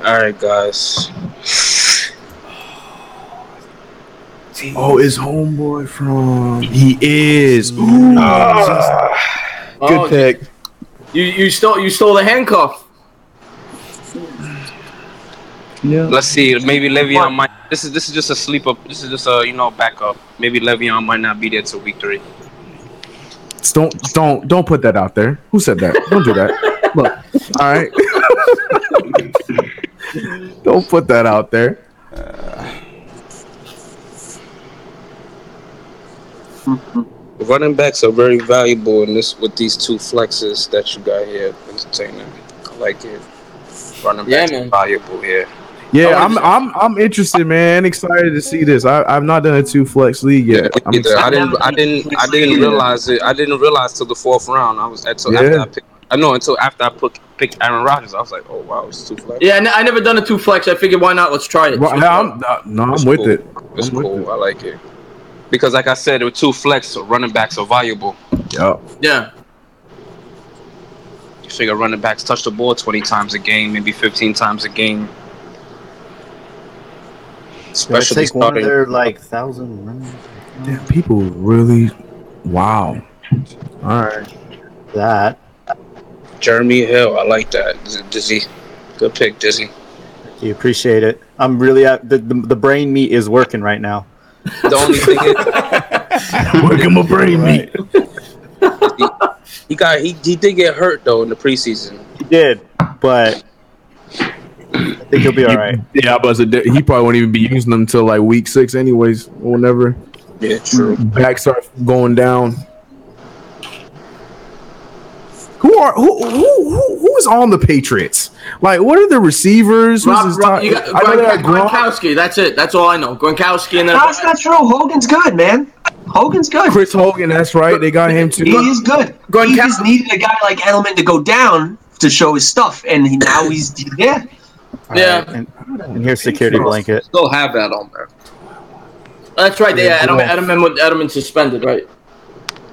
All right, guys. Oh, is homeboy from? He is. Ooh, good pick. You stole the handcuff. Yeah. Let's see. Maybe Le'Veon might. This is just a sleeper. This is just a backup. Maybe Le'Veon might not be there till week 3. Don't put that out there. Who said that? Don't do that. Look, all right. Don't put that out there. Running backs are very valuable in this with these two flexes that you got here. Entertaining. I like it. Running backs are valuable here. Yeah, I'm interested, man. Excited to see this. I've not done a 2-flex league yet. I didn't realize it. I didn't realize till the 4th round. I was after I picked Aaron Rodgers. I was like, oh wow, it's 2 flex. Yeah, I never done a 2 flex. I figured why not? Let's try it. Well, I'm with cool. it. It's cool. I like it because, like I said, with 2 flex, running backs are valuable. Yeah. You figure running backs touch the ball 20 times a game, maybe 15 times a game. Especially take one of starting. their like 1,000 runners. Yeah, people really. Wow. All right. That. Jeremy Hill, I like that. Dizzy, good pick, Dizzy. You appreciate it. I'm really the brain meat is working right now. The only thing is, working my brain meat. He did get hurt though in the preseason. He did, but I think he'll be all right. Yeah, but he probably won't even be using them until like week 6, anyways, or whenever. Yeah, true. Back start going down. Who is on the Patriots? Like, what are the receivers? You got Gronkowski. That's it. That's all I know. Gronkowski and then. That's not true. Hogan's good, man. Hogan's good. Chris Hogan, that's right. They got him too. He is good. He just needed a guy like Edelman to go down to show his stuff, and now he's there. Yeah. Right, and here's security blanket. Still have that on there. That's right. Yeah, Edelman suspended, right?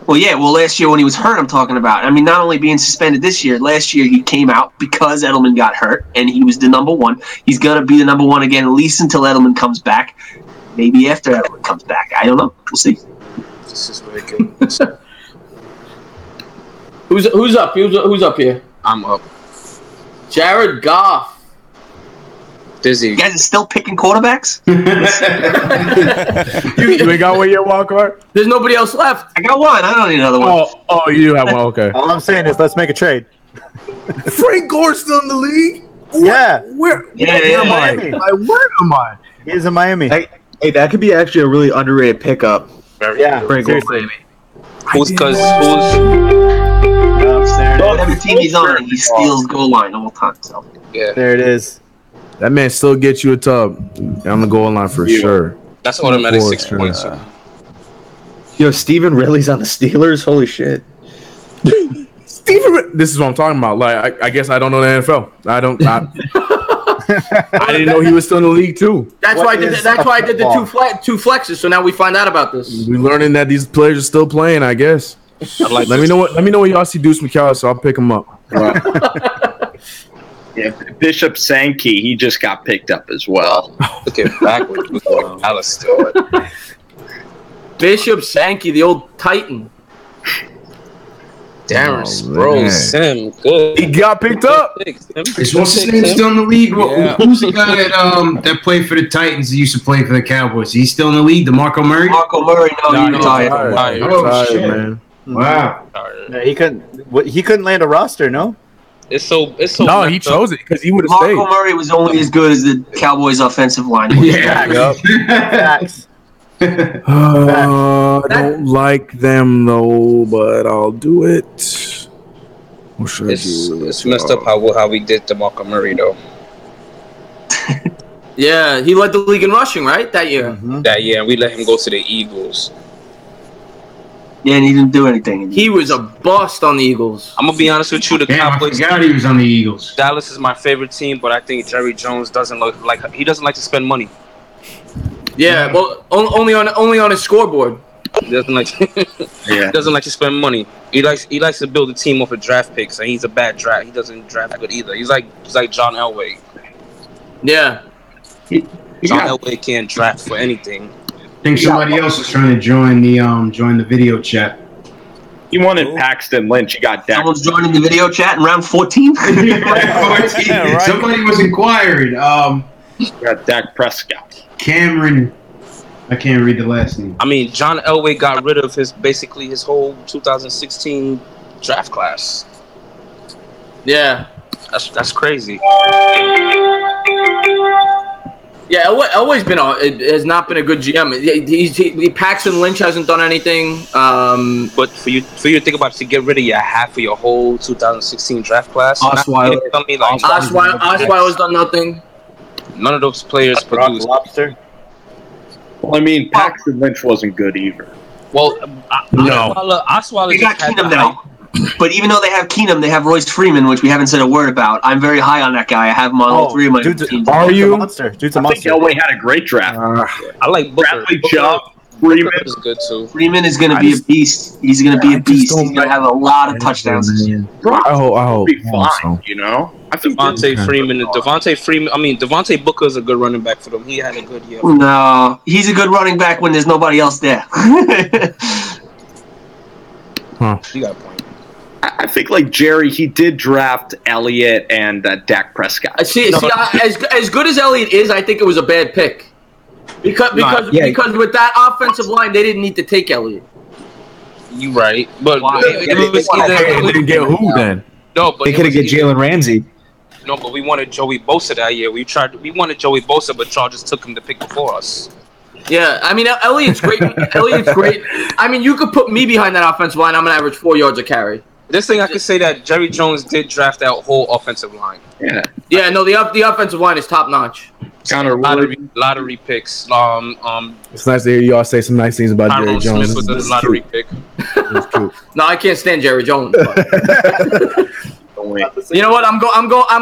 Well, yeah. Well, last year when he was hurt, I'm talking about. I mean, not only being suspended this year. Last year he came out because Edelman got hurt, and he was the number one. He's gonna be the number one again, at least until Edelman comes back. Maybe after Edelman comes back. I don't know. We'll see. This is very good. Who's up? Who's up here? I'm up. Jared Goff. Dizzy. You guys are still picking quarterbacks? You ain't got one yet, wild card? There's nobody else left. I got one. I don't need another one. Oh, you do have one. Okay. All I'm saying is let's make a trade. Frank Gore's still in the league? Yeah. Where am I? Like, where am I? He's in Miami. Hey, that could be actually a really underrated pickup. Yeah, Frank Gore. seriously. Whatever team he's on, he steals goal line all the time. So Yeah, There it is. That man still gets you a tub on the goal line for sure. that's automatic For 6 sure. points. Yo, Steven Ridley's on the Steelers. Holy shit! This is what I'm talking about. Like, I guess I don't know the NFL. I didn't know he was still in the league too. That's why I did the two flexes. So now we find out about this. We're learning that these players are still playing. I guess. Let me know what y'all see Deuce McAllister, so I'll pick him up. Yeah, Bishop Sankey, he just got picked up as well. Looking backwards with Alistair. Bishop Sankey, the old Titan. Darren Sproles, Sim, good. He got picked up. Is what's his name still in the league? Yeah. Who's the guy that played for the Titans that used to play for the Cowboys? He's still in the league? DeMarco Murray? Marco Murray, no, he retired. Oh, shit. Man. Wow. Yeah, he couldn't land a roster, no? It's so. No, he chose it because he would have Marco stayed. Murray was only as good as the Cowboys' offensive line. Yeah. Facts. I don't like them though, but I'll do it. What should I do? It's messed up how we did DeMarco Murray though. Yeah, he led the league in rushing, right, that year. Mm-hmm. That year, and we let him go to the Eagles. Yeah, and he didn't do anything. He was a bust on the Eagles. I'm gonna be honest with you, the Damn, I Cowboys. forgot he was on the Eagles. Dallas is my favorite team, but I think Jerry Jones doesn't like to spend money. Yeah, well, only on his scoreboard. He doesn't like. He doesn't like to spend money. He likes to build a team off of draft picks, and he's a bad draft. He doesn't draft good either. He's like John Elway. Yeah. John Elway can't draft for anything. I think somebody else is trying to join the video chat. You wanted Paxton Lynch. You got Dak. Someone's joining the video chat in round 14. Yeah, right. Somebody was inquiring. You got Dak Prescott. Cameron. I can't read the last name. I mean, John Elway got rid of his whole 2016 draft class. Yeah. That's crazy. Yeah, Elway's has not been a good GM. Paxton Lynch hasn't done anything. But for you to think about it, to get rid of half of your whole 2016 draft class, Osweiler's done nothing. None of those players produced. Lobster. Well, I mean, Paxton Lynch wasn't good either. Well, no. Osweiler They got Keenum now. But even though they have Keenum, they have Royce Freeman, which we haven't said a word about. I'm very high on that guy. I have him on all three of my teams. Are you? Dude's a I think monster. Elway had a great draft. I like Booker. Bradley Chubb, Freeman is good too. Freeman is going to be a beast. He's going to be a beast. He's going to have a lot of touchdowns this year. I hope. be fine, you know. I think Devontae Booker is a good running back for them. He had a good year. No, he's a good running back when there's nobody else there. You got a point. I think like Jerry, he did draft Elliott and Dak Prescott. As good as Elliott is, I think it was a bad pick. Because with that offensive line, they didn't need to take Elliott. You right, but they didn't get who then? No, but they could have get Jalen Ramsey. No, but we wanted Joey Bosa that year. We wanted Joey Bosa, but Chargers took him to pick before us. Yeah, I mean Elliott's great. Elliott's great. I mean, you could put me behind that offensive line. I'm gonna average 4 yards a carry. This thing I could say that Jerry Jones did draft that whole offensive line. Yeah. No, the offensive line is top notch. Lottery picks. It's nice to hear y'all say some nice things about Jerry Jones. Smith was a lottery pick. No, I can't stand Jerry Jones. You know what? I'm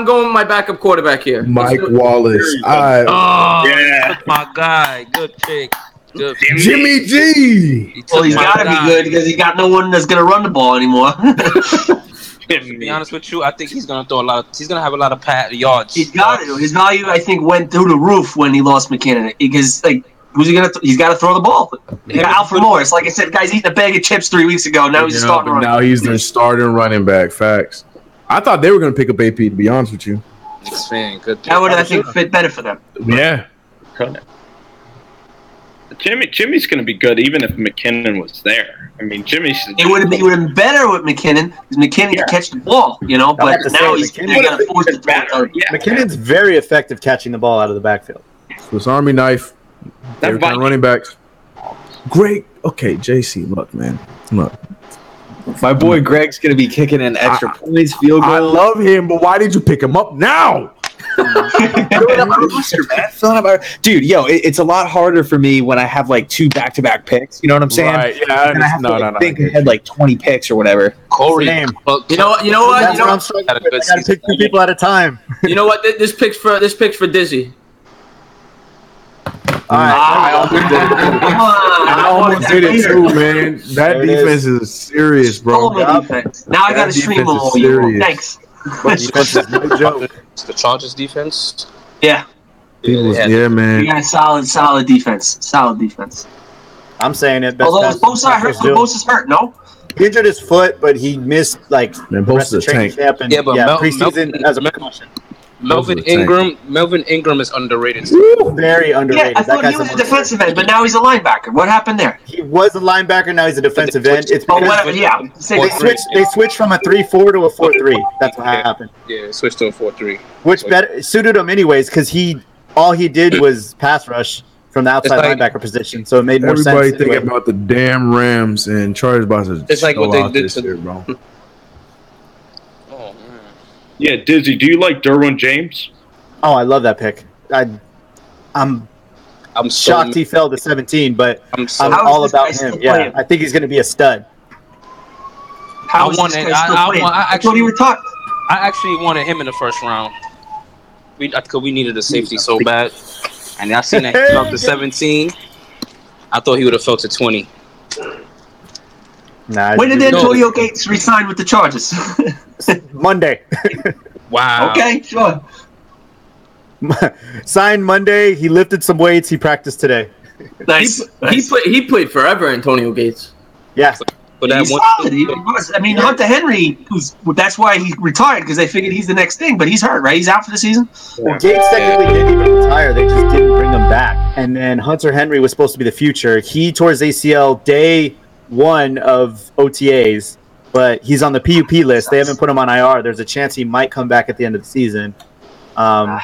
going with my backup quarterback here. Mike Wallace. That's my guy. Good pick. Jimmy G. Well, he's got to be good because he got no one that's going to run the ball anymore. To be honest with you, I think he's going to throw he's going to have a lot of yards. He's got to. His value, I think, went through the roof when he lost McKinnon because, who's he going to? He's got to throw the ball. He got Alfred Morris. Like I said, guy's eating a bag of chips 3 weeks ago. Now he's a starting running back. Now he's their starting running back. Facts. I thought they were going to pick up AP. To be honest with you, good. That would, I think, fit better for them. Yeah. Jimmy's going to be good even if McKinnon was there. I mean, It would have been better with McKinnon because McKinnon can catch the ball, you know. But now he's going to force it to McKinnon's very effective catching the ball out of the backfield. Swiss Army knife. They're running backs. Great. Okay, JC. Look, man. Look. My boy Greg's going to be kicking in extra points, field goal. I love him, but why did you pick him up now? Dude, it's a lot harder for me when I have like 2 back-to-back picks. You know what I'm saying? Right. Yeah. And I have to think ahead like 20 picks or whatever. Corey, you know what? I got to pick 2 people at a time. You know what? This pick's for Dizzy. I almost did it too, man. That defense is serious, bro. Now I got to stream all you. Thanks. The Chargers defense. Yeah. Yeah, man. We got a solid defense. Solid defense. I'm saying it. Although Bosa's hurt, no? He injured his foot, but he missed Bosa's a tank. Preseason as a precaution. Melvin Ingram is underrated. Very underrated. Yeah, I thought he was a defensive end, but now he's a linebacker. What happened there? He was a linebacker, now he's a defensive end. It's because they switched from a 3-4 to a 4-3. That's what happened. Yeah, switched to a 4-3. Which suited him anyways, because all he did was pass rush from the outside linebacker position, so it made more sense. Everybody thinking about the damn Rams and Chargers about to it's like what they did this year, bro. Yeah, Dizzy, do you like Derwin James? Oh, I love that pick. I'm shocked he fell to 17, but I'm all about him. Yeah, I think he's going to be a stud. I actually wanted him in the first round. We needed a safety so bad, and I seen that he fell to 17. I thought he would have fell to 20. When did Antonio Gates resign with the Chargers? Monday. Wow. Okay, sure. Signed Monday. He lifted some weights. He practiced today. Nice. He played forever, Antonio Gates. Yeah. But he's solid. He was. I mean, Hunter Henry, that's why he retired, because they figured he's the next thing, but he's hurt, right? He's out for the season? Well, Gates technically didn't even retire. They just didn't bring him back. And then Hunter Henry was supposed to be the future. He tore his ACL day 1 of OTAs, but he's on the PUP list. They haven't put him on IR. There's a chance he might come back at the end of the season. And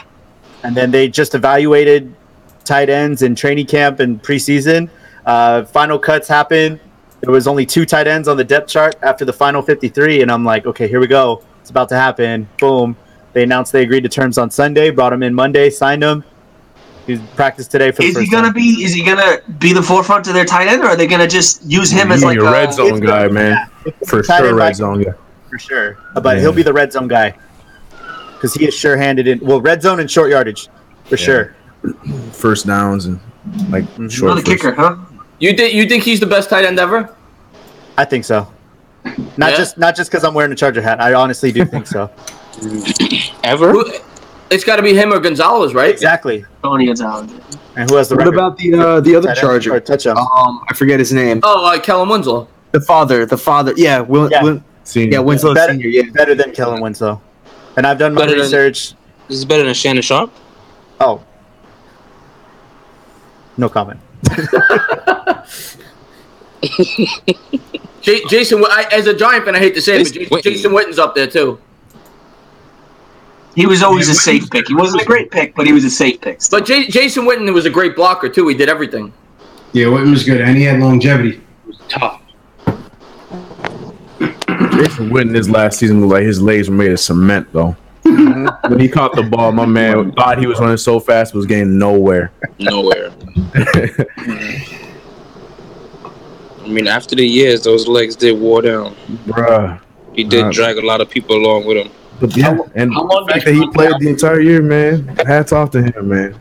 then they just evaluated tight ends in training camp and preseason. Final cuts happened. There was only 2 tight ends on the depth chart after the final 53, and I'm like, okay, here we go. It's about to happen. Boom. They announced they agreed to terms on Sunday, brought him in Monday, signed him. He's practiced today for the first time. Is he gonna be the forefront of their tight end, or are they gonna just use him as like a red zone guy, man? For sure, red zone guy. For sure. But he'll be the red zone guy because he is sure-handed in red zone and short yardage for sure. First downs and short. Another kicker, huh? You think he's the best tight end ever? I think so. Not just because I'm wearing a Charger hat. I honestly do think so. Ever? It's got to be him or Gonzalez, right? Exactly. Tony Gonzalez. And who has the What record? about the other Charger? Touchdown. I forget his name. Oh, Kellen Winslow. The father. Yeah, Winslow better, Senior. Yeah, better than Kellen Winslow. And I've done my research. This is better than Shannon Sharp. Oh, no comment. Jason, as a Giant fan, I hate to say it, but Jason Witten's up there too. He was always a safe pick. He wasn't a great pick, but he was a safe pick. But Jason Witten was a great blocker too. He did everything. Yeah, Witten was good, and he had longevity. It was tough. Jason Witten, his last season looked like his legs were made of cement, though. When he caught the ball, my man thought he was running so fast, but was getting nowhere. Nowhere. I mean, after the years, those legs did wore down. Bruh. He did drag a lot of people along with him. But yeah, and the fact that he played the entire year, man, hats off to him, man.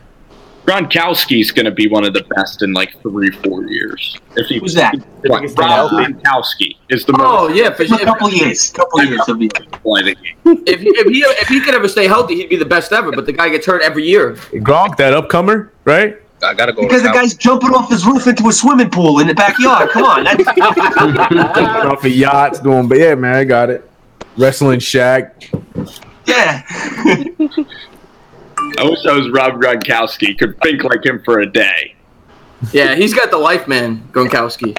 Gronkowski's going to be one of the best in like 3-4 years. Who's that? Rob Gronkowski is the most. Oh yeah, for a couple years. He'll be. If he could ever stay healthy, he'd be the best ever. But the guy gets hurt every year. Gronk, that upcomer, right? I gotta go because the guy's jumping off his roof into a swimming pool in the backyard. Come on, off of yachts doing, but yeah, man, I got it. Wrestling Shaq. Yeah. I wish I was Rob Gronkowski. Could think like him for a day. Yeah, he's got the life, man, Gronkowski.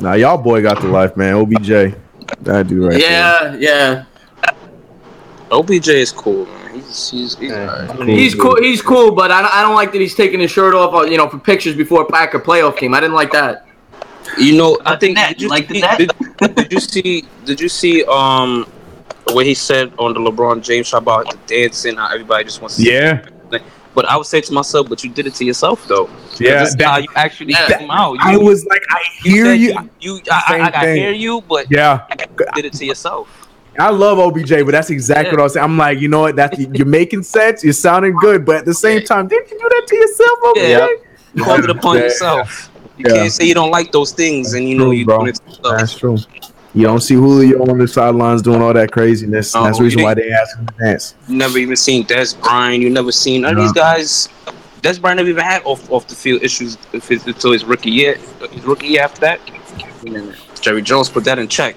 Nah, y'all boy got the life, man. OBJ. That dude right there. Yeah. OBJ is cool, man. He's cool. He's cool, but I don't like that he's taking his shirt off, for pictures before a Packer playoff game. I didn't like that. I think did you see what he said on the LeBron James show about the dancing, how everybody just wants to But I would say to myself, but you did it to yourself though. Yeah, that's how you actually came out. I was like, I hear you. I hear you, but you did it to yourself. I love OBJ, but that's exactly what I was saying. I'm like, you know what? You're making sense. You're sounding good, but at the same time, didn't you do that to yourself, OBJ? Yeah. You called it upon yourself. You can't say you don't like those things, and you doing it to yourself. That's true. You don't see Julio on the sidelines doing all that craziness. That's the reason why they ask him to dance. You never even seen Des Bryant. You never seen none of these guys. Des Bryant never even had off the field issues until his rookie year. After that, Jerry Jones put that in check.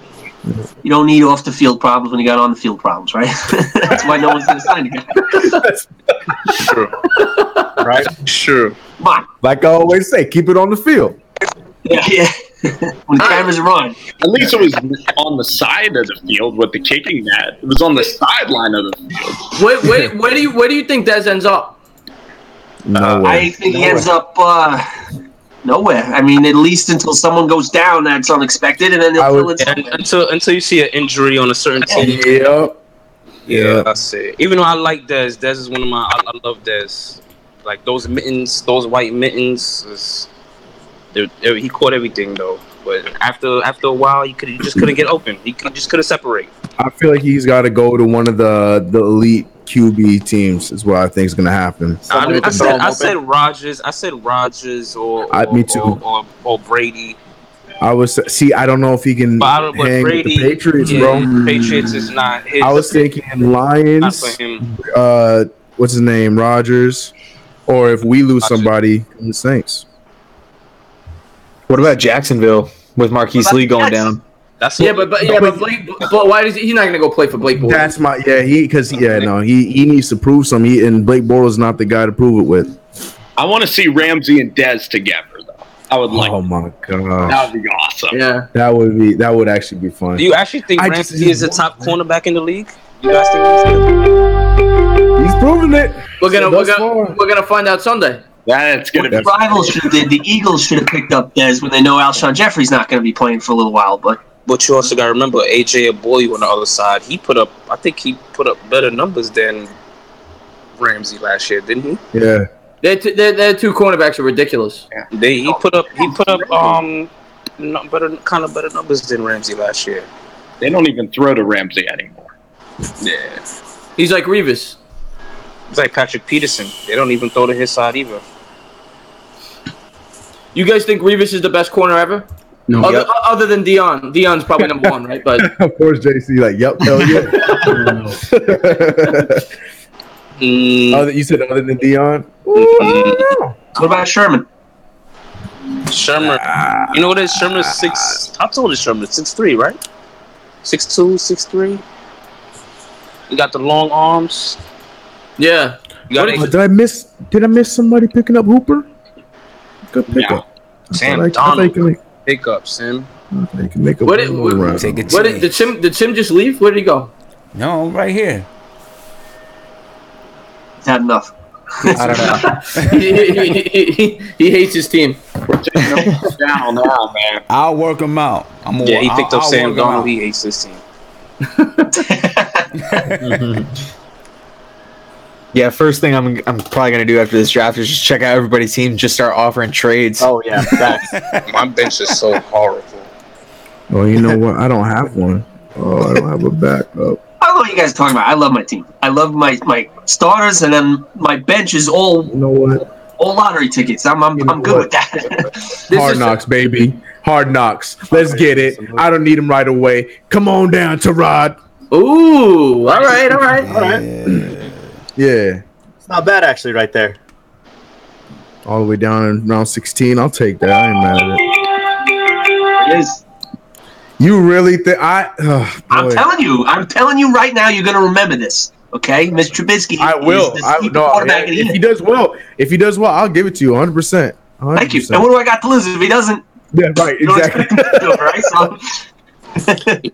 You don't need off the field problems when you got on the field problems, right? That's why no one's going to sign again. Sure. Right? Sure. Come on. Like I always say, keep it on the field. Yeah. When the cameras are on. At least it was on the side of the field with the kicking net. It was on the sideline of the field. Where do you think Dez ends up? Nowhere. I think he ends up nowhere. I mean, at least until someone goes down that's unexpected, and then they'll fill it. Until you see an injury on a certain team. Yeah, that's it. Even though I like Dez is one of my. I love Dez. Like those mittens, those white mittens. He caught everything though, but after a while, he just couldn't get open. He just couldn't separate. I feel like he's got to go to one of the elite QB teams. Is what I think is going to happen. I said Rodgers. I said Rodgers me too. Or Brady. I don't know if he can hang with the Patriots, bro. Patriots is not his. I was thinking Lions. Not for him. What's his name? Rodgers. Or if we lose somebody, the Saints. What about Jacksonville with Marquise Lee going down? But Blake, but why he's not going to go play for Blake Bortles? That's my he needs to prove something. And Blake Bortles is not the guy to prove it with. I want to see Ramsey and Dez together though. I would like. Oh my god, that would be awesome. Yeah, that would actually be fun. Do you actually think Ramsey is the top cornerback in the league? You guys think he's proven it? We're gonna find out Sunday. That's gonna be. The rivals the Eagles should have picked up Dez when they know Alshon Jeffrey's not going to be playing for a little while. But you also got to remember AJ Aboye on the other side. I think he put up better numbers than Ramsey last year, didn't he? Yeah. Their two cornerbacks are ridiculous. Yeah. He put up better numbers than Ramsey last year. They don't even throw to Ramsey anymore. Yeah. He's like Revis. It's like Patrick Peterson. They don't even throw to his side either. You guys think Revis is the best corner ever? No. Other than Dion. Dion's probably number one, right? But of course, JC, like, yep, hell yeah. You said other than Dion? What about Sherman? Sherman. You know what it is? Sherman's 6. How tall is Sherman? 6'3", right? 6'2", 6'3". You got the long arms. Yeah. Did I miss somebody picking up Hooper? Good pickup. Sam Donald. Pickup, Sam. They can make a did Tim just leave? Where did he go? No, right here. He's had enough. I don't know. he hates his team. We're taking him down now, man. I'll work him out. He picked up Sam Donald. He hates his team. Yeah, first thing I'm probably gonna do after this draft is just check out everybody's team, just start offering trades. Oh yeah, my bench is so horrible. Oh, you know what? I don't have one. Oh, I don't have a backup. I don't know what you guys are talking about. I love my team. I love my starters, and then my bench is all. You know what? All lottery tickets. I'm good with that. Hard knocks, baby. Hard knocks. Let's get it. I don't need him right away. Come on down, Tarod. Ooh, all right. Yeah. It's not bad actually right there. All the way down in round 16. I'll take that. I ain't mad at it. It is. You really think I'm telling you right now, you're gonna remember this. Okay, Mr. Trubisky. I will. If he does well, I'll give it to you 100%. Thank you. And what do I got to lose if he doesn't? Yeah, right. Exactly. Right. So.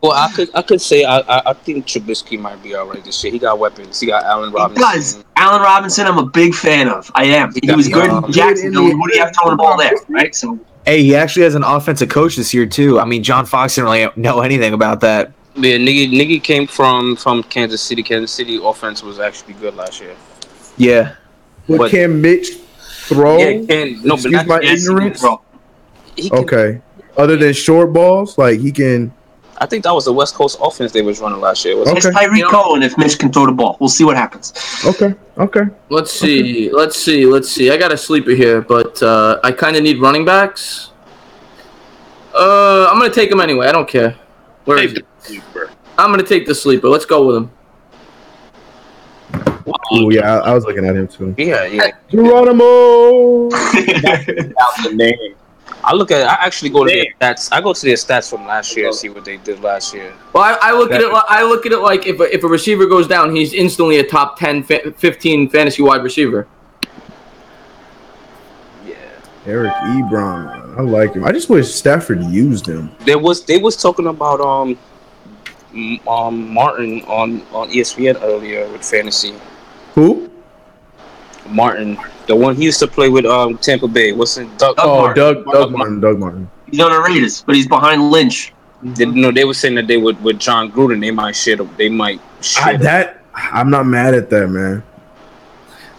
Well, I could say I think Trubisky might be all right this year. He got weapons. He got Allen Robinson. Guys, Allen Robinson, I'm a big fan of. I am. He was good in Jacksonville. What do you have throwing the ball there? Right. So. Hey, he actually has an offensive coach this year too. I mean, John Fox didn't really know anything about that. Yeah, Niggy came from Kansas City. Kansas City offense was actually good last year. Yeah. But can Mitch throw? Yeah, but excuse my ignorance. Okay. Other than short balls, like he can. I think that was the West Coast offense they was running last year. It's Tyreek Cohen if Mitch can throw the ball. We'll see what happens. Okay. Let's see. I got a sleeper here, but I kind of need running backs. I'm gonna take him anyway. I don't care. Where is it? I'm gonna take the sleeper. Let's go with him. Oh yeah, I was looking at him too. Yeah. Geronimo. That's the name. I actually go to their stats. I go to their stats from last year and see what they did last year. Well, I look at it like if a receiver goes down, he's instantly a top 10, 15 fantasy wide receiver. Yeah. Eric Ebron. I like him. I just wish Stafford used him. They was talking about Martin on ESPN earlier with fantasy. Who? Martin, the one he used to play with Tampa Bay. What's it? Doug Martin. He's on the Raiders, but he's behind Lynch. They were saying that they would with John Gruden. They might shit him. I'm not mad at that, man.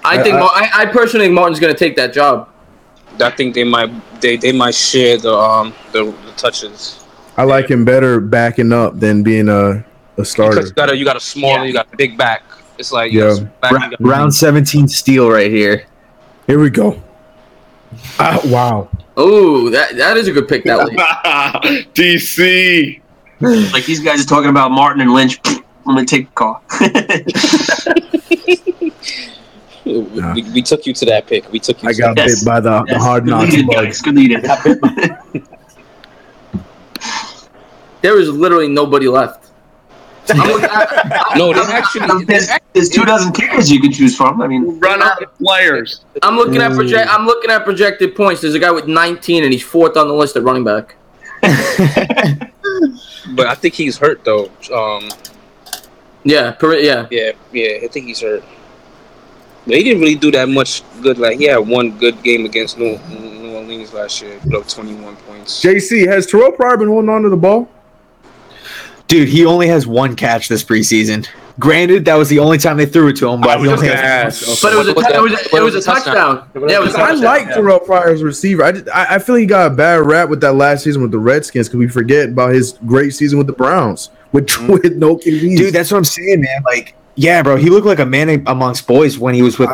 I personally think Martin's going to take that job. I think they might share the touches. I like him better backing up than being a starter. Because you got a smaller, you got a big back. It's like round 17 steal right here. Here we go. Wow. Oh, that is a good pick. That DC. Like these guys are talking about Martin and Lynch. I'm gonna take the call. We took you to that pick. I got bit by the hard knocks bug. Good lead. There is literally nobody left. There's 2 dozen kickers you can choose from. I mean, run out of players. I'm looking at projected points. There's a guy with 19, and he's 4th on the list at running back. But I think he's hurt though. Yeah. I think he's hurt. But he didn't really do that much good. Like he had one good game against New Orleans last year. He put up 21 points. JC, has Terrell Pryor been holding on to the ball? Dude, he only has 1 catch this preseason. Granted, that was the only time they threw it to him, but he only has. But it was a touchdown. Yeah, it was a touchdown. I like Terrell Pryor as a receiver. I feel he got a bad rap with that last season with the Redskins because we forget about his great season with the Browns with no QBs. Dude, that's what I'm saying, man. Like, yeah, bro, he looked like a man amongst boys when he was with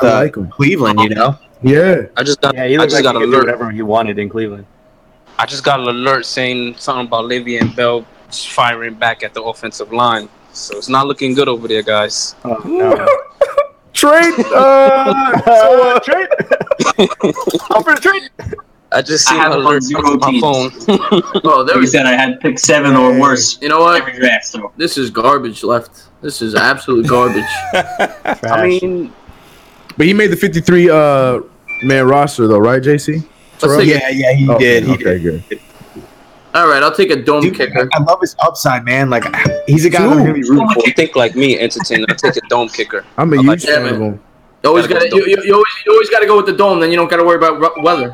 Cleveland. You know. Yeah. I just got. Yeah, he I looked just like got he an could do alert. whatever he wanted in Cleveland. I just got an alert saying something about Le'Veon Bell firing back at the offensive line. So it's not looking good over there, guys. Oh no. Trade. Trade. Up for the trade. I just I seen have an it on alert zero on my teams. phone. Oh, there Like I we said, I had pick 7 or worse. You know what? Every draft. So This is garbage left. This is absolute garbage. I mean, But he made the 53 man roster though, right, JC? Let's take Yeah, he did. He Okay, did. good. All right, I'll take a dome Dude, kicker. I love his upside, man. Like he's a guy that I'm gonna be rooting for. you think like me, entertain. I take a dome kicker. I'm a I like huge fan of him. You always Gotta got go to you always got to go with the dome. Then you don't got to worry about weather.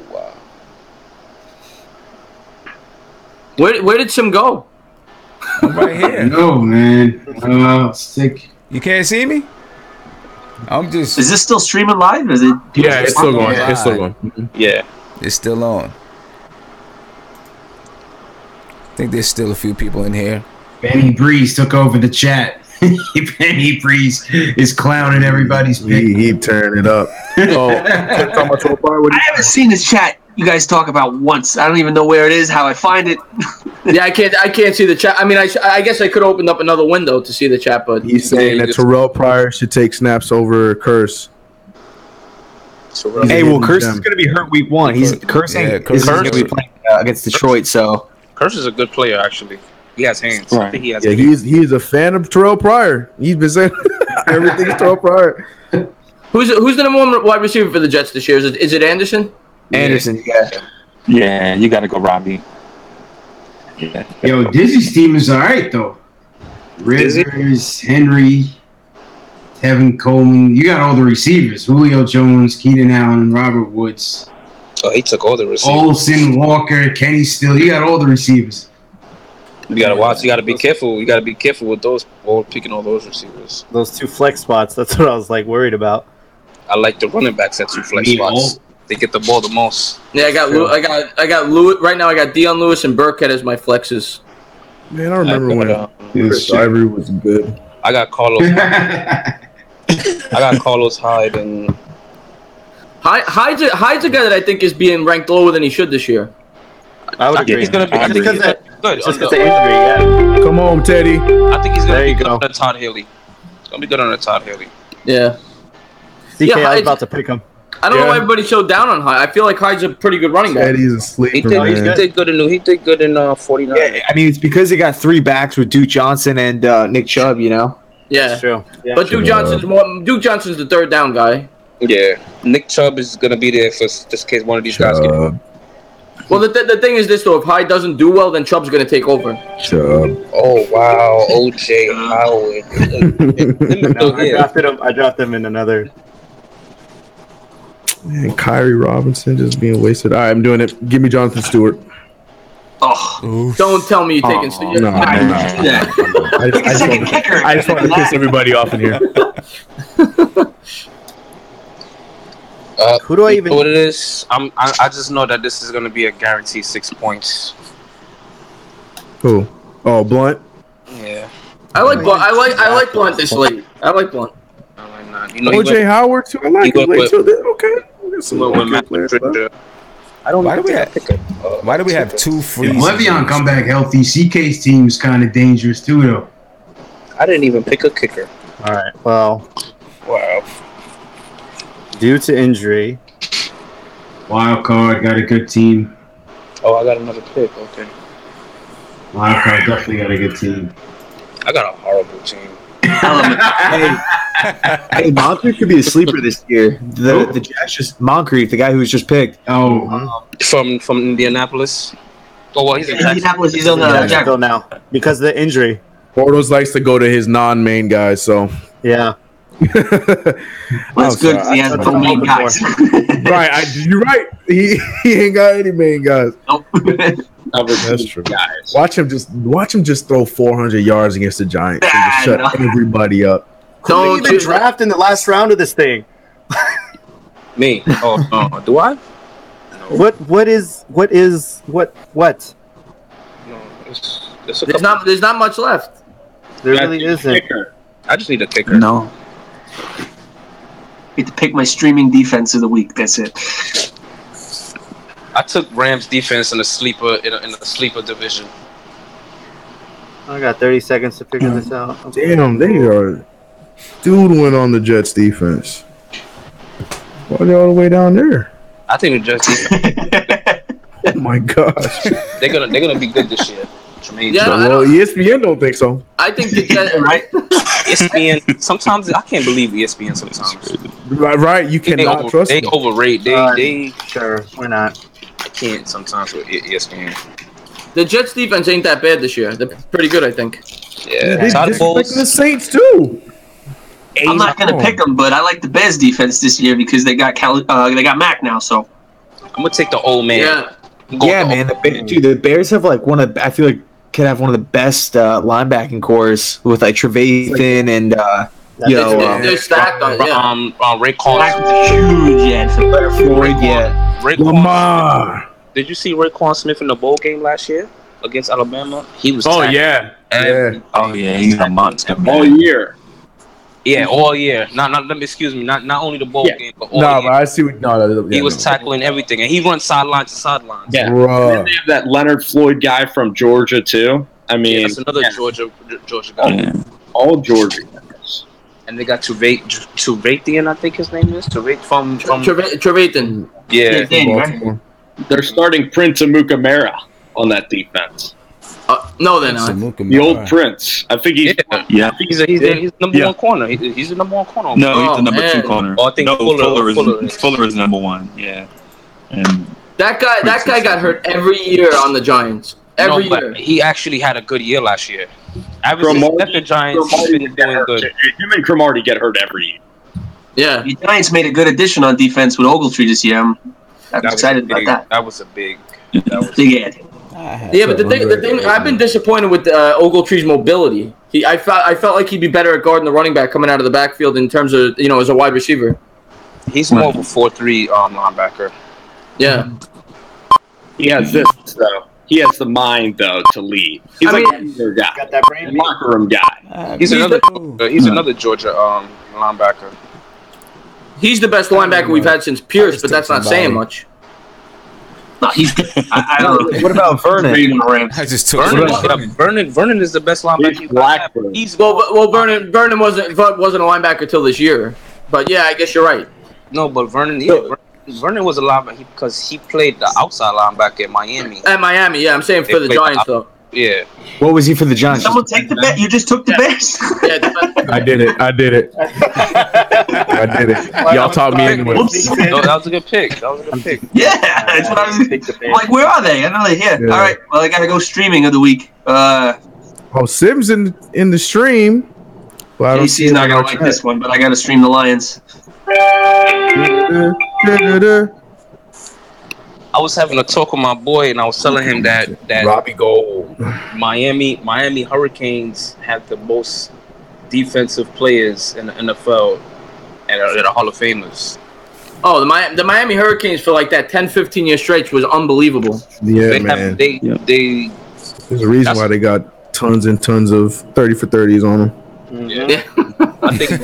Wow. Where did Sim go? I'm right here. No, man. Stick. You can't see me? I'm just. is this still streaming live? Is it? Yeah, it's still going. Yeah. It's still going. Yeah. It's still on. I think there's still a few people in here. Benny Breeze took over the chat. Benny Breeze is clowning everybody's pick. He turned it up. Oh, I haven't seen this chat you guys talk about once. I don't even know where it is, how I find it. Yeah, I can't see the chat. I mean, I guess I could open up another window to see the chat, but he's saying that Terrell Pryor should take snaps over Curse. Hey, well, Curse is gonna be hurt week 1. Curse ain't gonna be playing against Detroit, so Curse is a good player, actually. He has hands. I think he has. Yeah, he's a fan of Terrell Pryor. He's been saying everything's Terrell Pryer. Who's the number 1 wide receiver for the Jets this year? Is it Anderson? Anderson, yeah. Yeah, you got to go Robbie. Yeah. Yo, Dizzy's team is all right, though. Rivers, Henry, Tevin Coleman. You got all the receivers. Julio Jones, Keenan Allen, Robert Woods. Oh, he took all the receivers. Olsen, Walker, Kenny Still. You got all the receivers. You gotta watch. You gotta be careful. You gotta be careful with those. Or picking all those receivers. Those 2 flex spots. That's what I was like worried about. I like the running backs at 2 flex spots. They get the ball the most. Yeah, I got Lewis right now. I got Dion Lewis and Burkhead as my flexes. Man, I remember when Chris Ivory was good. I got Carlos. I got Carlos Hyde and Hyde's a guy that I think is being ranked lower than he should this year. I would I think agree. he's gonna be. I think he's gonna be good. Just because of injury, yeah. Come on, Teddy. I think he's gonna There be you good go. under Todd Haley. He's gonna be good under Todd Haley. Yeah. DK, Yeah, I was Hyde's- about to pick him. I don't know why everybody's so down on Hyde. I feel like Hyde's a pretty good running back. Teddy's a sleeper, He man. did good in. He did good in 49. Yeah, I mean, it's because they got 3 backs with Duke Johnson and Nick Chubb, you know? Yeah. That's true. Yeah. But Duke Johnson's the 3rd down guy. Yeah, Nick Chubb is gonna be there for just in case one of these guys get. Well, the thing is this though: if Hyde doesn't do well, then Chubb's gonna take over. Chubb. Oh wow, OJ Howard. No, I drafted him in another. Man, Kyrie Robinson just being wasted. All right, I'm doing it. Give me Jonathan Stewart. Oh, don't tell me you're taking Stewart. No. I just want to piss everybody off in here. Who do I even? Know what it is? I just know that this is gonna be a guaranteed 6 points. Who? Oh, Blunt. Yeah. I like Blunt. I like Blunt this late. I like Blunt. You know, OJ Howard too. I like him late too. Okay. Some Matt players, Patricia. I don't. Why do we have 2 free? If Le'Veon come back healthy, CK's team is kind of dangerous too, though. I didn't even pick a kicker. All right. Well, Wow. due to injury, Wild card got a good team. Oh, I got another pick. Okay. Wild card definitely got a good team. I got a horrible team. Hey, Moncrief could be a sleeper this year. The Jets just Moncrief, the guy who was just picked. Oh, From Indianapolis. Oh well, he's in Indianapolis. He's on the Jacksonville now because of the injury. Bortles likes to go to his non-main guys, so Yeah. That's good because he has no main guys. right. You're right. He ain't got any main guys. Nope. That's true. Watch him just throw 400 yards against the Giants and just shut everybody up. Don't even draft in the last round of this thing. Me? Oh, no. Do I? No. What is? No, There's not much left. There really isn't. I just need a kicker. No. get to pick my streaming defense of the week. That's it. I took Rams defense in a sleeper division. I got 30 seconds to figure this out. Damn, they are doodling on the Jets defense. Why are they all the way down there? I think the Jets defense. Oh my gosh. They're gonna be good this year. Yeah, well, ESPN don't think so. I think the Jets, right? ESPN. Sometimes I can't believe ESPN. Sometimes, right? You cannot trust them. They overrate. They sure. Why not? I can't sometimes with ESPN. The Jets defense ain't that bad this year. They're pretty good, I think. Yeah, they disrespecting the Saints too. I'm not gonna pick them, but I like the Bears defense this year because they got Mac now. So I'm gonna take the old man. Yeah, man. The Bears have like I feel like can have one of the best linebacking cores with like Trevathan and they're stacked on Raekwon. Huge, Floyd, yeah. Lamar. Did you see Raekwon Smith in the bowl game last year against Alabama? He was. Oh yeah. Oh yeah, he's a monster. All year. Yeah, all year. Not only the bowl game, but all year. But I see what. He was tackling everything, and he runs sideline to sideline. Yeah, and then they have that Leonard Floyd guy from Georgia too. I mean, that's another Georgia guy. All Georgia guys. And they got Trevathan, I think his name is from Trevathan. Yeah, they're starting Prince Amukamara on that defense. No, they're not. The old Prince. I think he's. Yeah. He's the number one corner. He's the number one corner. No, he's the number 2 corner. Oh, I think Fuller is number 1. Yeah. And that guy got hurt every year on the Giants. Every year. He actually had a good year last year. The Giants have been doing good. Him and Cromartie get hurt every year. Yeah. The Giants made a good addition on defense with Ogletree this year. I'm excited about that. That was a big. Big ad. Yeah, but the thing, I've been disappointed with Ogletree's mobility. I felt like he'd be better at guarding the running back coming out of the backfield in terms of as a wide receiver. He's more of a 4-3 linebacker. Yeah, he has this though. He has the mind though to lead. He's a leader guy. Got that brain. Locker room guy. He's another Georgia linebacker. He's the best linebacker we've had since Pierce, but that's not saying much. No, he's good. I don't know. What about Vernon? I just took Vernon is the best linebacker. Vernon wasn't a linebacker till this year, but yeah, I guess you're right. No, but Vernon was a linebacker because he played the outside linebacker at Miami. At Miami, yeah, I'm saying for the Giants though. Yeah. What was he for the Giants? Someone take the bet. You just took the Bears. I did it. I did it. Y'all taught me anyway. No, that was a good pick. Yeah, that's what I was. I'm like, where are they? I know they're here. Yeah. All right. Well, I gotta go streaming of the week. Sims in the stream. Well, JC's not gonna like this one, but I gotta stream the Lions. I was having a talk with my boy, and I was telling him that Robbie Gold, Miami Hurricanes have the most defensive players in the NFL and are the Hall of Famers. Oh, the Miami Hurricanes for like that 10-15 year stretch was unbelievable. Yeah, man. There's a reason why they got tons and tons of 30 for 30s on them. Yeah. I think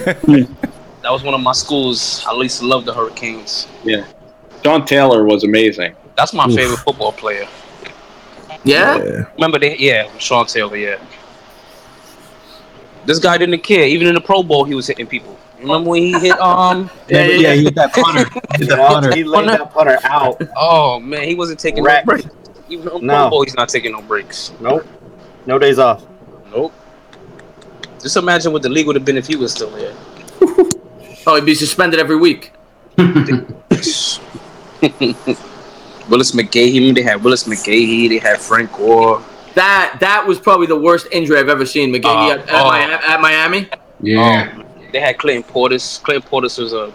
that was one of my schools. I used to love the Hurricanes. Yeah. John Taylor was amazing. That's my favorite football player. Yeah? Remember Sean Taylor, yeah. This guy didn't care. Even in the Pro Bowl, he was hitting people. Remember when he hit he hit that punter. He laid that punter out. Oh man, he wasn't taking no breaks. Even in Pro Bowl, he's not taking no breaks. Nope. No days off. Nope. Just imagine what the league would have been if he was still there. Oh, he'd be suspended every week. Willis McGahee. They had Willis McGahee. They had Frank Gore. That was probably the worst injury I've ever seen. McGahee at Miami. Yeah. They had Clayton Portis. Clayton Portis was a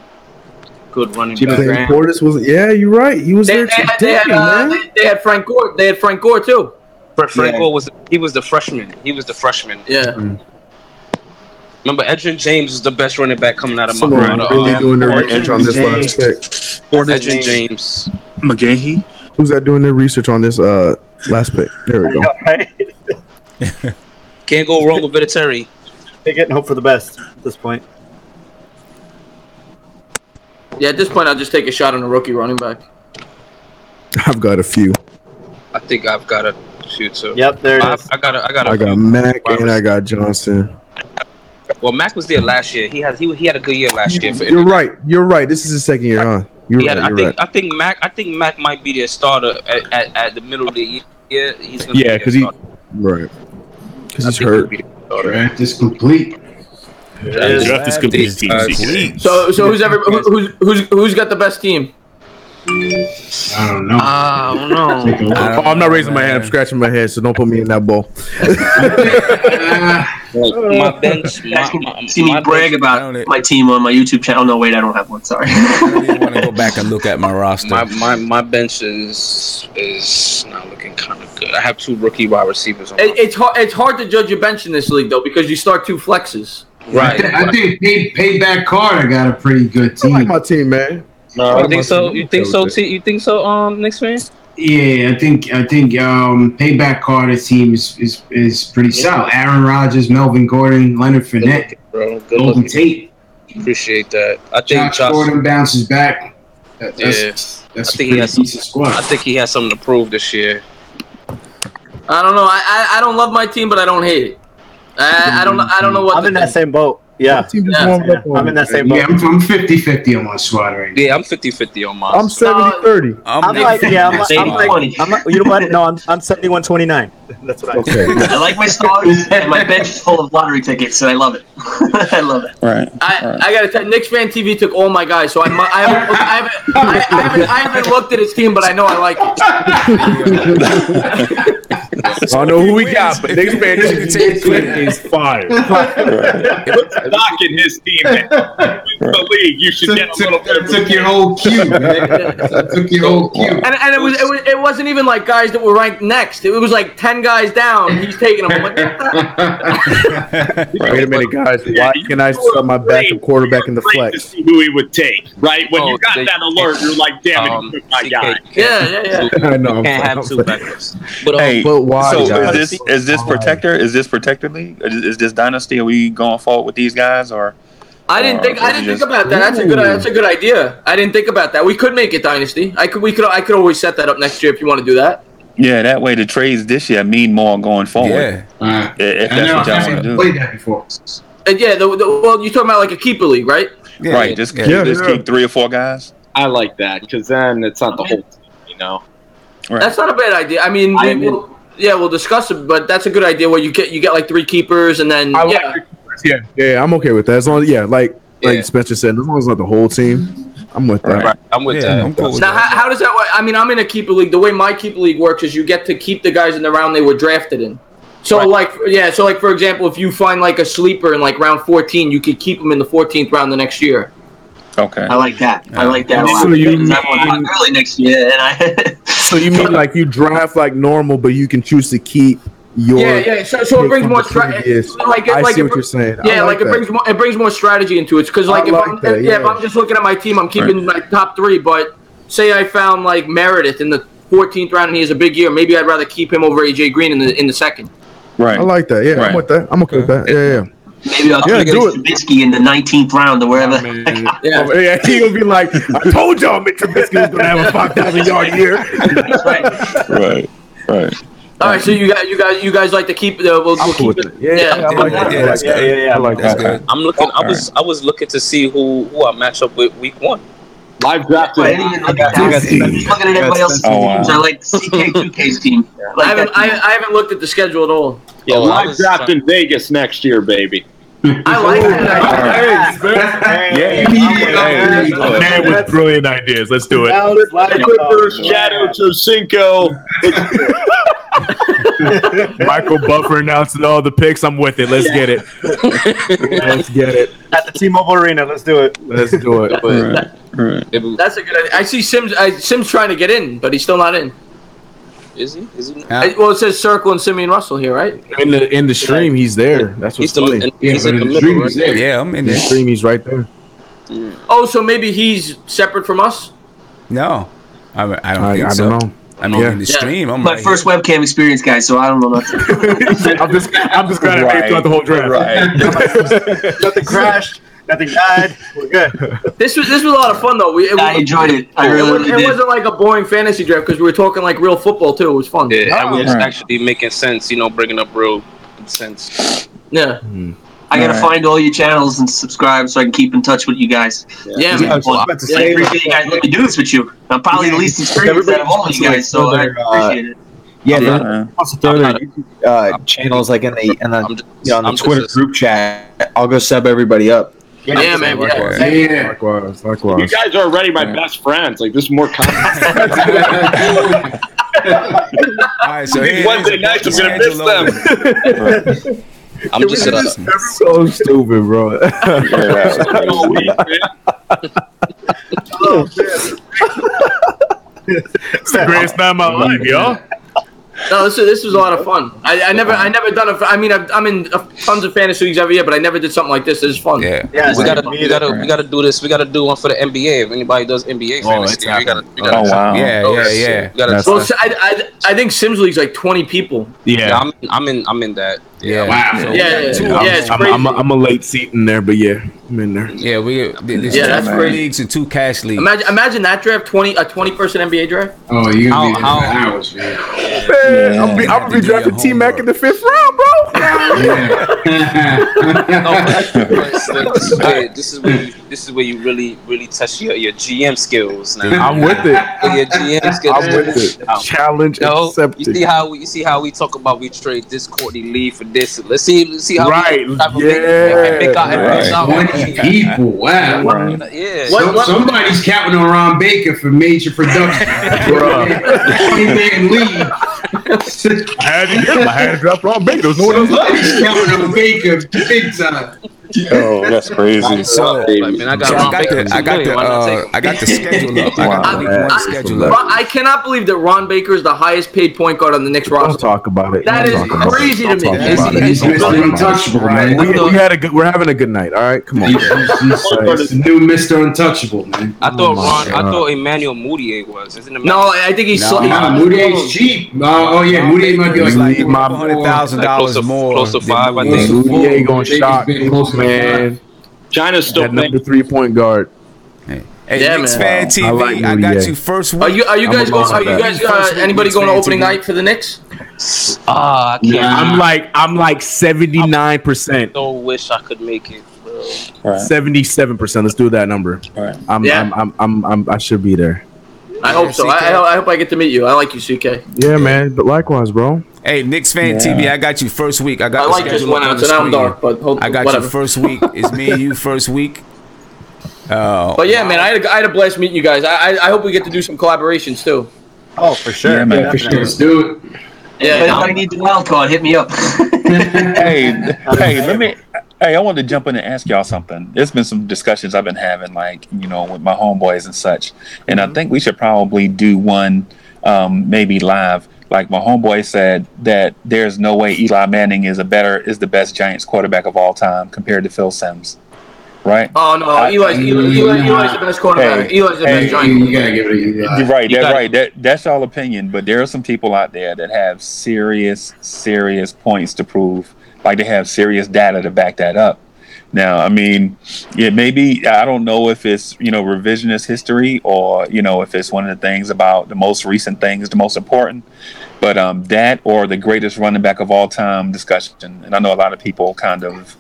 good running back. Clayton Portis was. Yeah, you're right. He was there. They had Frank Gore. They had Frank Gore too. Frank Gore was the freshman. He was the freshman. Yeah. Remember, Edgerrin James is the best running back coming out of my really doing their research on this last pick. Edgerrin James. McGahee. Who's that doing their research on this last pick? There we go. Can't go wrong with Vinatieri. They getting hope for the best at this point. Yeah, at this point, I'll just take a shot on a rookie running back. I've got a few. I think I've got a few too. Yep, there it is. I got Mac and I got Johnson. Well, Mac was there last year. He had a good year last year. You're right. This is his second year, huh? I think Mac might be their starter at the middle of the year. He's gonna because he's hurt. Draft is complete. Draft is complete. So who's got the best team? I don't know. I'm not raising my hand. I'm scratching my head, so don't put me in that bowl. My bench. See me brag about my team on my YouTube channel. No, wait, I don't have one. Sorry. I don't even want to go back and look at my roster. My bench is not looking kind of good. I have 2 rookie wide receivers on. It's hard to judge your bench in this league though because you start 2 flexes. Right. I think Payback Carter got a pretty good team. I like my team, man. No, you think so? You think so? You think so? Knicks fan? Yeah, I think Payback Carter's team is pretty solid. Aaron Rodgers, Melvin Gordon, Leonard Fournette, Golden Tate. Appreciate that. I think Josh Gordon bounces back. That's I think he has decent squad. I think he has something to prove this year. I don't know. I don't love my team, but I don't hate it. I don't know what. I'm in that same boat. Yeah. I'm in that same boat. Yeah, I'm 50-50 on my squad right now. Yeah, I'm 50-50 on mine. I'm 70-30. I'm like, you know what? No, I'm 71-29. That's what I say. I like my stars, and my bench is full of lottery tickets, and I love it. I love it. Right. I gotta tell you, Knicks Fan TV took all my guys, so I haven't looked at his team, but I know I like it. I don't know who we got, but Knicks Fan TV is fire. Knocking his team in the league. You should get a little bit. Took your whole cue, man. Took your whole cue. And it wasn't even like guys that were ranked next. It was like 10 guys down. He's taking them. Wait a minute, guys. Why can I start my backup quarterback in the flex? To see who he would take, right? When you got that alert, you're like, damn it, he took my guy. Yeah. I know. Can't have 2 backups. But why? So guys? is this protector? Is this protector league? Is this dynasty? Are we going forward with these guys or? I didn't think about that. That's a good idea. I didn't think about that. We could make it dynasty. I could always set that up next year if you want to do that. Yeah, that way the trades this year mean more going forward. Yeah. If that's what y'all want to do. Played that before. Yeah. Well, you're talking about like a keeper league, right? Yeah, right. Just keep 3 or 4 guys. I like that because then it's not the whole team, you know. Right. That's not a bad idea. I mean, we'll discuss it, but that's a good idea. Where you get like 3 keepers, and then Yeah, I'm okay with that. As long as like Spencer said, as long as it's not the whole team, I'm with that. Right. I'm with that. I'm cool with now, that. how does that work? I mean, I'm in a keeper league. The way my keeper league works is you get to keep the guys in the round they were drafted in. So like for example, if you find like a sleeper in like round 14, you could keep them in the 14th round the next year. Okay. I like that. I like that a lot. So you mean early next year, and So you mean like you draft like normal, but you can choose to keep your So it brings more strategy. I see what you're saying. Yeah, like it brings more strategy into it. Because like if I'm just looking at my team, I'm keeping my top 3. But say I found like Meredith in the 14th round and he has a big year, maybe I'd rather keep him over AJ Green in the second. Right. I like that. Yeah, right. I'm with that. I'm okay with that. Yeah. Maybe I'll keep Trubisky in the 19th round or wherever. Yeah, he gonna be like, I told y'all Mitch Trubisky was gonna have a 5,000-yard year. Right. All right, so you guys like to keep the. We'll keep it. Yeah, I like that. I like that. I'm looking. I was looking to see who I match up with week 1. Live draft. I'm looking at everybody else's teams. I like CK2K's team. I haven't looked at the schedule at all. Yeah, live draft in Vegas next year, baby. I like that. Man with brilliant ideas. Let's do it. Clippers, Shadow Josinko. Michael Buffer announcing all the picks. I'm with it. Let's get it. Let's get it. At the T-Mobile Arena. Let's do it. Let's do it. Right. That's a good idea. I see Sims trying to get in, but he's still not in. Is he? Well, it says Circle and Simeon Russell here, right? In the stream, he's there. That's what's funny. He's in the middle, right? Yeah, I'm in In the there. stream, he's right there. Oh, so maybe he's separate from us? No, I don't think I so. don't know. I mean, in the stream, I'm My first webcam experience, guys, so I don't know nothing. I'm just glad I made it throughout the whole draft. Right. Nothing crashed. Nothing died. We're good. This was a lot of fun though. I enjoyed it. I really it wasn't like a boring fantasy draft because we were talking like real football too. It was fun. Yeah, and we was actually making sense. Bringing up real sense. Yeah. I gotta find all your channels and subscribe so I can keep in touch with you guys. Yeah, man. I appreciate you guys letting me do this with you. I'm probably the least experienced out of all of you guys, so I appreciate it. Yeah, also throw their channels like in the on the Twitter group chat. I'll go sub everybody up. Yeah, man. Likewise. You guys are already my best friends. Like, this is more content. All right, so Wednesday nights, I'm gonna miss them. I'm just so stupid, bro. It's the greatest time of my life, y'all. No, this was a lot of fun. I never done it. I mean, I'm in tons of fantasy leagues every year, but I never did something like this. This is fun. Yeah, we gotta do this. We gotta do one for the NBA. If anybody does NBA fantasy, we gotta. Oh wow. Yeah. Well, I think Sims League's like 20 people. Yeah, I'm in that. Yeah. Wow. So It's crazy. I'm a late seat in there, but yeah, I'm in there. Yeah, that's three leagues and 2 cash leagues. Imagine that draft, a 20-person NBA draft. Oh, you be there for hours, man. Man, I'm gonna be drafting T-Mac in the 5th round, bro. This is where you really test your GM skills. Now. I'm with it. Your GM skills. I'm with it. Challenge accepted. You see how we talk about we trade this Courtney Lee for this. Let's see how right. Make our 20 people. Wow. Right. Yeah. Somebody's counting on Ron Baker for major production. 20-man league. I had to drop Ron Baker. There's no one else. Somebody's counting on Baker big time. Oh, that's crazy. So, I got the schedule up. I cannot believe that Ron Baker is the highest paid point guard on the Knicks roster. Don't talk about it. That is crazy to me. He's Mr. Untouchable, man. We're having a good night. All right, come on. He's the new Mr. Untouchable, man. I thought Emmanuel Moutier was. Isn't it? No, I think he's Moutier's cheap. Oh yeah, Moutier might be like $100,000 more. Close to 5, I think. Moutier going shock. Man, China's still that number 3 point guard. Hey, Knicks Fan TV, I got you first week. Are you guys going? Anybody going to opening night for the Knicks? I can't. I'm like 79%. So wish I could make it, bro. 77%. Let's do that number. Right. I should be there. I hope so. I hope I get to meet you. I like you, CK. Yeah, man. But likewise, bro. Hey, Knicks Fan TV, I got you first week. I like this one out, so now I'm dark, but I got you first week. It's me and you first week. But yeah, man, I had a blast meeting you guys. I hope we get to do some collaborations too. Oh, for sure. Yeah, man. For sure. Let's do it. Yeah, If I need the wild card, hit me up. Hey, I wanted to jump in and ask y'all something. There's been some discussions I've been having, like, with my homeboys and such, and I think we should probably do one, maybe live. Like my homeboy said that there's no way Eli Manning is the best Giants quarterback of all time compared to Phil Simms, right? Oh no, Eli's the best quarterback. Eli's the best Giant. You gotta give it to Eli. Right. That's y'all opinion, but there are some people out there that have serious points to prove. Like they have serious data to back that up. Now, I mean, yeah, maybe I don't know if it's revisionist history or if it's one of the things about the most recent things, the most important. But that or the greatest running back of all time discussion, and I know a lot of people kind of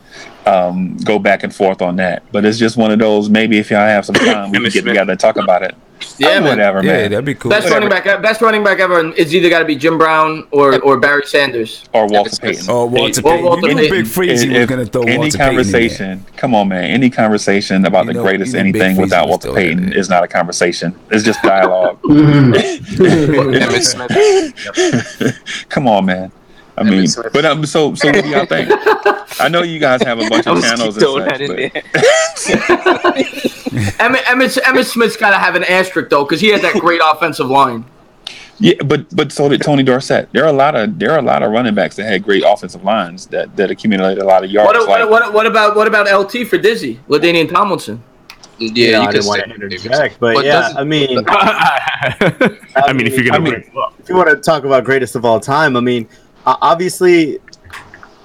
go back and forth on that. But it's just one of those. Maybe if y'all have some time, we can get together and talk about it. Yeah, whatever, man. Yeah, that'd be cool. Best running back ever is either got to be Jim Brown or Barry Sanders or Walter Payton. Or Walter Payton. You know, Big Freezy was going to throw any Walter conversation, Payton come on, man. Any conversation about the greatest anything without Walter Payton is not a conversation. It's just dialogue. Come on, man. I mean, but so what do y'all think? I know you guys have a bunch of channels and such. Emmitt Smith's got to have an asterisk though, because he had that great offensive line. Yeah, but so did Tony Dorsett. There are a lot of running backs that had great offensive lines that accumulated a lot of yards. What about LT for Dizzy? LaDainian Tomlinson. Yeah, I didn't want to interject, but yeah, I mean, if you're gonna, if you want to talk about greatest of all time, I mean. Obviously,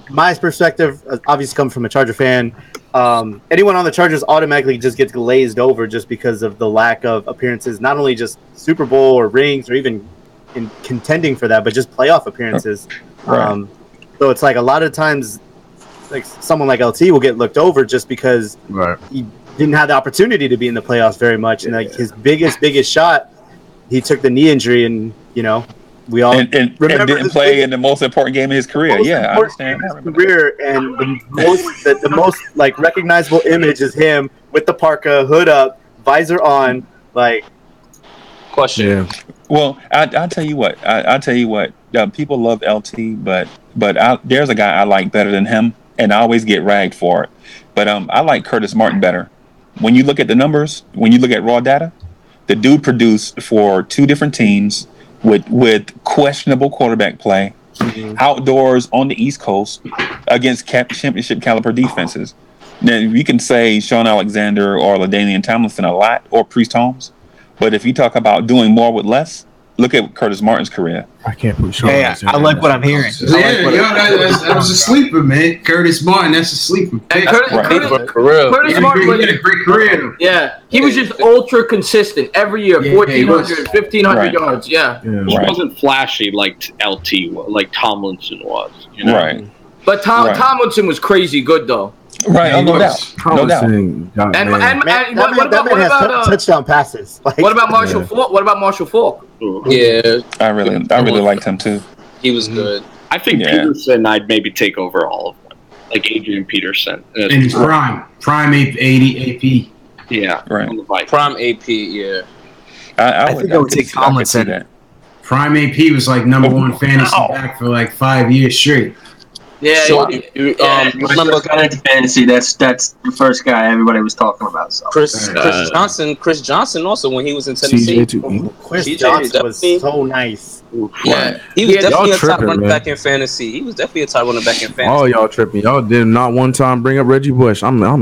my perspective obviously comes from a Charger fan. anyone on the Chargers automatically just gets glazed over just because of the lack of appearances, not only just Super Bowl or rings or even in contending for that, but just playoff appearances. Right. So it's like a lot of times, like someone like LT will get looked over just because he didn't have the opportunity to be in the playoffs very much, and like his biggest shot, he took the knee injury, and we all and didn't play in the most important game of his career. Yeah, I understand. Career, and the most like recognizable image is him with the parka, hood up, visor on, like. Question. Yeah. Well, I'll tell you what. I'll tell you what. People love LT, but there's a guy I like better than him, and I always get ragged for it. But I like Curtis Martin better. When you look at the numbers, when you look at raw data, the dude produced for 2 different teams with questionable quarterback play, outdoors on the East Coast against championship caliber defenses. Now you can say Sean Alexander or LaDainian Tomlinson a lot, or Priest Holmes, but if you talk about doing more with less, look at Curtis Martin's career. I can't put Sean. Hey, I like what I'm hearing. That was a sleeper, man. Curtis Martin, that's a sleeper. Hey, Curtis Martin had a great career. Yeah, he was just ultra consistent every year, 1,400, 1,500 yards. Yeah. He wasn't flashy like LT, like Tomlinson was. Right. But Tomlinson was crazy good though. Right, no doubt. No doubt. And what about touchdown passes? Like, what about Marshall Faulk? What about Marshall Faulk? Yeah, I really liked him too. He was good. I think Peterson, I'd maybe take over all of them, like Adrian Peterson. In his prime 80 AP. Yeah, right. On the Vikings. Prime AP, yeah. I think I would take Tomlinson. Prime AP was like #1 fantasy back for like 5 years straight. Yeah, so, remember got into fantasy. That's the first guy everybody was talking about. So Chris Johnson also when he was in Tennessee. Chris Johnson was so nice. Yeah, he was definitely a top running back in fantasy. He was definitely a top running back in fantasy. Oh, y'all tripping! Y'all did not one time bring up Reggie Bush. I'm serious.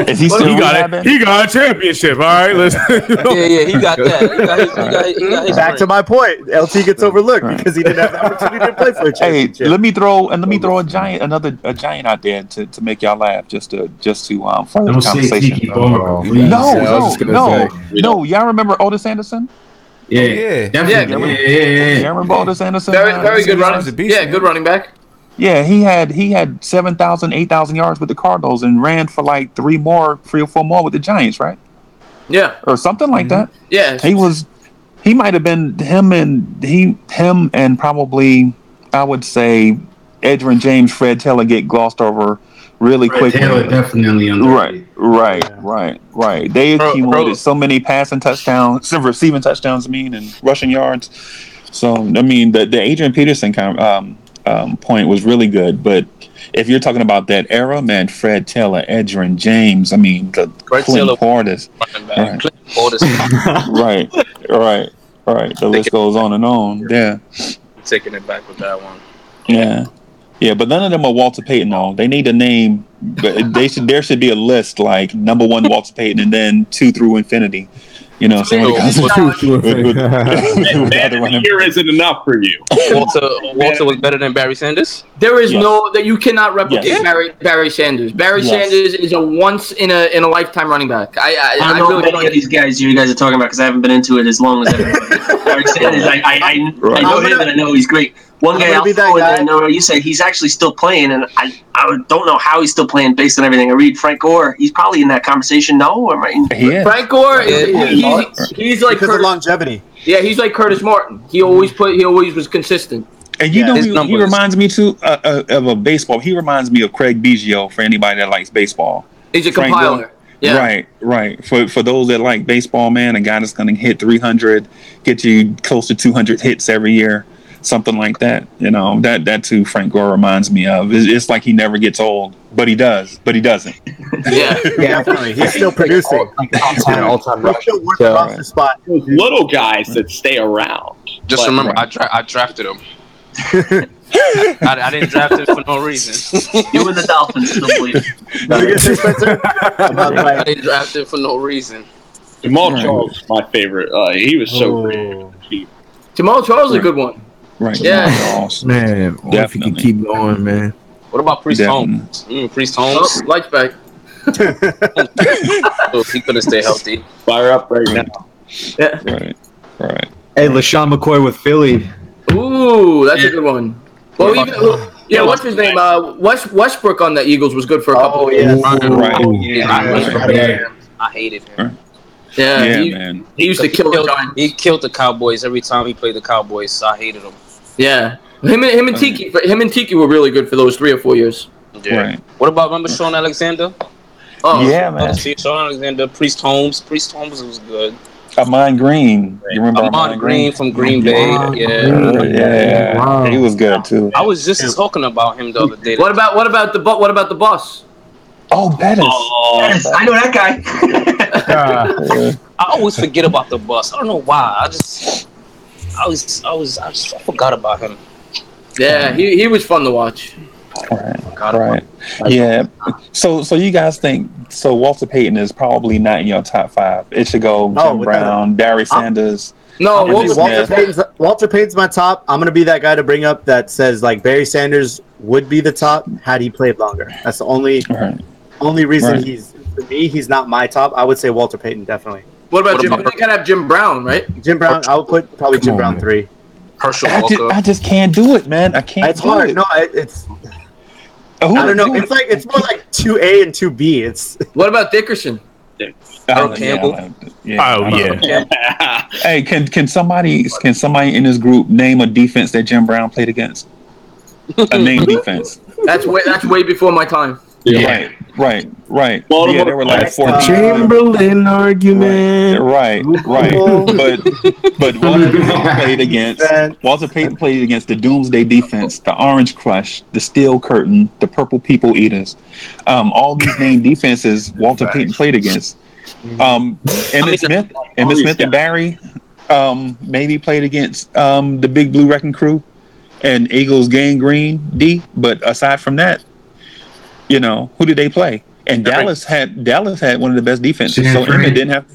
Is he still he got a championship. All right, listen. Yeah, he got that. He got his Back to my point. LT gets overlooked because he didn't have the opportunity to play for a championship. Hey, let me throw a giant out there to make y'all laugh, just to further the conversation. No. Y'all remember Otis Anderson? Yeah. Y'all remember Otis Anderson? Very good running. Good running back. Yeah, he had 7,000, 8,000 yards with the Cardinals and ran for like 3 or 4 more with the Giants, right? Yeah, or something like that. Yeah, he might have been him and probably I would say Edgerrin James, Fred Taylor get glossed over really quickly. Taylor definitely right. They accumulated so many passing touchdowns, receiving touchdowns, and rushing yards. So I mean, the Adrian Peterson point was really good. But if you're talking about that era, man, Fred Taylor, Edgerrin James, the Clinton Portis, right. The list goes on and on. Yeah, taking it back with that one. Yeah, but none of them are Walter Payton. No, they need a name. But there should be a list like #1 Walter Payton and then 2 through infinity. You know, here isn't enough for you. Walter was better than Barry Sanders. There is no that you cannot replicate Barry Sanders. Barry Sanders is a once in a lifetime running back. I know really many of these guys you guys are talking about because I haven't been into it as long as Barry Sanders. I know him and I know he's great. One guy I'll throw in there, I know you say he's actually still playing, and I don't know how he's still playing based on everything I read. Frank Gore, he's probably in that conversation. No, Frank Gore, he's like because of longevity. Yeah, he's like Curtis Martin. He always was consistent. And he reminds me too of a baseball. He reminds me of Craig Biggio for anybody that likes baseball. He's a compiler. Yeah. Right. For those that like baseball, man, a guy that's going to hit 300, get you close to 200 hits every year. Something like that, that too. Frank Gore reminds me of. It's like he never gets old, but he does, but he doesn't. Yeah, definitely. He's still producing. All-time rush. Little guys that stay around. Just remember, I drafted him. I didn't draft him for no reason. You and the Dolphins still believe. I didn't draft him for no reason. Jamal Charles, my favorite. He was so great. Jamal Charles is a good one. Right. Yeah. Man, if you can keep going, man. What about Priest Holmes? Priest Holmes. Oh, lights back. So he couldn't stay healthy. Fire up right now. Yeah. Right. Hey, LaShawn McCoy with Philly. Ooh, that's a good one. Well, even what's his name? Westbrook on the Eagles was good for a couple. Oh yeah, I hated him. Yeah, man. He used to kill the Giants. He killed the Cowboys every time he played the Cowboys. So I hated him. Yeah, him and Tiki were really good for those 3 or 4 years. Yeah. Right. What about remember Sean Alexander? Oh yeah, man. Sean Alexander, Priest Holmes. Priest Holmes was good. Ahman Green. You remember Ahman Green from Green Bay? Yeah. Wow. He was good too. I was just talking about him the other day. What about the boss? Oh, Bettis. Bettis. I know that guy. I always forget about the bus. I don't know why. I just forgot about him. Yeah, he was fun to watch. Right. Yeah. So you guys think Walter Payton is probably not in your top 5? It should go Jim Brown, Barry Sanders. No, Walter Payton's my top. I'm gonna be that guy to bring up that says like Barry Sanders would be the top had he played longer. That's the only reason he's not my top. I would say Walter Payton definitely. What about Jim? They gotta have Jim Brown, right? Jim Brown. I would put probably Jim Brown 3. I just can't do it, man. I can't. It's hard. No, it's. I don't know. It's more like 2A and 2B. It's. What about Dickerson? Campbell. Hey, can somebody in this group name a defense that Jim Brown played against? A name defense. That's way before my time. Yeah. Right. Yeah, there were like 14. Chamberlain argument. Right. But Walter Payton played against the Doomsday Defense, the Orange Crush, the Steel Curtain, the Purple People Eaters. All these named defenses Walter Payton played against. Emmitt Smith and Barry maybe played against the Big Blue Wrecking Crew and Eagles Gang Green D. But aside from that, who did they play? And Dallas had one of the best defenses. So Emmitt didn't have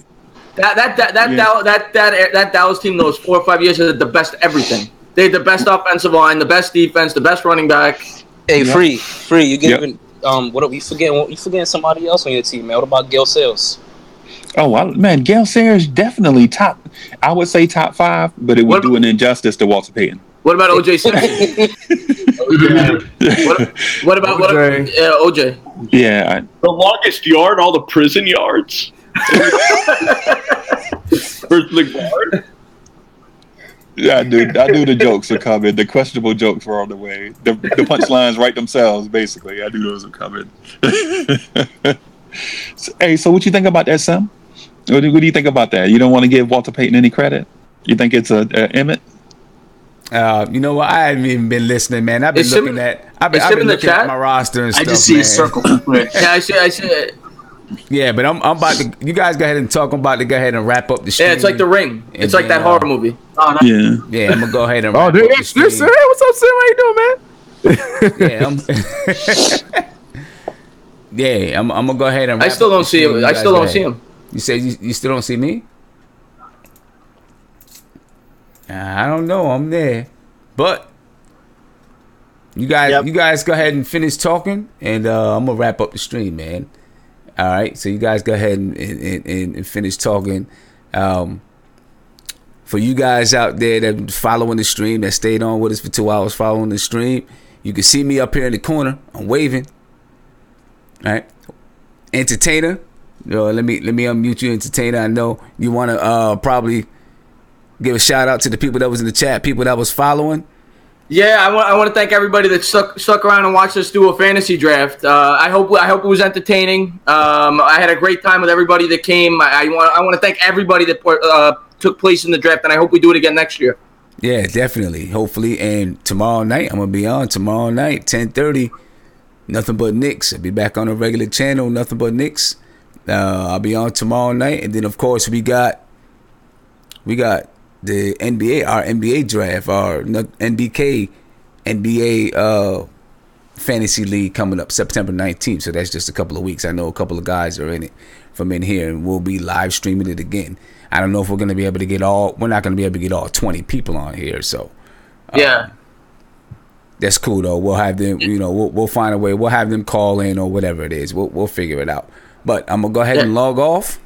that Dallas team those 4 or 5 years had the best everything. They had the best offensive line, the best defense, the best running back. Hey, free. You giving what are we forgetting? You forgetting somebody else on your team, man? What about Gale Sayers? Oh, man, Gale Sayers definitely top. I would say top 5, but it would do an injustice to Walter Payton. What about OJ Simpson? What about OJ? Yeah. The longest yard, all the prison yards. First the guard. Yeah, I knew the jokes were coming. The questionable jokes were on the way. The punchlines write themselves, basically. I knew those were coming. So what you think about that, Sam? What do you think about that? You don't want to give Walter Payton any credit? You think it's a Emmitt? You know what? I haven't even been listening, man. I've been looking at my roster and stuff. I just see a circle. Yeah, I see it. Yeah, but I'm about to. You guys go ahead and talk. I'm about to go ahead and wrap up the stream. Yeah, it's like The Ring. It's like that horror movie. Oh, yeah, I'm gonna go ahead and. Wrap up the stream. Hey, what's up, Sam? How you doing, man? Yeah, I'm gonna go ahead and. I still don't see him. You say you still don't see me? I don't know. I'm there, but you guys go ahead and finish talking, and I'm gonna wrap up the stream, man. All right, so you guys go ahead and finish talking. For you guys out there that following the stream, that stayed on with us for 2 hours following the stream, you can see me up here in the corner. I'm waving. All right, Entertainer. Let me unmute you, Entertainer. I know you want to probably give a shout out to the people that was in the chat, people that was following. Yeah, I want to thank everybody that stuck around and watched us do a fantasy draft. I hope it was entertaining. I had a great time with everybody that came. I want to thank everybody that took place in the draft, and I hope we do it again next year. Yeah, definitely, hopefully. And tomorrow night, I'm gonna be on tomorrow night, 10:30. Nothing but Knicks. I'll be back on the regular channel, Nothing But Knicks. I'll be on tomorrow night, and then of course we got the NBA, our NBA draft, our NBA fantasy league coming up September 19th. So that's just a couple of weeks. I know a couple of guys are in it from in here, and we'll be live streaming it again. I don't know if we're going to be able to get we're not going to be able to get all 20 people on here. So yeah. that's cool though. We'll have them, you know, we'll find a way. We'll have them call in or whatever it is. We'll figure it out. But I'm gonna go ahead and log off.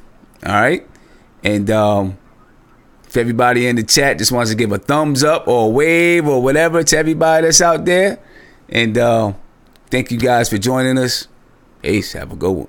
All right. And if everybody in the chat just wants to give a thumbs up or a wave or whatever to everybody that's out there, and thank you guys for joining us. Ace, have a good one.